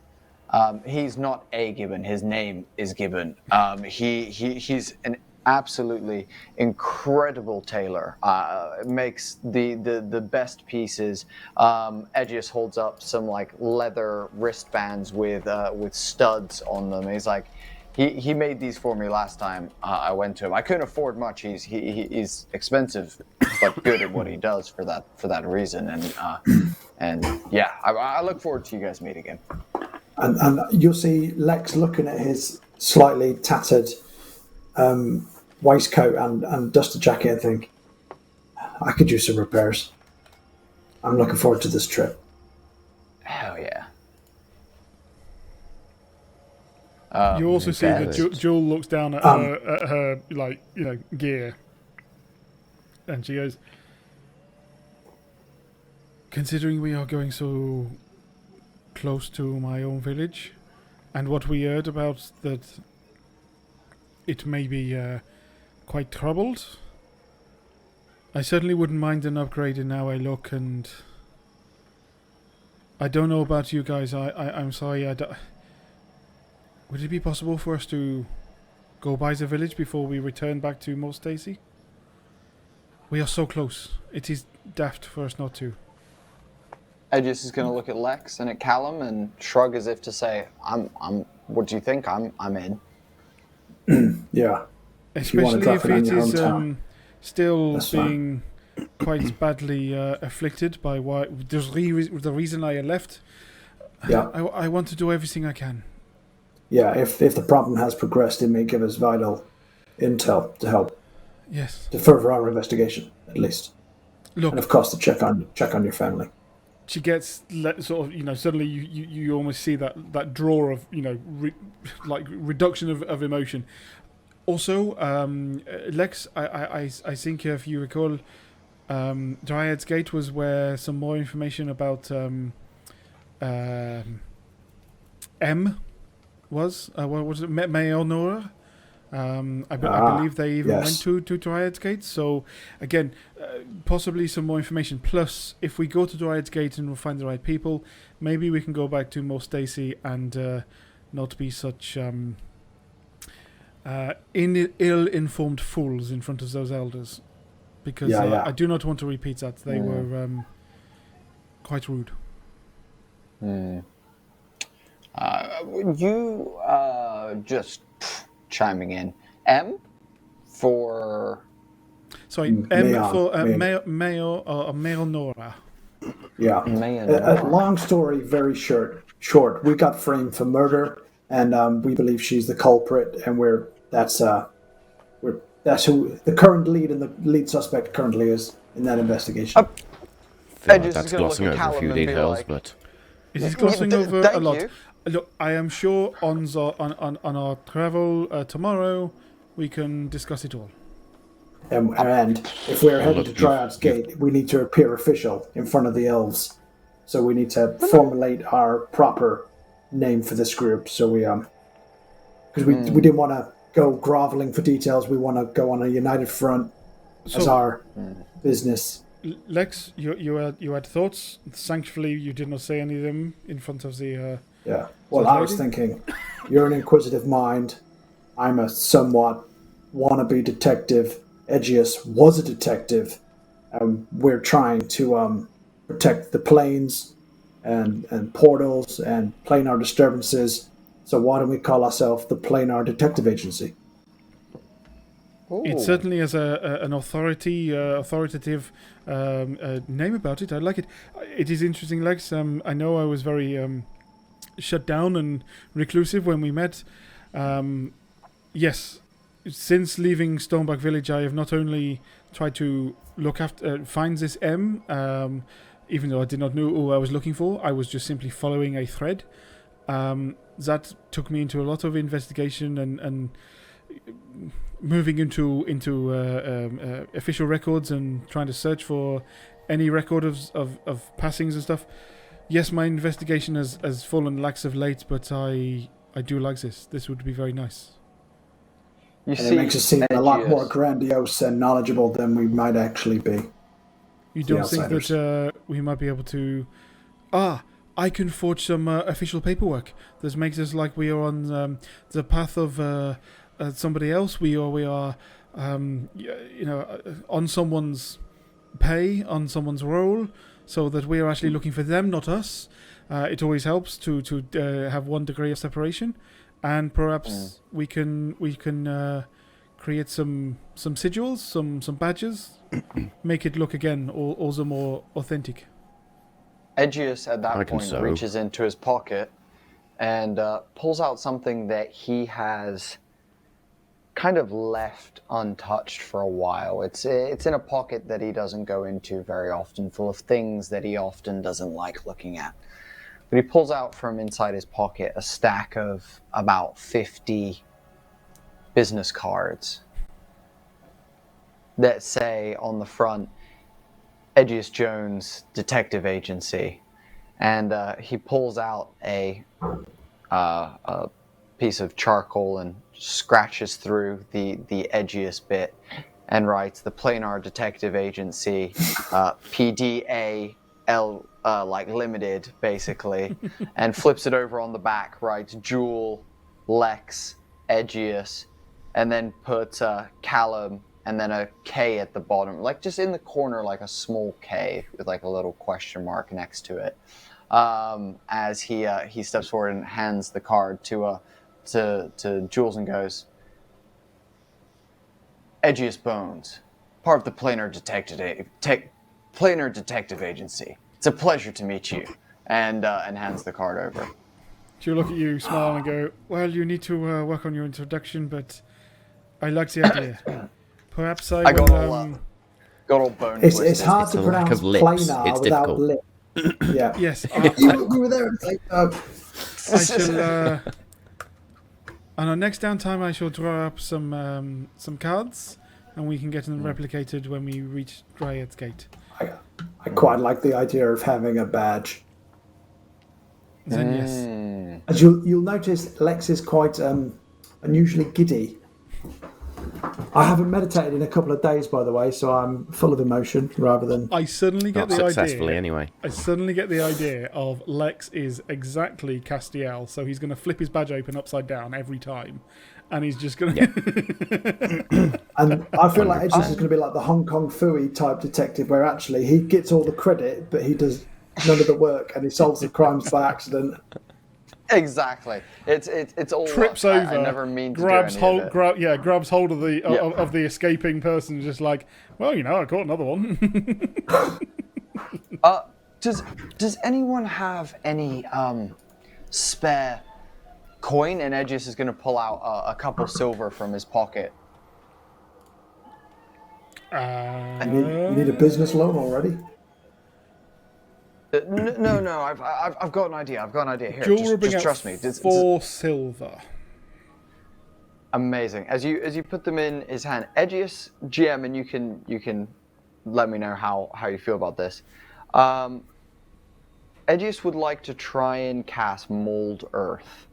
C: He's not a gibbon. His name is Gibbon. He's an absolutely incredible tailor. Makes the best pieces. Edgius holds up some like leather wristbands with studs on them. He's like, he made these for me last time I went to him. I couldn't afford much. He's expensive, but good at what he does for that reason. And yeah, I look forward to you guys meeting him.
B: And you'll see Lex looking at his slightly tattered waistcoat and duster jacket and think, I could use some repairs. I'm looking forward to this trip.
C: Hell yeah.
D: You also see that Jewel looks down at her like, gear, and she goes, considering we are going so close to my own village, and what we heard about that it may be quite troubled, I certainly wouldn't mind an upgrade in how I look. And I don't know about you guys, I'm sorry, would it be possible for us to go by the village before we return back to Malt Stacy? We are so close. It is daft for us not to.
C: Edgius is going to look at Lex and at Callum and shrug as if to say, "I'm. What do you think? I'm in."
B: Yeah.
D: Especially if it is still being quite badly afflicted by the reason I left.
B: Yeah.
D: I want to do everything I can.
B: Yeah. If the problem has progressed, it may give us vital intel to help.
D: Yes.
B: To further our investigation, at least.
D: Look.
B: And of course, to check on your family.
D: She gets sort of, suddenly you almost see that draw of, like reduction of emotion. Also, Lex, I think if you recall, Dryad's Gate was where some more information about M was. What was it? Mayonora? I believe they even went to Dryad's Gate. So, again, possibly some more information. Plus, if we go to Dryad's Gate and we'll find the right people, maybe we can go back to Malt Stacy and not be such ill-informed fools in front of those elders. Because I do not want to repeat that. They were quite rude.
C: You just chiming in. M for...
D: Sorry, M for Mayo or Mayonora.
B: Yeah. Long story, very short. We got framed for murder, and we believe she's the culprit, and that's who the current lead and the lead suspect currently is in that investigation.
A: Feel like that's glossing over a few details, but
D: it is glossing over a lot. Look, I am sure on our travel tomorrow we can discuss it all.
B: And if we're headed to Dryad's Gate, we need to appear official in front of the elves. So we need to formulate our proper name for this group. So because we didn't want to go groveling for details. We want to go on a united front as our business.
D: Lex, you had thoughts. Thankfully, you did not say any of them in front of the.
B: Yeah. Well, I was thinking, you're an inquisitive mind. I'm a somewhat wannabe detective. Edgius was a detective. We're trying to protect the planes and portals and planar disturbances. So why don't we call ourselves the Planar Detective Agency?
C: Ooh.
D: It certainly has an authoritative name about it. I like it. It is interesting, Lex. I know I was very shut down and reclusive when we met. Yes, since leaving Stoneback Village, I have not only tried to look after, find this M, even though I did not know who I was looking for. I was just simply following a thread. That took me into a lot of investigation and moving into official records and trying to search for any record of passings and stuff. Yes, my investigation has fallen lax of late, but I do like this. This would be very nice.
B: It makes us seem a lot more grandiose and knowledgeable than we might actually be.
D: You don't think that we might be able to... I can forge some official paperwork that makes us like we are on the path of somebody else. We are on someone's pay, on someone's role, so that we are actually looking for them, not us. It always helps to have one degree of separation, and perhaps we can create some sigils, some badges, make it look again all the more authentic.
C: Edgius at that point
A: sew.
C: reaches into his pocket and pulls out something that he has kind of left untouched for a while. It's in a pocket that he doesn't go into very often, full of things that he often doesn't like looking at. But he pulls out from inside his pocket a stack of about 50 business cards that say on the front, Edgius Jones Detective Agency, and he pulls out a piece of charcoal and scratches through the edgiest bit and writes the Planar Detective Agency, PDAL, like limited, basically, and flips it over on the back, writes Jewel, Lex, Edgius, and then puts Callum and then a K at the bottom, like just in the corner, like a small K with like a little question mark next to it. As he steps forward and hands the card to Jules and goes, Edgius Bones, part of the Planar Detective Agency. It's a pleasure to meet you, and hands the card over.
D: She'll look at you, smile, and go, well, you need to work on your introduction, but I like the idea. Perhaps I
C: got
D: will...
C: Got all bone
B: It's
C: twisted.
B: hard
A: It's
B: to
A: a lack
B: pronounce
A: of lips.
B: planar
A: It's
B: without
A: difficult.
B: lip. Yeah.
D: Yes,
B: We were there at the same time.
D: I shall... on our next downtime, I shall draw up some cards, and we can get them replicated when we reach Dryad's Gate.
B: I quite like the idea of having a badge.
D: Then yes.
B: As you'll notice, Lex is quite unusually giddy. I haven't meditated in a couple of days, by the way, so I'm full of emotion rather than...
D: I suddenly get
A: Not
D: the
A: successfully,
D: idea.
A: anyway.
D: I suddenly get the idea of Lex is exactly Castiel, so he's going to flip his badge open upside down every time, and he's just going to...
B: And I feel like Edges is going to be like the Hong Kong Phooey type detective, where actually he gets all the credit, but he does none of the work, and he solves the crimes by accident.
C: Exactly. It's all
D: trips
C: luck.
D: over,
C: I never mean to
D: grabs
C: do any
D: hold,
C: of it.
D: grabs hold of the of the escaping person, just like, well, I caught another one.
C: Does anyone have any spare coin? And Edgius is going to pull out a couple silver from his pocket.
B: You need a business loan already?
C: No. I've got an idea. Here,
D: Jewel will bring
C: just
D: out
C: trust me.
D: 4 silver.
C: Amazing. As you put them in his hand, Edgius, GM, and you can let me know how you feel about this. Edgius would like to try and cast Mold Earth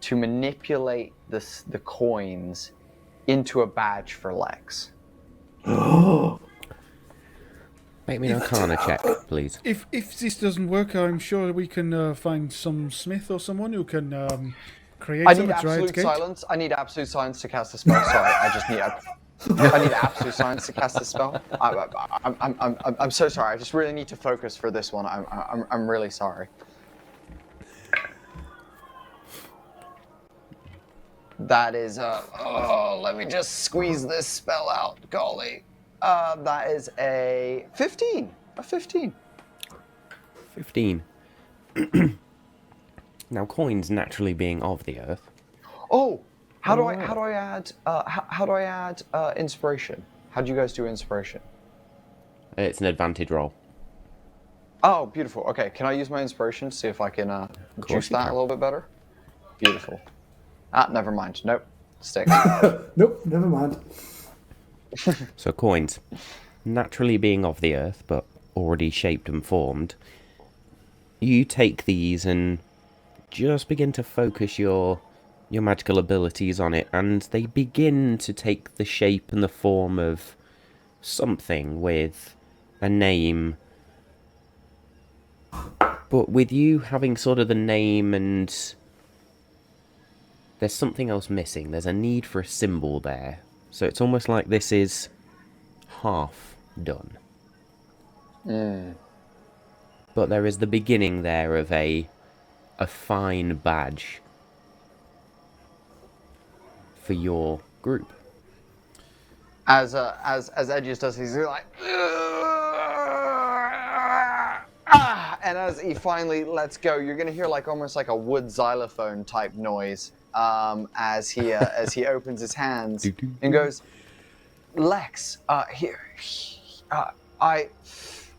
C: to manipulate the coins into a badge for Lex.
A: Make me an Arcana check, please.
D: If this doesn't work, I'm sure we can find some smith or someone who can create
C: I
D: some
C: need
D: at Dryad's
C: absolute
D: Gate.
C: silence. I need absolute silence to cast the spell. Sorry, I need absolute silence to cast the spell. I'm so sorry. I just really need to focus for this one. I'm really sorry. That is let me just squeeze this spell out. Golly. That is a 15. A 15.
A: 15. Now, coins naturally being of the earth.
C: Oh, how do I add inspiration? How do you guys do inspiration?
A: It's an advantage roll.
C: Oh, beautiful. Okay, can I use my inspiration to see if I can juice
A: you
C: that
A: can.
C: a little bit better? Beautiful. Never mind. Nope. Stick.
B: Nope, never mind.
A: So coins, naturally being of the earth, but already shaped and formed, you take these and just begin to focus your magical abilities on it, and they begin to take the shape and the form of something with a name But with you having sort of the name and... There's something else missing. There's a need for a symbol there. So it's almost like this is half done. But there is the beginning there of a fine badge for your group.
C: As Edgius does, he's like, and as he finally lets go, you're gonna hear like almost like a wood xylophone type noise as he opens his hands and goes, Lex,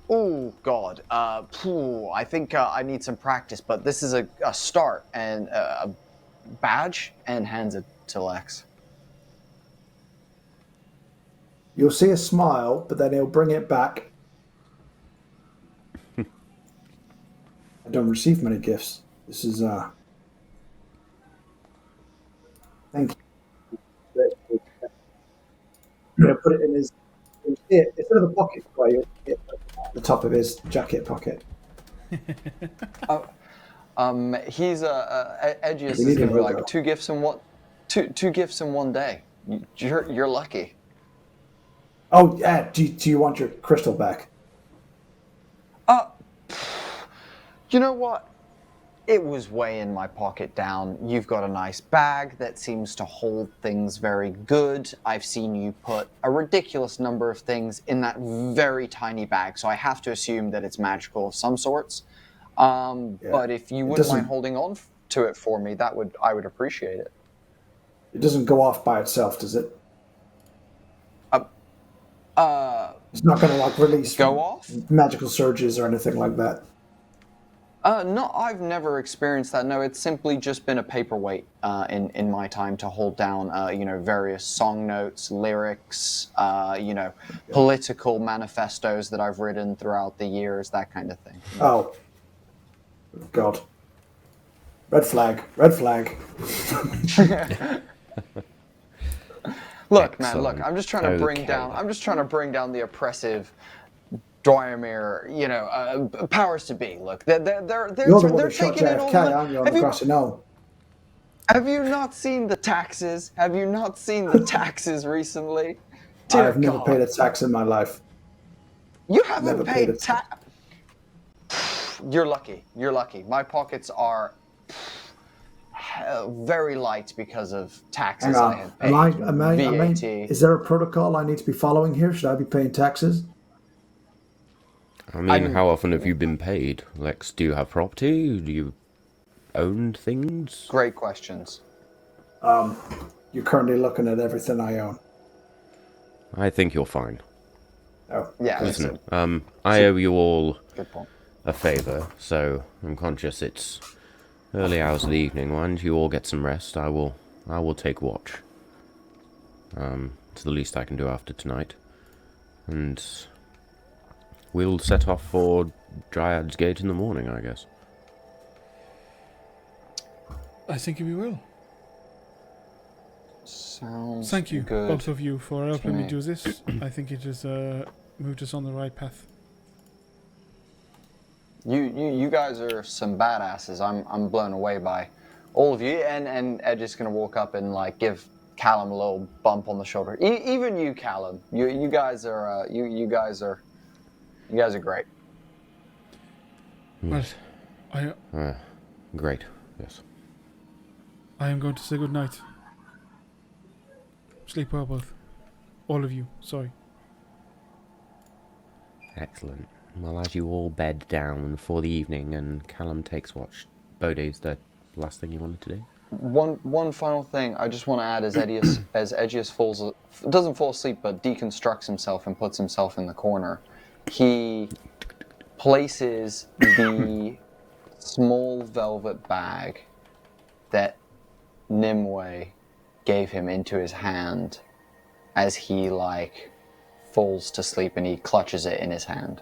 C: oh God, I think I need some practice, but this is a start, and a badge, and hands it to Lex.
B: You'll see a smile, but then he'll bring it back. I don't receive many gifts. This is thank you. Yeah, put it in his. It's sort of a pocket for you. At the top of his jacket pocket.
C: He's Edgius is gonna be like two gifts in one day. You're lucky.
B: Oh yeah. Do you want your crystal back?
C: You know what? It was way in my pocket down. You've got a nice bag that seems to hold things very good. I've seen you put a ridiculous number of things in that very tiny bag, so I have to assume that it's magical of some sorts. But if you wouldn't mind holding on to it for me, I would appreciate it.
B: It doesn't go off by itself, does it? It's not going to like release magical surges or anything like that.
C: No, I've never experienced that. No, it's simply just been a paperweight in my time to hold down, various song notes, lyrics, political manifestos that I've written throughout the years, that kind of thing.
B: Oh, God! Red flag! Red flag!
C: Look, man. Look, I'm just trying to bring down the oppressive Dwymir, powers to be. Look, they're
B: You're the one that shot
C: taking it all.
B: JFK, aren't you, on the grassy knoll?
C: Have you not seen the taxes? Have you not seen the taxes recently?
B: I have never paid a tax in my life.
C: You haven't paid tax. You're lucky. You're lucky. My pockets are very light because of taxes I have paid. VAT.
B: Is there a protocol I need to be following here? Should I be paying taxes?
A: I mean, how often have you been paid? Lex, do you have property? Do you own things?
C: Great questions.
B: You're currently looking at everything I own.
A: I think you're fine.
B: Oh,
C: yeah.
A: Listen, I owe you all
C: good point.
A: A favour, so I'm conscious it's early hours of the evening. Why don't you all get some rest? I will take watch. It's the least I can do after tonight. And we'll set off for Dryad's Gate in the morning, I guess.
D: I think we will.
C: Sounds
D: Thank you,
C: good
D: both of you, for helping me
C: me.
D: do this. I think it has moved us on the right path.
C: You guys are some badasses. I'm blown away by all of you. And Edge is gonna walk up and like give Callum a little bump on the shoulder. Even you, Callum. You guys are you guys are great.
A: Yes.
D: Well,
A: Great. Yes.
D: I am going to say good night. Sleep well, both. All of you. Sorry.
A: Excellent. Well, as you all bed down for the evening and Callum takes watch, Bodhi's the last thing you wanted to do?
C: One final thing I just want to add as Edgius doesn't fall asleep but deconstructs himself and puts himself in the corner. He places the small velvet bag that Nimue gave him into his hand as he falls to sleep, and he clutches it in his hand.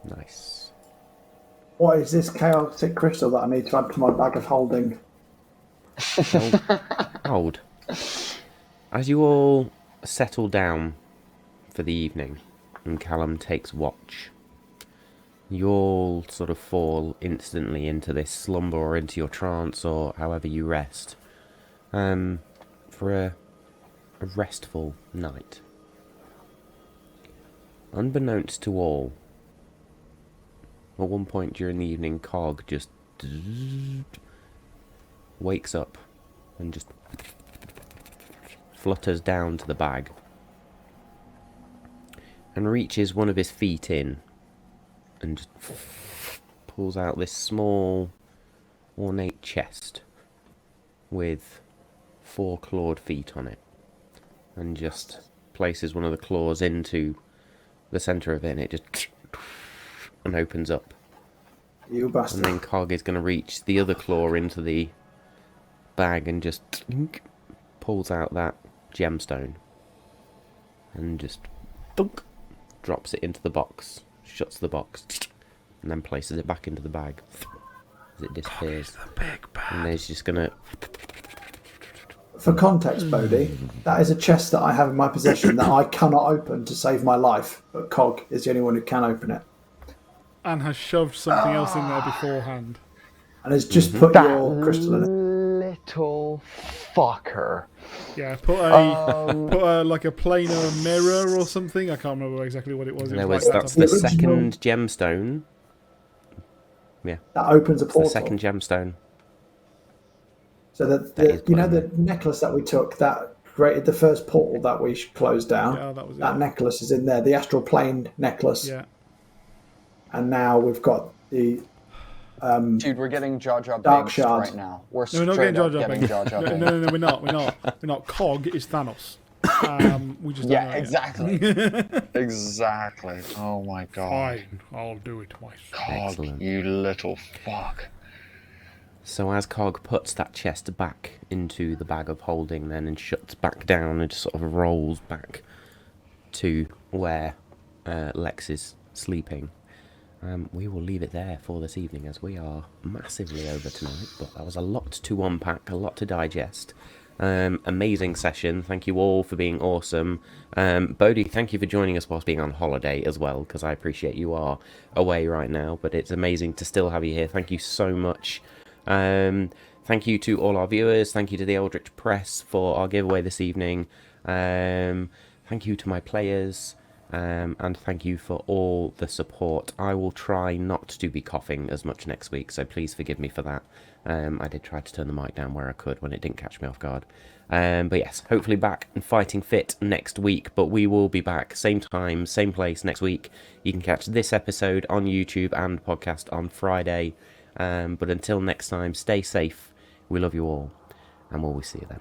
A: Nice.
B: What is this chaotic crystal that I need to add to my bag of holding?
A: Hold. As you all settle down for the evening and Callum takes watch, You all sort of fall instantly into this slumber or into your trance or however you rest. For a restful night. Unbeknownst to all, at one point during the evening, Cog just wakes up and just flutters down to the bag and reaches one of his feet in and just pulls out this small, ornate chest with 4 clawed feet on it and just places one of the claws into the centre of it, and it just and opens up.
B: You bastard.
A: And then Cog is going to reach the other claw into the bag and just pulls out that gemstone and just drops it into the box, shuts the box, and then places it back into the bag as it disappears. And then he's just going to...
B: For context, Bodhi, that is a chest that I have in my possession that I cannot open to save my life, but Cog is the only one who can open it.
D: And has shoved something else in there beforehand.
B: And has just put your crystal in it.
C: Little fucker.
D: Yeah, put a like a planar mirror or something. I can't remember exactly what it was.
A: That's the second gemstone. Yeah.
B: That opens a portal.
A: The second gemstone.
B: So the necklace that we took that created the first portal that we closed down.
D: Yeah, that was it.
B: That necklace is in there, the astral plane necklace.
D: Yeah.
B: And now we've got the
C: Dude, we're getting Jar Jar
B: Dark
C: Binks
B: Shard.
C: right now. We're
D: No, we're not
C: straight
D: getting Jar
C: up
D: Jar
C: getting
D: Binks.
C: Jar Jar Binks.
D: No, we're not. We're not. Cog is Thanos. We just don't
E: Yeah,
D: know yet.
E: exactly. Exactly. Oh my god.
D: Fine, I'll do it myself.
E: Cog,
A: Excellent.
E: you little fuck.
A: So as Cog puts that chest back into the bag of holding then and shuts back down and just sort of rolls back to where Lex is sleeping, we will leave it there for this evening as we are massively over tonight, but that was a lot to unpack, a lot to digest. Amazing session. Thank you all for being awesome. Bodhi, thank you for joining us whilst being on holiday as well, because I appreciate you are away right now, but it's amazing to still have you here. Thank you so much. Thank you to all our viewers. Thank you to the Eldritch Press for our giveaway this evening. Thank you to my players. And thank you for all the support. I will try not to be coughing as much next week, so please forgive me for that. I did try to turn the mic down where I could when it didn't catch me off guard. But yes, hopefully back and fighting fit next week, but we will be back same time, same place next week. You can catch this episode on YouTube and podcast on Friday. But until next time, stay safe. We love you all, and we'll see you then.